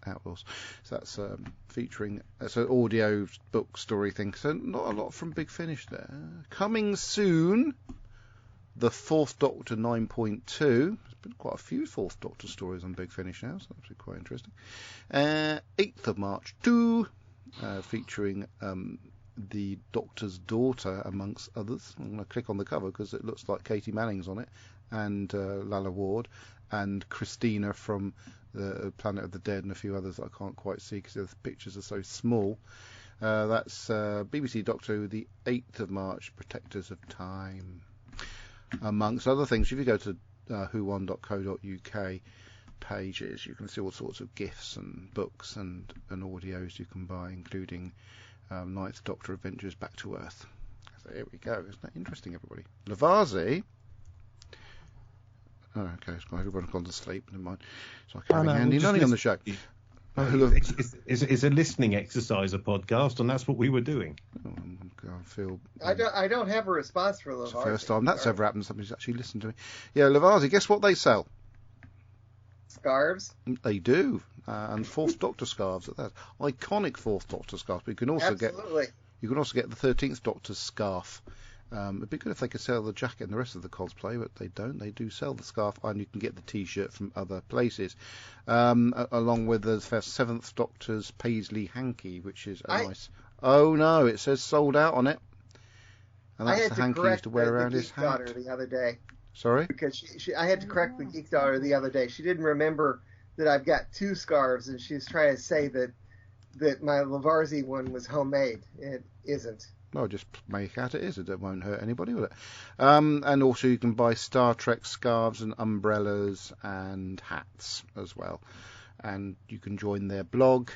Outlaws. So that's featuring, it's an audio book story thing. So not a lot from Big Finish there. Coming soon, the Fourth Doctor 9.2. There's been quite a few Fourth Doctor stories on Big Finish now, so that's quite interesting. 8th of March 2, featuring the Doctor's daughter, amongst others. I'm going to click on the cover because it looks like Katie Manning's on it, and Lalla Ward, and Christina from the Planet of the Dead and a few others that I can't quite see because the pictures are so small. That's BBC Doctor Who, the 8th of March, Protectors of Time. Amongst other things, if you go to who1.co.uk pages, you can see all sorts of GIFs and books and audios you can buy, including Ninth Doctor Adventures Back to Earth. So here we go. Isn't that interesting, everybody? Lavazi. Oh, okay, everyone's gone to sleep. Never mind. So I carry Andy Nunny on the show. It's a listening exercise, a podcast, and that's what we were doing. I don't have a response for Lavazi. It's the first time that's ever happened. Somebody's actually listened to me. Yeah, Lavazi, guess what they sell? Scarves? They do. And Fourth Doctor scarves at that. Iconic Fourth Doctor scarves. But you can also get the 13th Doctor's scarf. It'd be good if they could sell the jacket and the rest of the cosplay, but they don't. They do sell the scarf, and you can get the T-shirt from other places, along with the 7th Doctor's Paisley hanky, which is nice. Oh no, it says sold out on it, and that's the hanky he used to wear around his hat. Daughter the other day. Sorry? Because I had to correct the Geek Daughter the other day. She didn't remember that I've got 2 scarves, and she was trying to say that my Lavazi one was homemade. It isn't. Well, just make out it is. It won't hurt anybody, will it? And also you can buy Star Trek scarves and umbrellas and hats as well. And you can join their blog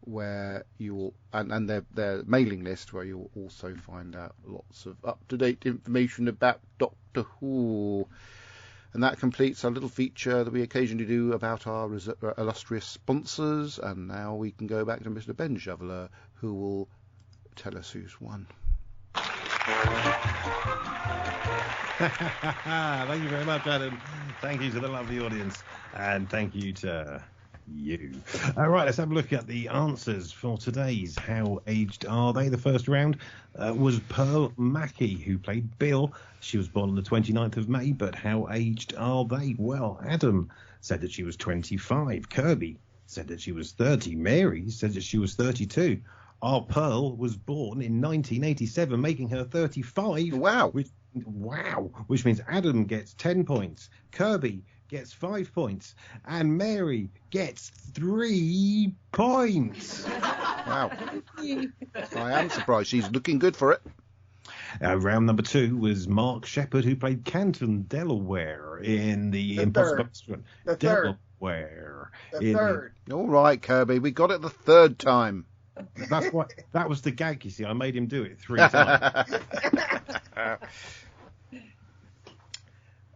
where you'll and their mailing list where you'll also find out lots of up-to-date information about Doctor Who. And that completes our little feature that we occasionally do about our illustrious sponsors. And now we can go back to Mr. Ben Shoveler, who will tell us who's won. Thank you very much, Adam. Thank you to the lovely audience, and thank you to you. All right, let's have a look at the answers for today's How Aged Are They? The first round was Pearl Mackey, who played Bill. She was born on the 29th of May, but how aged are they? Well, Adam said that she was 25. Kirby said that she was 30. Mary said that she was 32. Our Pearl was born in 1987, making her 35. Wow. Which means Adam gets 10 points, Kirby gets 5 points, and Mary gets 3 points. Wow. I am surprised. She's looking good for it. Round number 2 was Mark Shepherd, who played Canton, Delaware in the Impossible Restaurant. The Delaware. third. All right, Kirby, we got it the third time. That's why that was the gag, you see. I made him do it 3 times.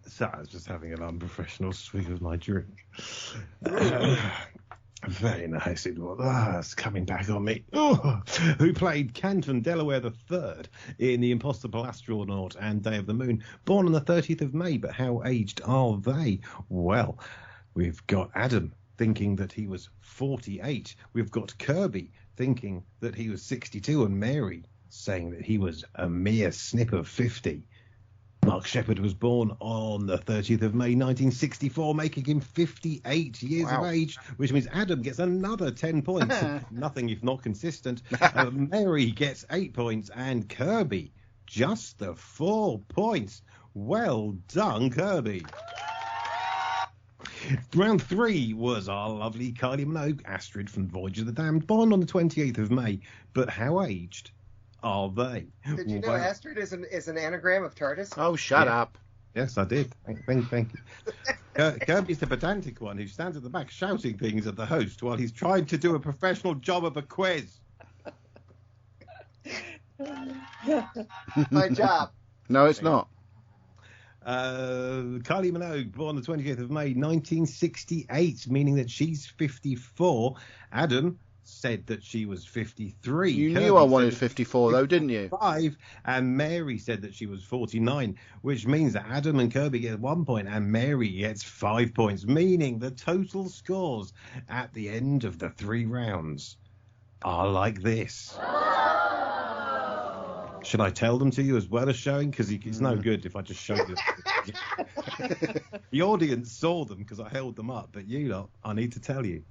So I was just having an unprofessional swig of my drink. Very nice it was. It's coming back on me. Who played Canton, Delaware III in The Impossible Astronaut and Day of the Moon. Born on the 30th of May, but how aged are they? Well, we've got Adam thinking that he was 48. We've got Kirby thinking that he was 62, and Mary saying that he was a mere snip of 50. Mark Shepherd was born on the 30th of May 1964, making him 58 years of age, which means Adam gets another 10 points. Nothing if not consistent. Mary gets 8 points, and Kirby just the 4 points. Well done, Kirby. Round 3 was our lovely Kylie Minogue, Astrid from Voyage of the Damned, born on the 28th of May. But how aged are they? Did you know Astrid is an anagram of TARDIS? Oh, shut up. Yes, I did. Thank you. Kirby's the pedantic one who stands at the back shouting things at the host while he's trying to do a professional job of a quiz. My job. No, it's not. Kylie Minogue, born the 28th of May 1968, meaning that she's 54. Adam said that she was 53. You Kirby knew I wanted 54, though, didn't you? 5, and Mary said that she was 49, which means that Adam and Kirby get 1 point and Mary gets 5 points, meaning the total scores at the end of the 3 rounds are like this. Should I tell them to you as well as showing? Because it's no good if I just show them. The audience saw them because I held them up, but you lot, I need to tell you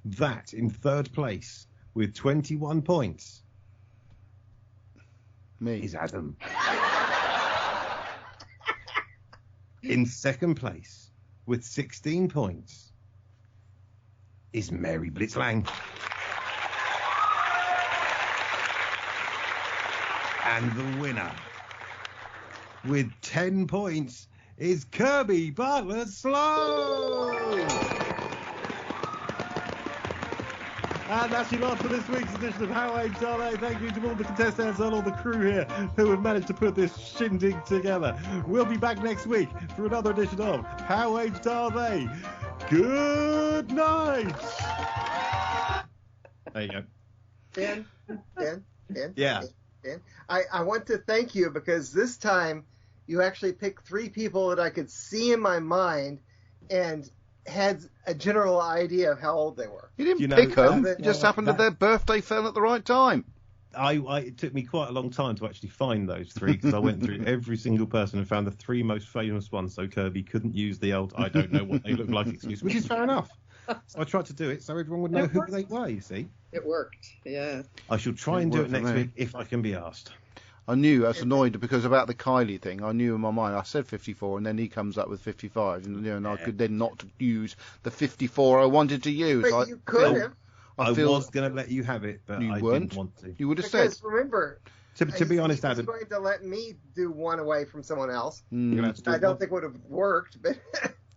that in third place with 21 points is Adam. In second place with 16 points is Mary Blitzlang. And the winner with 10 points is Kirby Butler Sloan. And that's your lot for this week's edition of How Aged Are They? Thank you to all the contestants and all the crew here who have managed to put this shindig together. We'll be back next week for another edition of How Aged Are They? Good night. There you go. Ben. Yeah. Ben, I want to thank you because this time you actually picked 3 people that I could see in my mind and had a general idea of how old they were. You didn't pick them. It just happened that their birthday fell at the right time. It took me quite a long time to actually find those 3 because I went through every single person and found the 3 most famous ones so Kirby couldn't use the old I don't know what they look like excuse, which is fair enough. So I tried to do it so everyone would know who they were, you see. It worked, yeah. I shall try and do it next week if I can be asked. I knew, I was annoyed because about the Kylie thing, I knew in my mind, I said 54 and then he comes up with 55 and I could then not use the 54 I wanted to use. But you could have. I was going to let you have it, but I didn't want to. You would have said. Because remember, to be honest, Adam, he was going to let me do one away from someone else. I don't think it would have worked, but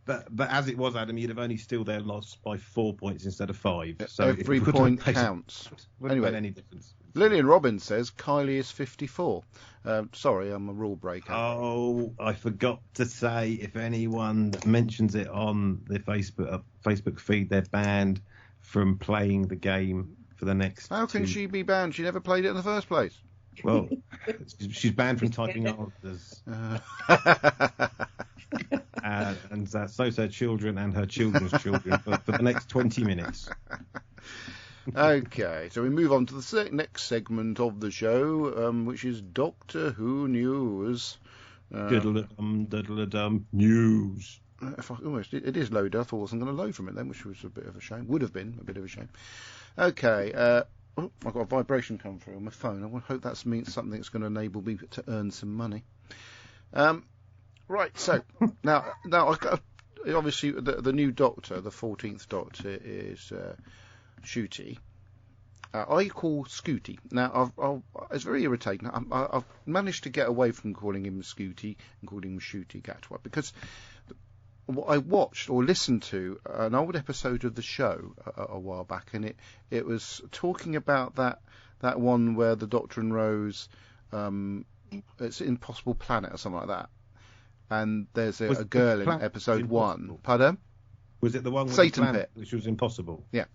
But as it was, Adam, you'd have only still there lost by 4 points instead of 5. So every point counts. Anyway, any difference. Lillian Robbins says Kylie is 54. Sorry, I'm a rule breaker. Oh, I forgot to say, if anyone mentions it on the Facebook feed, they're banned from playing the game for the next. How can she be banned? She never played it in the first place. Well, she's banned from typing answers. And so's her children and her children's children for the next 20 minutes. Okay, so we move on to the next segment of the show, which is Doctor Who News. Diddle-a-dum, news. It is loaded. I thought I wasn't going to load from it then, which was a bit of a shame. Would have been a bit of a shame. Okay, I've got a vibration come through on my phone. I hope that means something that's going to enable me to earn some money. Right, so now obviously the new Doctor, the 14th Doctor, is Shooty. I call Scooty. Now, it's very irritating. I've managed to get away from calling him Scooty and calling him Shooty Gatwa because I watched or listened to an old episode of the show a while back, and it was talking about that one where the Doctor and Rose, it's Impossible Planet or something like that. And there's a girl in episode 1. Pardon? Was it the one with Satan the planet, Pit, which was impossible? Yeah.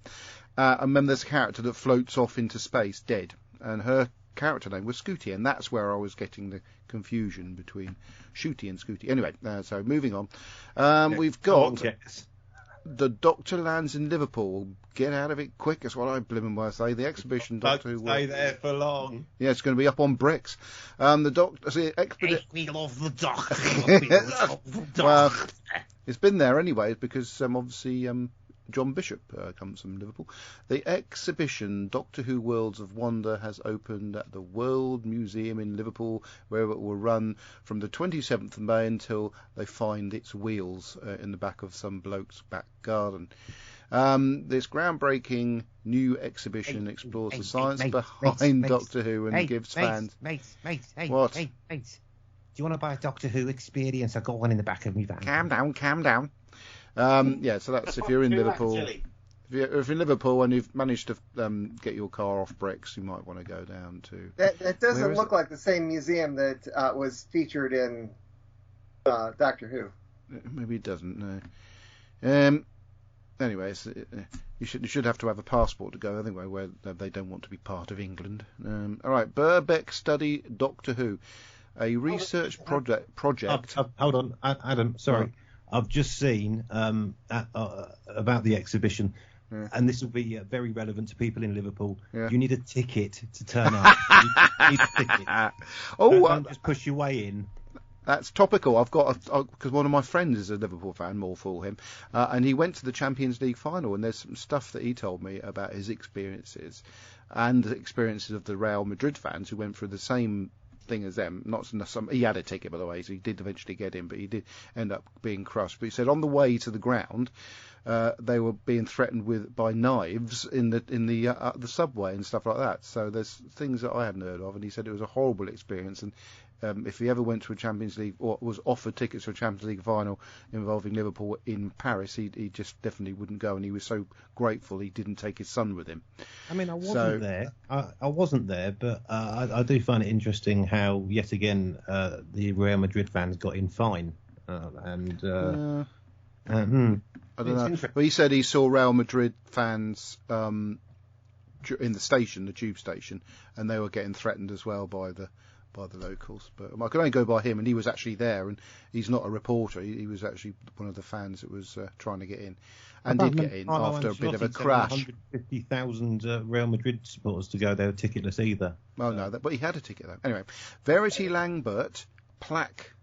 And then there's a character that floats off into space dead, and her character name was Scooty, and that's where I was getting the confusion between Shooty and Scooty. Anyway, so moving on. We've got the Doctor lands in Liverpool. Get out of it quick, is what I blimmin' well say. The exhibition Doctor Who. Stay there for long. Yeah, it's going to be up on bricks. The Doctor. We love the Doctor. Well, it's been there anyway because obviously John Bishop comes from Liverpool. The exhibition Doctor Who Worlds of Wonder has opened at the World Museum in Liverpool, where it will run from the 27th of May until they find its wheels in the back of some bloke's back garden. This groundbreaking new exhibition explores the science behind Doctor Who and gives fans... What? Do you want to buy a Doctor Who experience? I've got one in the back of me van. Calm down. Yeah, so that's if you're in Liverpool. If you're in Liverpool and you've managed to get your car off bricks, you might want to go down to... That doesn't look like the same museum that was featured in Doctor Who. Maybe it doesn't, no. Anyways, you should have to have a passport to go anyway, where they don't want to be part of England. All right, Birbeck Study Doctor Who, a research project. Hold on, Adam. Sorry, I've just seen about the exhibition, and this will be very relevant to people in Liverpool. Yeah. You need a ticket to turn up. You need a ticket. Don't just push your way in. That's topical. I've got because one of my friends is a Liverpool fan, more for him, and he went to the Champions League final, and there's some stuff that he told me about his experiences and the experiences of the Real Madrid fans who went through the same thing as them. He had a ticket, by the way, so he did eventually get in, but he did end up being crushed. But he said on the way to the ground, they were being threatened by knives in the subway and stuff like that. So there's things that I hadn't heard of, and he said it was a horrible experience. And if he ever went to a Champions League or was offered tickets for a Champions League final involving Liverpool in Paris, he just definitely wouldn't go. And he was so grateful he didn't take his son with him. I mean, I wasn't there. I wasn't there, but I do find it interesting how yet again the Real Madrid fans got in fine, I don't know. Well, he said he saw Real Madrid fans in the tube station, and they were getting threatened as well by the locals. But I could only go by him, and he was actually there, and he's not a reporter. He was actually one of the fans that was trying to get in, and did get in after a bit of a crash. 150,000 Real Madrid supporters to go there ticketless either. Oh no, but he had a ticket though. Anyway, Verity Lambert plaque.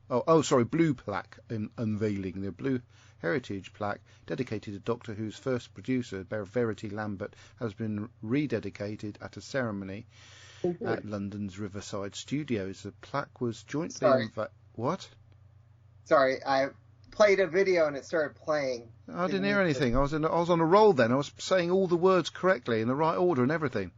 Blue plaque unveiling. The Blue Heritage plaque dedicated to Doctor Who's first producer, Verity Lambert, has been rededicated at a ceremony at London's Riverside Studios. The plaque was jointly... What? Sorry, I played a video and it started playing. I didn't hear anything. I was on a roll then. I was saying all the words correctly in the right order and everything.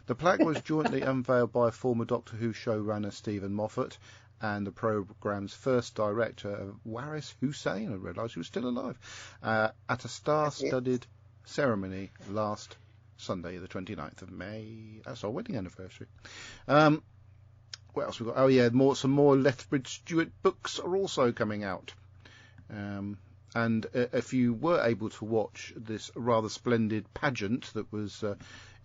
The plaque was jointly unveiled by former Doctor Who showrunner Stephen Moffat and the programme's first director, Waris Hussein, I realised he was still alive, at a star-studded ceremony last Sunday, the 29th of May. That's our wedding anniversary. What else we got? Oh yeah, some more Lethbridge Stewart books are also coming out. And if you were able to watch this rather splendid pageant that was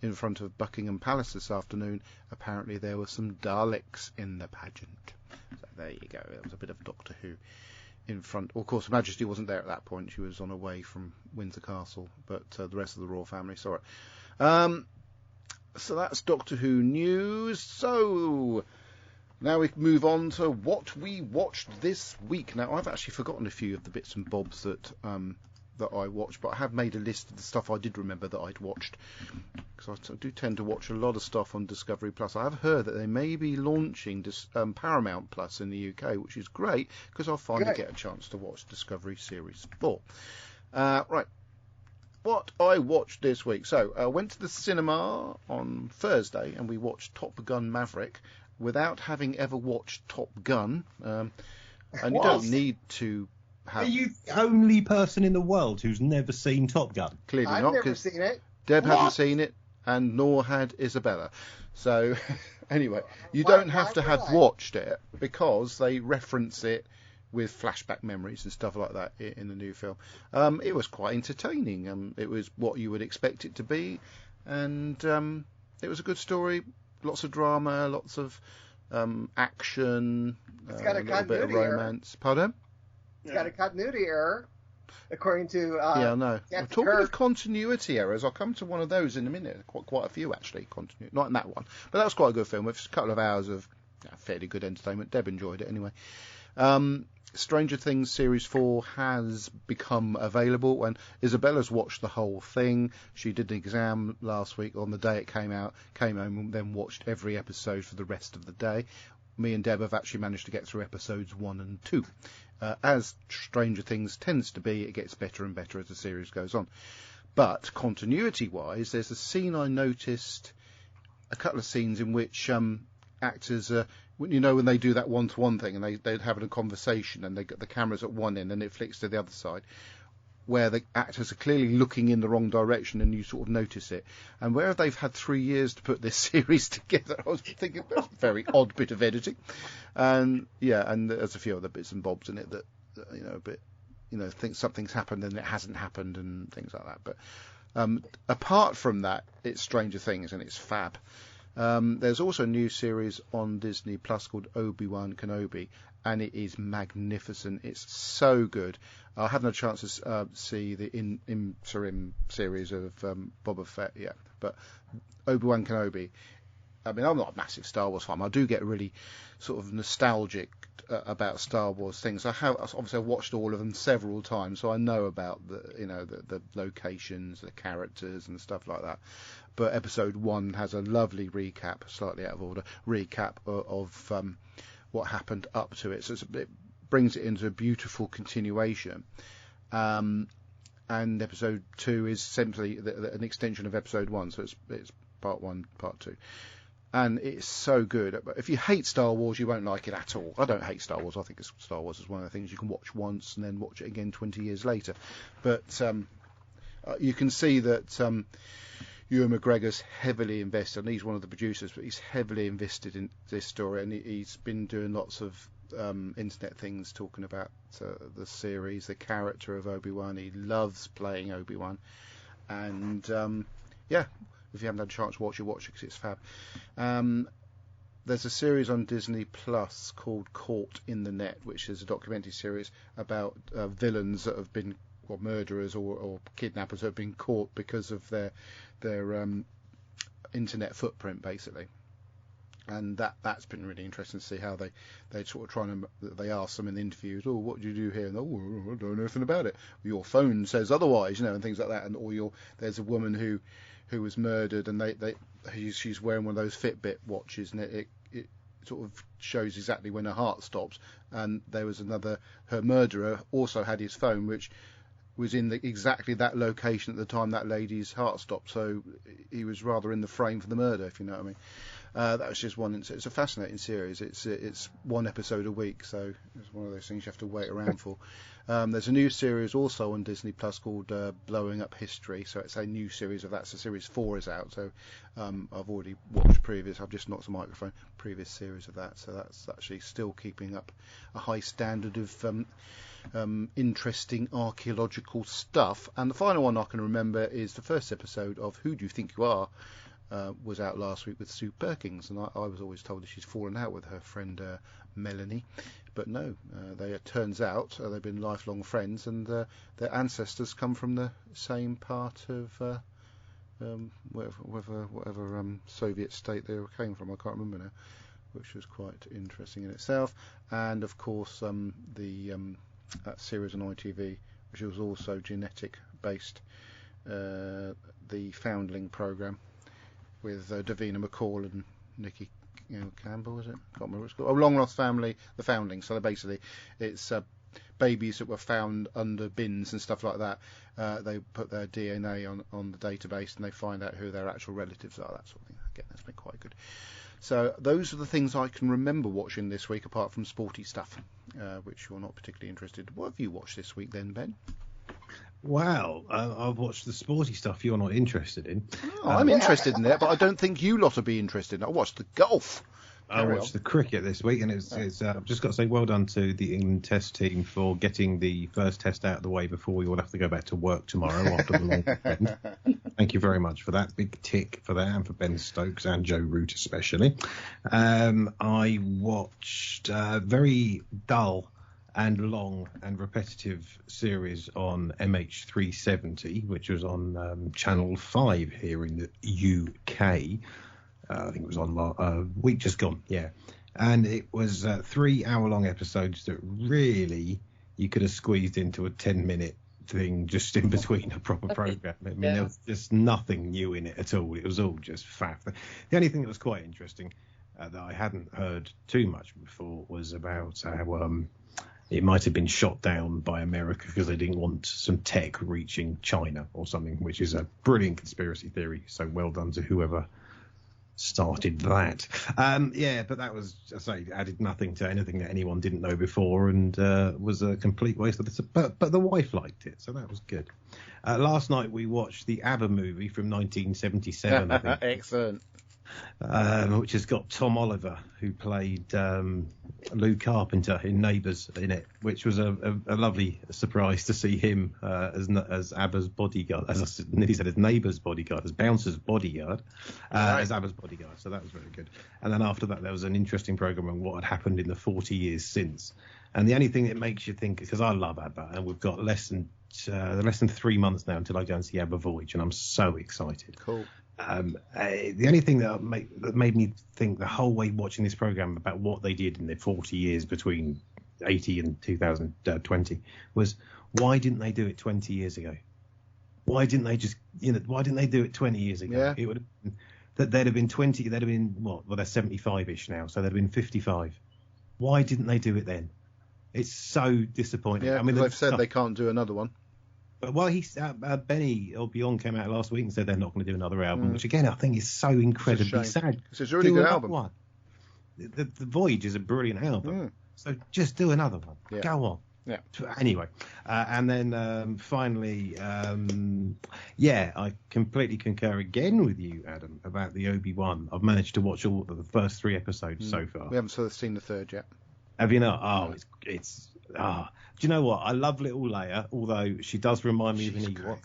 in front of Buckingham Palace this afternoon, apparently there were some Daleks in the pageant. So there you go. There was a bit of Doctor Who in front. Well, of course, Her Majesty wasn't there at that point. She was on her way from Windsor Castle, but the rest of the royal family saw it. So that's Doctor Who news. So now we move on to what we watched this week. Now, I've actually forgotten a few of the bits and bobs that I watched, but I have made a list of the stuff I did remember that I'd watched, because I do tend to watch a lot of stuff on Discovery Plus. I have heard that they may be launching Paramount Plus in the UK, which is great, because I'll finally get a chance to watch Discovery Series 4. Right. What I watched this week. So I went to the cinema on Thursday and we watched Top Gun Maverick without having ever watched Top Gun. And you don't need to have... Are you the only person in the world who's never seen Top Gun? Clearly I've not. I've never seen it. Deb hadn't seen it, and nor had Isabella. So anyway, you don't have to have watched it, because they reference it with flashback memories and stuff like that in the new film. It was quite entertaining. It was what you would expect it to be, and it was a good story. Lots of drama, lots of action, it's got a little bit of romance. Pardon? It's got a continuity error, according to yeah, I know. Captain Talking Kirk. of continuity errors, I'll come to one of those in a minute. Quite a few actually. Not in that one, but that was quite a good film. With a couple of hours of fairly good entertainment. Deb enjoyed it anyway. Stranger Things Series 4 has become available, and Isabella's watched the whole thing. She did an exam last week on the day it came out, came home and then watched every episode for the rest of the day. Me and Deb have actually managed to get through episodes 1 and 2. As Stranger Things tends to be, it gets better and better as the series goes on. But continuity-wise, there's a scene I noticed, a couple of scenes in which actors when they do that one-to-one thing and they're having a conversation and they got the cameras at one end and it flicks to the other side, where the actors are clearly looking in the wrong direction and you sort of notice it. And where they've had 3 years to put this series together, I was thinking that's a very odd bit of editing. And and there's a few other bits and bobs in it that a bit, think something's happened and it hasn't happened and things like that. But apart from that, it's Stranger Things and it's fab. There's also a new series on Disney Plus called Obi-Wan Kenobi, and it is magnificent. It's so good. I haven't had a chance to see the interim series of Boba Fett yet, but Obi-Wan Kenobi, I mean, I'm not a massive Star Wars fan. I do get really sort of nostalgic about Star Wars things. Obviously I've watched all of them several times, so I know about the locations, the characters, and stuff like that. But Episode 1 has a lovely recap, slightly out of order, recap of what happened up to it. So it brings it into a beautiful continuation. And Episode 2 is simply an extension of Episode 1, so it's Part 1, Part 2. And it's so good. If you hate Star Wars, you won't like it at all. I don't hate Star Wars. I think Star Wars is one of the things you can watch once and then watch it again 20 years later. But you can see that Ewan McGregor's heavily invested, and he's one of the producers, but he's heavily invested in this story, and he's been doing lots of internet things talking about the series, the character of Obi-Wan. He loves playing Obi-Wan. And, yeah. If you haven't had a chance to watch it because it's fab. There's a series on Disney Plus called Caught in the Net, which is a documentary series about villains that have been, or murderers or kidnappers that have been caught because of their internet footprint, basically. And that's been really interesting to see how they sort of they ask them in the interviews, oh, what do you do here? And I don't know anything about it. Your phone says otherwise, and things like that. And there's a woman who was murdered, and she's wearing one of those Fitbit watches, and it sort of shows exactly when her heart stops. And there was her murderer also had his phone, which was in exactly that location at the time that lady's heart stopped. So he was rather in the frame for the murder, if you know what I mean. That was just one. It's a fascinating series. It's one episode a week, so it's one of those things you have to wait around for. There's a new series also on Disney Plus called Blowing Up History. So it's a new series of that. So series 4 is out. So I've already watched previous. I've just knocked the microphone. Previous series of that. So that's actually still keeping up a high standard of interesting archaeological stuff. And the final one I can remember is the first episode of Who Do You Think You Are? Was out last week with Sue Perkins, and I was always told that she's fallen out with her friend Melanie, but no, it turns out they've been lifelong friends, and their ancestors come from the same part of whatever Soviet state they came from. I can't remember now, which was quite interesting in itself. And of course that series on ITV, which was also genetic based, the Foundling programme with Davina McCall and Nikki Campbell, was it? Can't remember what it's called. Long Lost Family, The Foundling. So basically, it's babies that were found under bins and stuff like that. They put their DNA on the database, and they find out who their actual relatives are. That sort of thing. Again, that's been quite good. So those are the things I can remember watching this week, apart from sporty stuff, which you're not particularly interested. What have you watched this week then, Ben? Wow, I've watched the sporty stuff you're not interested in. Oh, I'm interested in it, but I don't think you lot will be interested. I watched the golf. I watched the cricket this week, and I've just got to say well done to the England Test team for getting the first test out of the way before we all have to go back to work tomorrow after the long weekend. Thank you very much for that. Big tick for that, and for Ben Stokes and Joe Root especially. I watched very dull and long and repetitive series on MH370, which was on Channel 5 here in the UK. I think it was on week just gone, yeah. And it was 3-hour-long episodes that really you could have squeezed into a 10-minute thing just in between a proper program. I mean, there was just nothing new in it at all. It was all just faff. The only thing that was quite interesting that I hadn't heard too much before was about how it might have been shot down by America because they didn't want some tech reaching China or something, which is a brilliant conspiracy theory. So well done to whoever started that. But that was, as I say, added nothing to anything that anyone didn't know before, and was a complete waste of it. But the wife liked it, so that was good. Last night we watched the ABBA movie from 1977, I think. Excellent. Which has got Tom Oliver, who played Lou Carpenter in Neighbours in it, which was a lovely surprise to see him as ABBA's bodyguard, as I nearly said, as Neighbours' bodyguard, as Bouncer's bodyguard, as ABBA's bodyguard. So that was very good. And then after that, there was an interesting programme on what had happened in the 40 years since. And the only thing that makes you think, because I love ABBA, and we've got less than 3 months now until I go and see ABBA Voyage, and I'm so excited. Cool. The only thing that made me think the whole way watching this program about what they did in the 40 years between 80 and 2020 was, why didn't they do it 20 years ago? Why didn't they just, why didn't they do it 20 years ago? Yeah. It would have been, that they'd have been 20, they'd have been, well, they're 75-ish now, so they'd have been 55. Why didn't they do it then? It's so disappointing. Yeah, I mean, they've said they can't do another one. But Benny or Beyond came out last week and said they're not going to do another album, which again I think is so incredibly sad. It's a really good album. One. The Voyage is a brilliant album, so just do another one. Yeah. Go on. Yeah. Anyway, and then finally, I completely concur again with you, Adam, about the Obi-Wan. I've managed to watch all of the first 3 episodes so far. We haven't seen the third yet. Have you not? Oh, it's. Do you know what? I love little Leia, although she does remind me of an Ewok. Great.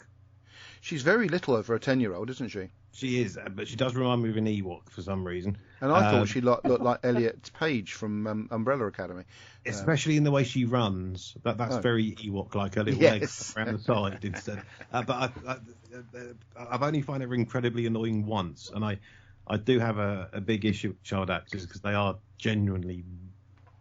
She's very little over a 10-year-old, isn't she? She is, but she does remind me of an Ewok for some reason. And I thought she looked like Elliot Page from Umbrella Academy. Especially in the way she runs. That's very Ewok-like, her little legs around the side instead. But I've only found her incredibly annoying once, and I do have a big issue with child actors because they are genuinely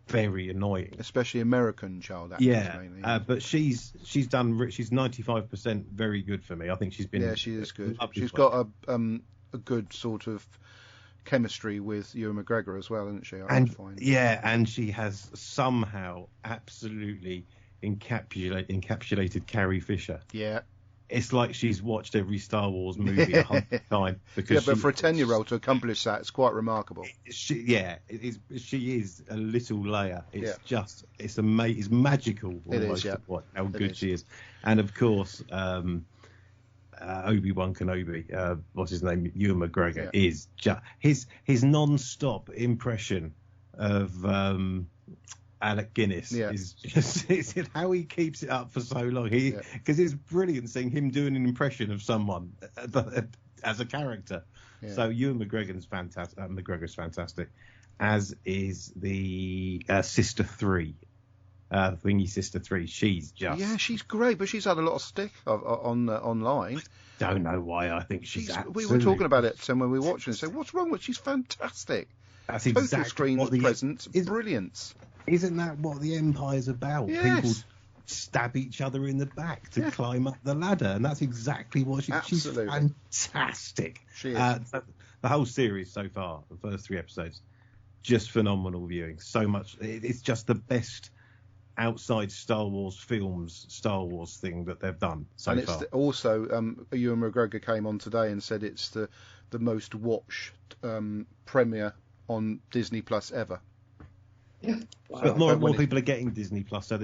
very annoying, especially American child actors. Mainly. But she's 95% very good for me. I think she's been. Yeah, she is good. She's got a good sort of chemistry with Ewan McGregor as well, isn't she? And she has somehow absolutely encapsulated Carrie Fisher. Yeah. It's like she's watched every Star Wars movie 100 times. Because but for a 10-year-old to accomplish that, it's quite remarkable. She is a little Leia. It's just, it's magical. It is, how good she is. And of course, Obi-Wan Kenobi, what's his name, Ewan McGregor, is just his non-stop impression of Alec Guinness is just how he keeps it up for so long. Because it's brilliant seeing him doing an impression of someone as a character. Yeah. So Ewan McGregor's fantastic, as is the Sister 3. Thingy Sister 3, she's great, but she's had a lot of stick online. Don't know why. I think she's we were talking about it when we were watching and said, what's wrong with her? She's fantastic. That's total exactly screen presence, brilliance. Isn't that what the Empire's about? Yes. People stab each other in the back to climb up the ladder, and that's exactly what she's fantastic. She is. The whole series so far, the first 3 episodes, just phenomenal viewing. So much. It's just the best outside Star Wars films, Star Wars thing that they've done so far. And also, Ewan McGregor came on today and said it's the most watched premiere on Disney Plus ever. Yeah. Wow. But more and more people are getting Disney Plus, so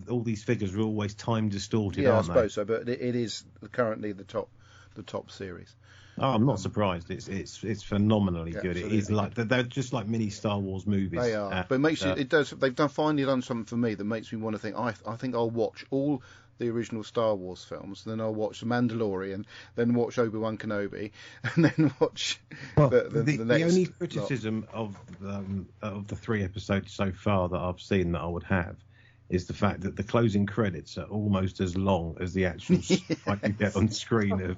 all these figures are always time distorted, aren't they? Yeah, I suppose so, but it is currently the top series. Oh, I'm not surprised. It's phenomenally good. It is like they're just like mini Star Wars movies. They are, but it makes it does. They've finally done something for me that makes me want to think. I think I'll watch all the original Star Wars films, then I'll watch The Mandalorian, then watch Obi-Wan Kenobi, and then watch the next. The only criticism of the 3 episodes so far that I've seen that I would have is the fact that the closing credits are almost as long as the actual fight you get on screen of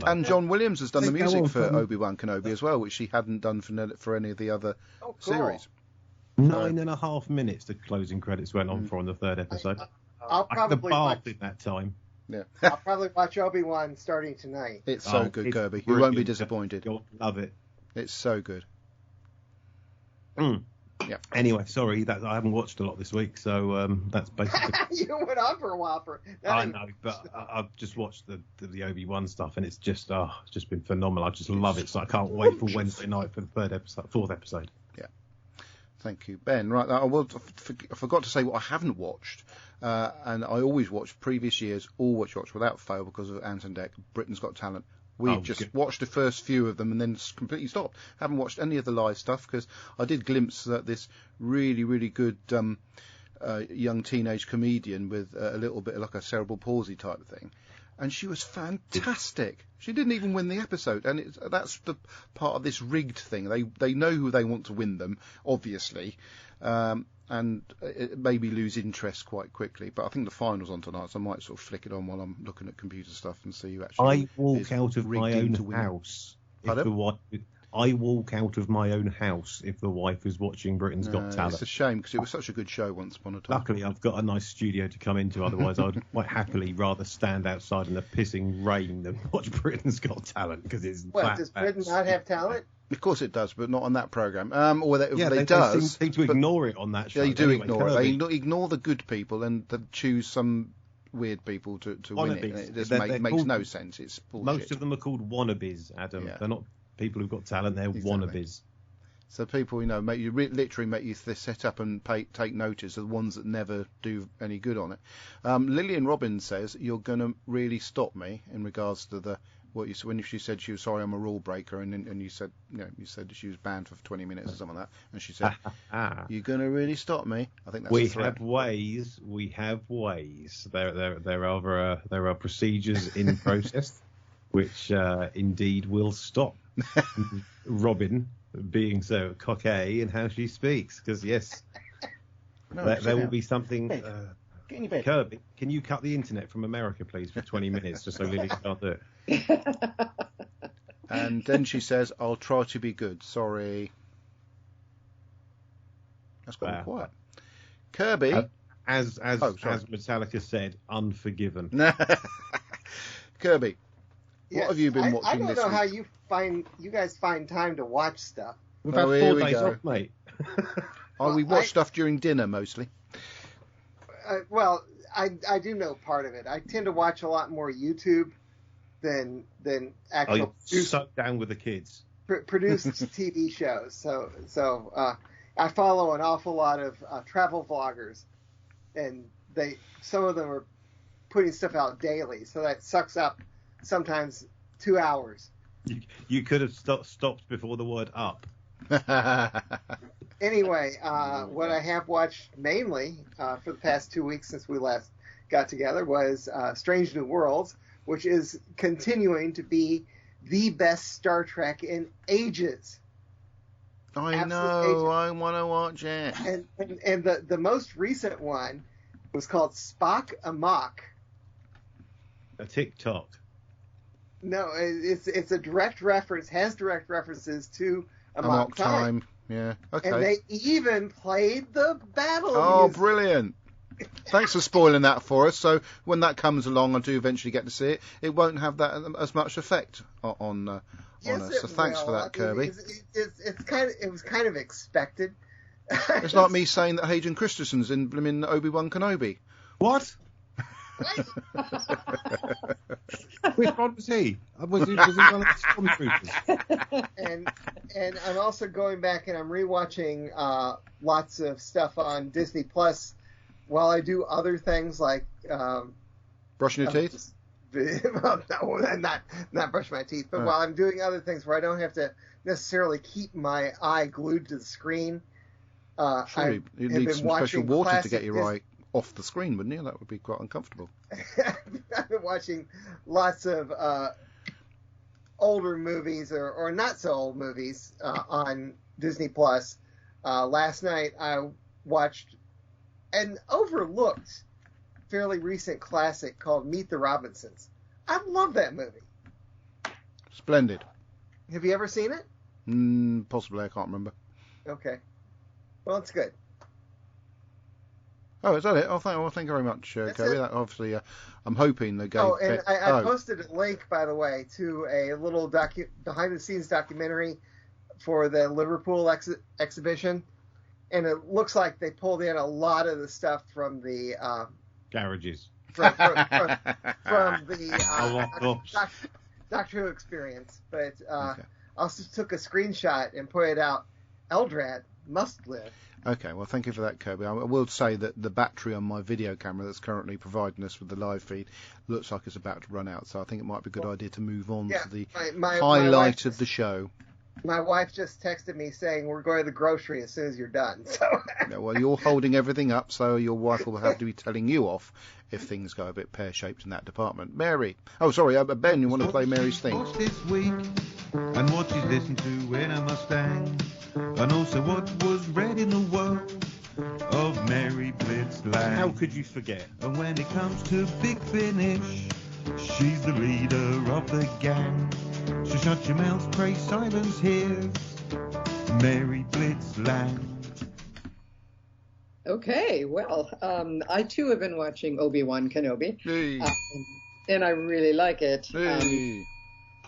and John Williams has done the music for Obi-Wan Kenobi as well, which he hadn't done for any of the other series. 9.5 minutes the closing credits went on for on the 3rd episode. I'll probably watch in that time. Yeah. I'll probably watch Obi-Wan starting tonight. It's so good, Kirby. You won't be disappointed. You'll love it. It's so good. Yeah. Anyway, sorry that I haven't watched a lot this week, so that's basically. You went on for a while I know, but I've just watched the Obi-Wan stuff, and it's just been phenomenal. I just love it, so I can't wait for Wednesday night for the 4th episode. Yeah. Thank you, Ben. Right, I forgot to say what I haven't watched, and I always watch previous years, always watch without fail because of Ant and Dec, Britain's Got Talent. We've just watched the first few of them and then completely stopped. Haven't watched any of the live stuff because I did glimpse that this really, really good young teenage comedian with a little bit of like a cerebral palsy type thing. And she was fantastic. She didn't even win the episode. And that's the part of this rigged thing. They know who they want to win them, obviously. and it made me lose interest quite quickly. But I think the final's on tonight, so I might sort of flick it on while I'm looking at computer stuff and see who actually. I walk out of my own house if the wife. I walk out of my own house if the wife is watching Britain's Got Talent. It's a shame because it was such a good show once upon a time. Luckily, I've got a nice studio to come into. Otherwise, I'd quite happily rather stand outside in the pissing rain than watch Britain's Got Talent because it's. Does Britain not have talent? Of course it does, but not on that programme. They seem to ignore it on that show. They do ignore it. They ignore the good people and they choose some weird people to win it. It just makes no sense. It's bullshit. Most of them are called wannabes, Adam. Yeah. They're not people who've got talent. They're wannabes. So people, literally make you sit up and take notice of the ones that never do any good on it. Lillian Robbins says you're going to really stop me in regards to what you said when she said she was sorry I'm a rule breaker, and you said that she was banned for 20 minutes or something like that, and she said you're going to really stop me. I think that's we have ways. We have ways. There are procedures in process which indeed will stop Robin being so cocky in how she speaks, because yes, there will be something. Get in your bed. Kirby, can you cut the internet from America, please, for 20 minutes, just so Lily can't do it? And then she says, "I'll try to be good. Sorry." That's got quiet. Kirby, as Metallica said, unforgiven. Kirby, yes, what have you been watching this week? I don't know how you guys find time to watch stuff. We've had 4 days off, mate. We watch stuff during dinner mostly. I do know part of it. I tend to watch a lot more YouTube than actual. Suck down with the kids. Produced TV shows. So I follow an awful lot of travel vloggers, and some of them are putting stuff out daily. So that sucks up sometimes 2 hours. You could have stopped before the word up. Anyway, what I have watched mainly for the past 2 weeks since we last got together was Strange New Worlds, which is continuing to be the best Star Trek in ages. I know, I want to watch it. And the most recent one was called Spock Amok. A TikTok. No, it's a direct reference, has direct references to Amok Time. Yeah, okay. And they even played the battle music. Brilliant. Thanks for spoiling that for us. So when that comes along, I do eventually get to see it. It won't have that as much effect on us. So thanks for that, Kirby. It was kind of expected. It's like me saying that Hayden Christensen's in blimmin' Obi-Wan Kenobi. What? Which one was he? Was he one of the Stormtroopers? And I'm also going back and I'm rewatching lots of stuff on Disney Plus while I do other things like brushing your teeth. Well, no, not brush my teeth, but while I'm doing other things where I don't have to necessarily keep my eye glued to the screen. Surely you need some special water to get your eye off the screen, wouldn't you? That would be quite uncomfortable. I've been watching lots of older movies or not so old movies on Disney Plus. Last night I watched an overlooked, fairly recent classic called Meet the Robinsons. I love that movie. Splendid. Have you ever seen it? Possibly, I can't remember. Okay. Well, it's good. Oh, is that it? Oh, thank you very much, Kirby. That obviously, I'm hoping they go. Oh, and I posted a link, by the way, to a little behind-the-scenes documentary for the Liverpool exhibition, and it looks like they pulled in a lot of the stuff from the garages, from the Doctor Who experience. But I also took a screenshot and put it out. Eldrad must live. Okay, well, thank you for that, Kirby. I will say that the battery on my video camera that's currently providing us with the live feed looks like it's about to run out, so I think it might be a good idea to move on to the highlight of the show. My wife just texted me saying we're going to the grocery as soon as you're done. So. Yeah, well, you're holding everything up, so your wife will have to be telling you off if things go a bit pear-shaped in that department. Mary. Oh, sorry, Ben, you want to play Mary's thing? What's this week? And what she's listened to in a Mustang? And also what was read in the world of Mary Blitzland. How could you forget? And when it comes to Big Finish, she's the leader of the gang. So shut your mouth, pray silence here. Mary Blitzland. Okay, well, I too have been watching Obi-Wan Kenobi, Hey. and I really like it. Hey.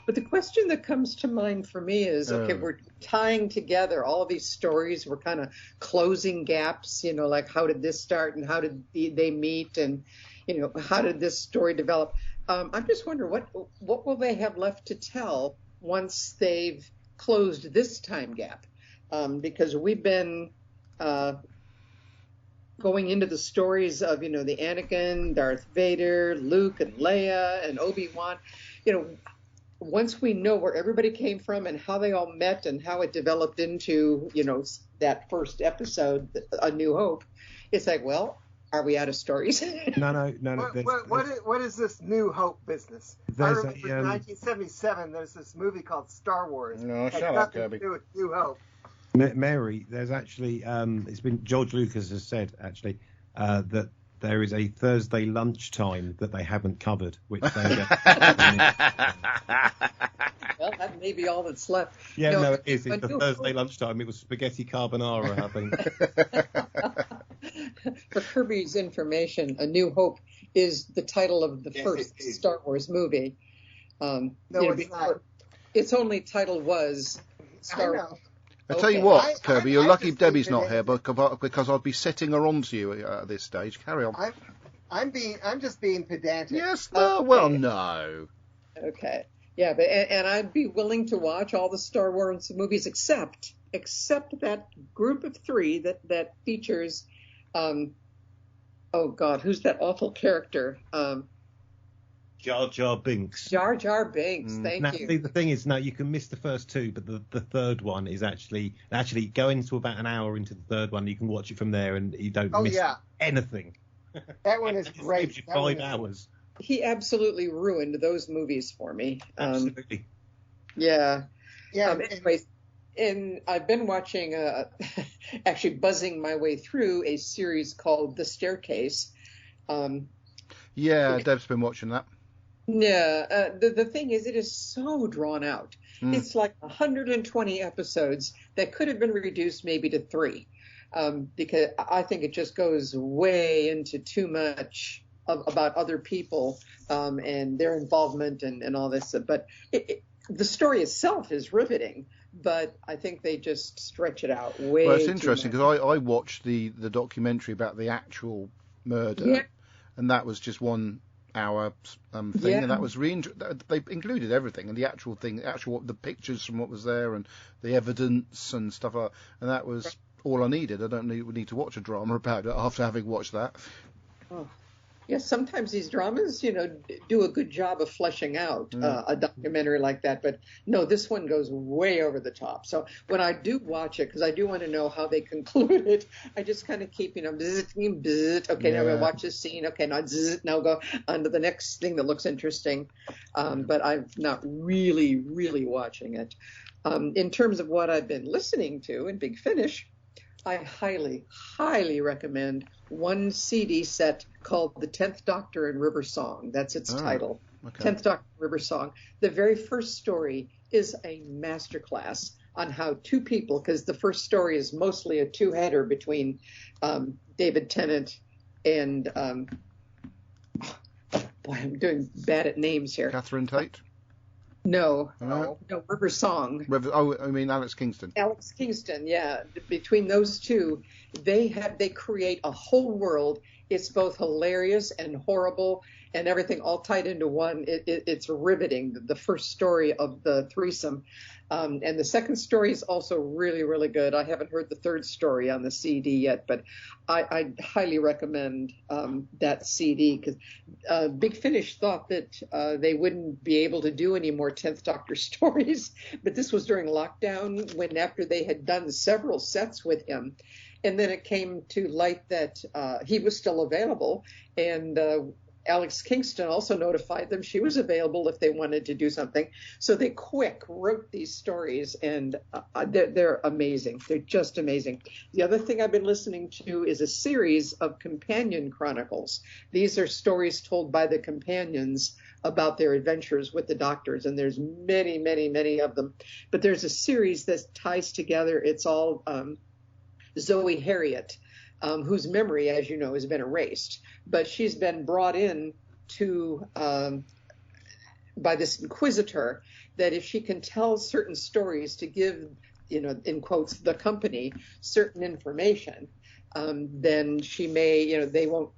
But the question that comes to mind for me is, okay, we're tying together all these stories. We're kind of closing gaps, like how did this start and how did they meet and, how did this story develop? I'm just wondering what will they have left to tell once they've closed this time gap? Because we've been going into the stories of, the Anakin, Darth Vader, Luke and Leia and Obi-Wan, once we know where everybody came from and how they all met and how it developed into, that first episode, A New Hope, it's like, well, are we out of stories? No. What is this New Hope business? I remember in 1977, there's this movie called Star Wars. No, shut up, Kirby. To do with New Hope. Mary, there's actually, it's been George Lucas has said actually that there is a Thursday lunchtime that they haven't covered, which they Well, that may be all that's left. Yeah, no, it is. It's the Thursday lunchtime. It was spaghetti carbonara, I think. For Kirby's information, A New Hope is the title of the first Star Wars movie. No, it's not. Its only title was Star Wars. I tell you what, Kirby, you're lucky Debbie's not here because I'd be setting her on to you at this stage. Carry on. I'm just being pedantic. Yes, no, well, no. Okay. Yeah, but and I'd be willing to watch all the Star Wars movies except that group of three that features, oh God, who's that awful character? Jar Jar Binks. Jar Jar Binks, thank you. See, the thing is, you can miss the first two, but the third one is actually go into about an hour into the third one. You can watch it from there, and you don't miss anything. That one is great. Gives you 5 hours. He absolutely ruined those movies for me. Absolutely. Yeah. Anyways, and I've been watching, actually buzzing my way through a series called The Staircase. Yeah, Deb's been watching that. Yeah, the thing is, it is so drawn out. It's like 120 episodes that could have been reduced maybe to 3, because I think it just goes way into too much about other people and their involvement and all this. But the story itself is riveting, but I think they just stretch it out way. Well, it's interesting because I watched the documentary about the actual murder, and that was just 1 hour thing, and that was they included everything and the actual thing, the pictures from what was there and the evidence and stuff like that, and that was all I needed. I don't need to watch a drama about it after having watched that. Oh. Yes, sometimes these dramas, do a good job of fleshing out a documentary like that. But no, this one goes way over the top. So when I do watch it, because I do want to know how they conclude it, I just kind of keep, bzz, okay, now we'll watch this scene. Okay, now go on to the next thing that looks interesting. But I'm not really watching it. In terms of what I've been listening to in Big Finish, I highly recommend one CD set called The 10th Doctor and River Song. That's its title. Okay. 10th Doctor and River Song. The very first story is a masterclass on how two people, because the first story is mostly a two-header between David Tennant and, boy, I'm doing bad at names here. Catherine Tate? No, River Song. I mean Alex Kingston. Alex Kingston, yeah. Between those two, they create a whole world. It's both hilarious and horrible and everything all tied into one. It's riveting, the first story of the threesome. And the second story is also really good. I haven't heard the third story on the CD yet, but I highly recommend that CD, because Big Finish thought that they wouldn't be able to do any more 10th Doctor stories, but this was during lockdown, when after they had done several sets with him. And then it came to light that he was still available, and Alex Kingston also notified them she was available if they wanted to do something. So they quick wrote these stories, and they're amazing. They're just amazing. The other thing I've been listening to is a series of companion chronicles. These are stories told by the companions about their adventures with the doctors, and there's many, many, many of them. But there's a series that ties together. It's all Zoe Harriet, whose memory, as you know, has been erased. But she's been brought in to by this inquisitor that if she can tell certain stories to give, in quotes, the company certain information, then she may, they won't,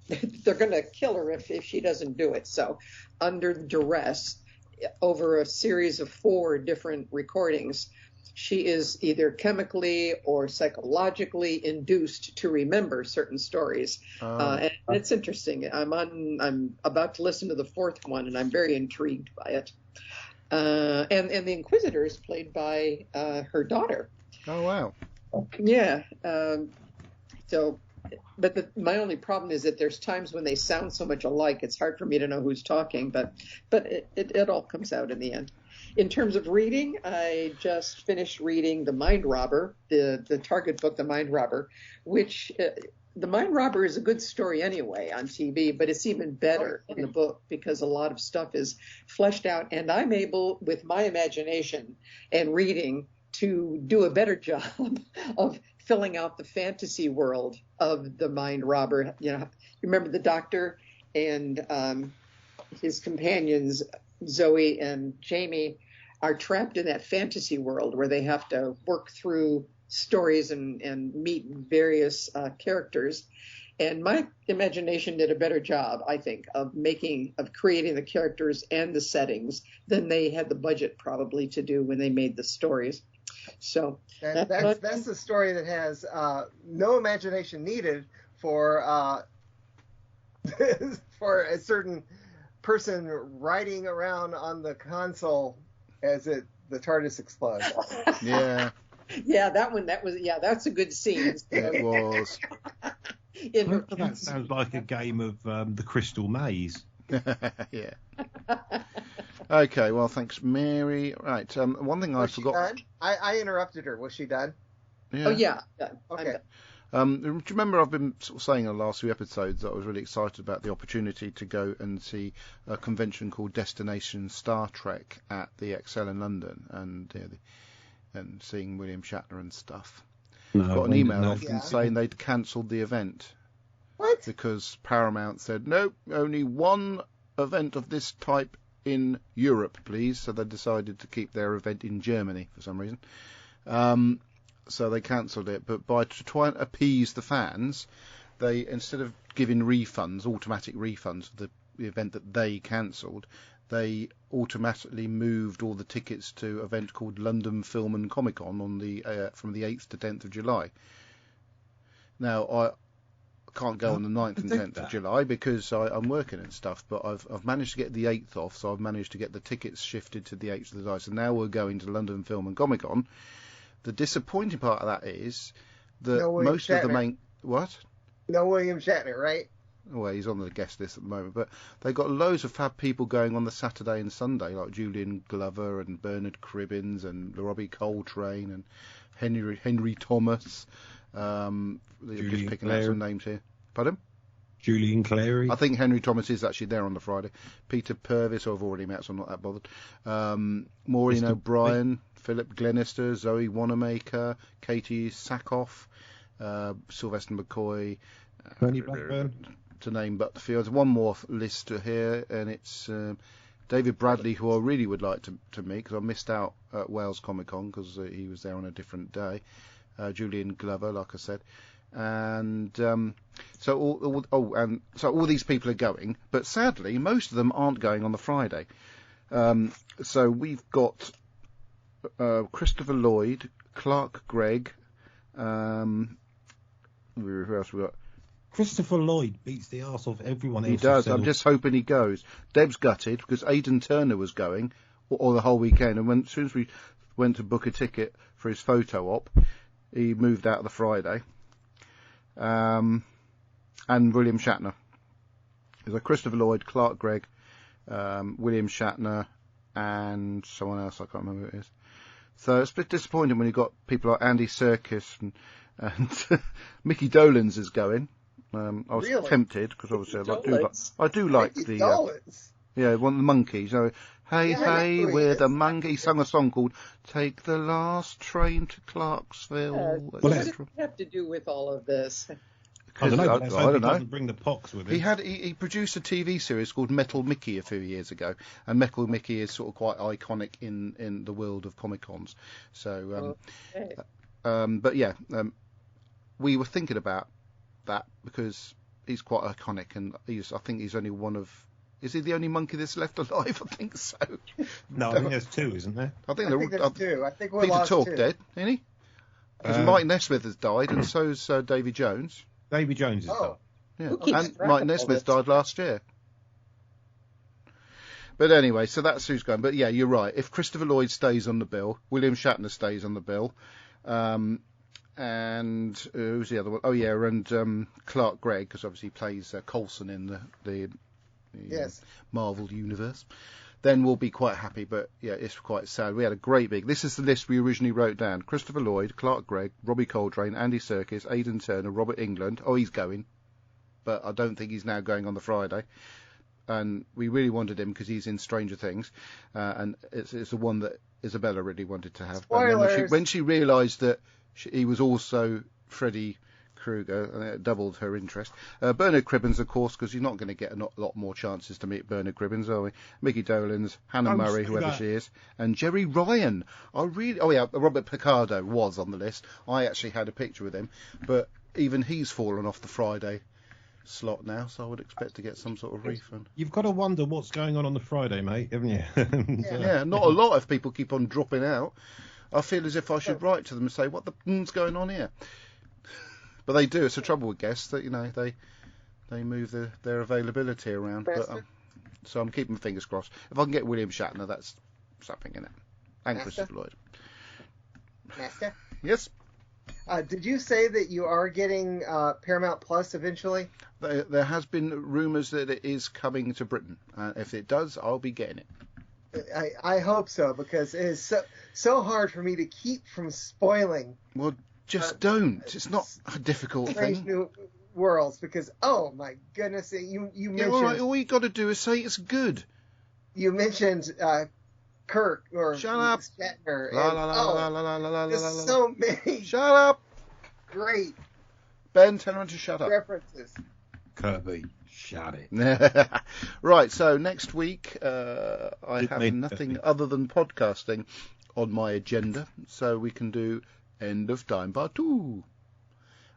they're going to kill her if she doesn't do it. So under duress, over a series of 4 different recordings, she is either chemically or psychologically induced to remember certain stories. And it's interesting. I'm about to listen to the 4th one, and I'm very intrigued by it. And the Inquisitor is played by her daughter. Oh, wow. Yeah. But my only problem is that there's times when they sound so much alike, it's hard for me to know who's talking, but it all comes out in the end. In terms of reading, I just finished reading The Mind Robber, the Target book, The Mind Robber, which The Mind Robber is a good story anyway on TV, but it's even better in the book because a lot of stuff is fleshed out, and I'm able, with my imagination and reading, to do a better job of filling out the fantasy world of the Mind Robber. Remember the doctor and his companions, Zoe and Jamie, are trapped in that fantasy world where they have to work through stories and meet various characters. And my imagination did a better job, I think, of creating the characters and the settings than they had the budget probably to do when they made the stories. So that's the story that has no imagination needed for for a certain person riding around on the console as the TARDIS explodes. Yeah. Yeah, that's a good scene. It was. That sounds like a game of the Crystal Maze. Yeah. Okay, well, thanks, Mary. Right, one thing I forgot. Done? I interrupted her. Was she done? Yeah. Oh, yeah. Okay. Do you remember I've been sort of saying in the last few episodes that I was really excited about the opportunity to go and see a convention called Destination Star Trek at the ExCeL in London, and seeing William Shatner and stuff. No, got an email off Yeah. them saying they'd cancelled the event. What? Because Paramount said, nope, only one event of this type in Europe, please. So they decided to keep their event in Germany for some reason. So they cancelled it. But to try and appease the fans, they, instead of giving refunds, automatic refunds for the event that they cancelled, they automatically moved all the tickets to an event called London Film and Comic Con from the 8th to 10th of July. Now, I can't go on the 9th and 10th of July because I'm working and stuff, but I've managed to get the 8th off, so I've managed to get the tickets shifted to the 8th of July. So now we're going to London Film and Comic Con. The disappointing part of that is that most of the main... What? No William Shatner, right? Well, he's on the guest list at the moment, but they got loads of fab people going on the Saturday and Sunday, like Julian Glover and Bernard Cribbins and Robbie Coltrane and Henry Thomas. Just picking out some names here. Pardon? Julian Clary. I think Henry Thomas is actually there on the Friday. Peter Purvis, who I've already met, so I'm not that bothered. Maureen O'Brien, Philip Glenister, Zoe Wanamaker, Katie Sackhoff, Sylvester McCoy, Tony Blackburn, to name but the few. There's one more list here, and it's David Bradley, who I really would like to meet because I missed out at Wales Comic Con because he was there on a different day. Julian Glover, like I said, and so all these people are going, but sadly most of them aren't going on the Friday. So we've got Christopher Lloyd, Clark Gregg. Who else we got? Christopher Lloyd beats the arse of everyone else. He does. I'm just hoping he goes. Deb's gutted because Aidan Turner was going or the whole weekend, and as soon as we went to book a ticket for his photo op, he moved out of the Friday. And William Shatner. There's a Christopher Lloyd, Clark Gregg, William Shatner, and someone else. I can't remember who it is. So it's a bit disappointing when you've got people like Andy Serkis and Mickey Dolenz is going. I was tempted because obviously I do like the one of the monkeys. Hey, we're the monkey. He sung a song called "Take the Last Train to Clarksville." What does it have to do with all of this? I don't know. I don't know. Doesn't bring the pox with it. He produced a TV series called Metal Mickey a few years ago, and Metal Mickey is sort of quite iconic in the world of Comic Cons. So, but yeah, we were thinking about that because he's quite iconic, and I think he's only one of. Is he the only monkey that's left alive? I think so. No, I think there's two, isn't there? I think there's two. I think we're Peter lost Tork two. dead, isn't he? Because Mike Nesmith has died, and so's Davy Jones. Davy Jones is died. Yeah, and Mike Nesmith died last year. But anyway, so that's who's going. But yeah, you're right. If Christopher Lloyd stays on the bill, William Shatner stays on the bill, and who's the other one? Oh yeah, and Clark Gregg, because obviously he plays Coulson in the Marvel universe. Then we'll be quite happy, but yeah, it's quite sad. We had a great big. This is the list we originally wrote down: Christopher Lloyd, Clark Gregg, Robbie Coltrane, Andy Serkis, Aidan Turner, Robert Englund. Oh, he's going, but I don't think he's now going on the Friday. And we really wanted him because he's in Stranger Things, and it's the one that Isabella really wanted to have. Spoilers. When she realised that he was also Freddy Krueger, and it doubled her interest. Bernard Cribbins, of course, because you're not going to get a lot more chances to meet Bernard Cribbins, are we? Mickey Dolenz, Hannah Murray, whoever she is, and Jerry Ryan. Robert Picardo was on the list. I actually had a picture with him, but even he's fallen off the Friday slot now, so I would expect to get some sort of refund. You've got to wonder what's going on the Friday, mate, haven't you? Yeah, not a lot if people keep on dropping out. I feel as if I should write to them and say, what the f***'s going on here? But they do. It's the trouble with guests that, they move their availability around. But so I'm keeping my fingers crossed. If I can get William Shatner, that's something in it. And Christopher Lloyd. Master? Yes? Did you say that you are getting Paramount Plus eventually? There has been rumours that it is coming to Britain. If it does, I'll be getting it. I hope so, because it is so hard for me to keep from spoiling. Well, just don't. It's not a difficult thing. New Worlds, because oh my goodness, you mentioned. All right, all you got to do is say it's good. You mentioned Kirk or Shut up. Shatner. La la la la la la la la. There's so many. Shut up. Great. Ben, tell him to shut up. References. Kirby, shut it. Right, so next week I have nothing other than podcasting on my agenda, so we can do End of Time Part 2.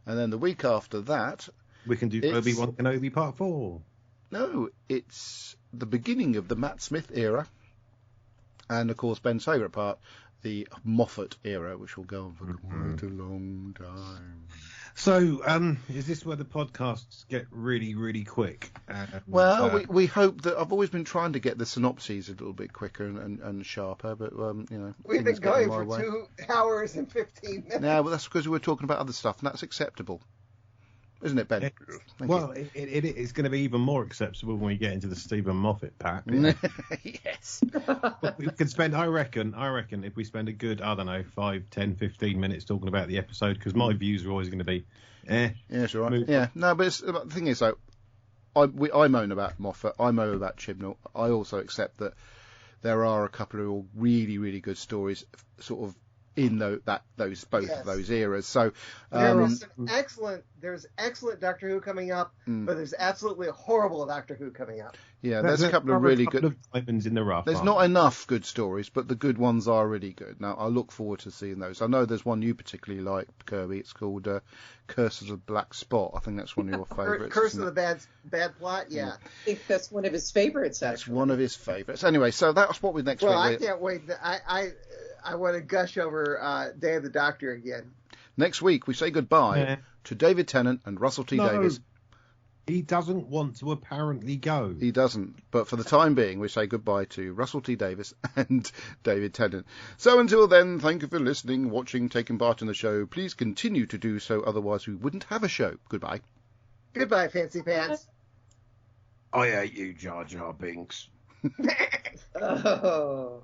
And then the week after that... We can do Obi-Wan Kenobi Part 4. No, it's the beginning of the Matt Smith era. And, of course, Ben's favourite part, the Moffat era, which will go on for quite a long time. So, is this where the podcasts get really, really quick? We hope that... I've always been trying to get the synopses a little bit quicker and sharper, but, We've been going for 2 hours and 15 minutes. Yeah, but that's because we were talking about other stuff, and that's acceptable. Isn't it, Ben? It's going to be even more acceptable when we get into the Stephen Moffat pack. Yes. But we could spend, I reckon, if we spend a good, 5, 10, 15 minutes talking about the episode, because my views are always going to be, Yeah, that's right. Yeah, no, but the thing is, though, I moan about Moffat, I moan about Chibnall. I also accept that there are a couple of really, really good stories, sort of, in both of those eras. So there's excellent Doctor Who coming up, but there's absolutely horrible Doctor Who coming up. Yeah, there's a couple of really good diamonds in the rough. There's not enough good stories, but the good ones are really good. Now I look forward to seeing those. I know there's one you particularly like, Kirby. It's called Curse of the Black Spot. I think that's one of your favourites. Curse of the Bad Plot. Yeah. I think that's one of his favourites. That's one of his favourites. Anyway, so that's what we next week. Well, I can't wait. I want to gush over Day of the Doctor again. Next week, we say goodbye to David Tennant and Russell T Davies. He doesn't want to apparently go. He doesn't. But for the time being, we say goodbye to Russell T Davies and David Tennant. So until then, thank you for listening, watching, taking part in the show. Please continue to do so, otherwise we wouldn't have a show. Goodbye. Goodbye, Fancy Pants. I hate you, Jar Jar Binks. Oh.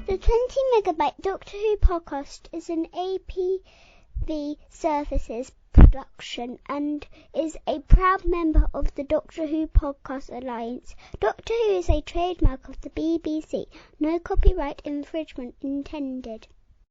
The 20 Megabyte Doctor Who podcast is an APV Services production and is a proud member of the Doctor Who Podcast Alliance. Doctor Who is a trademark of the BBC. No copyright infringement intended.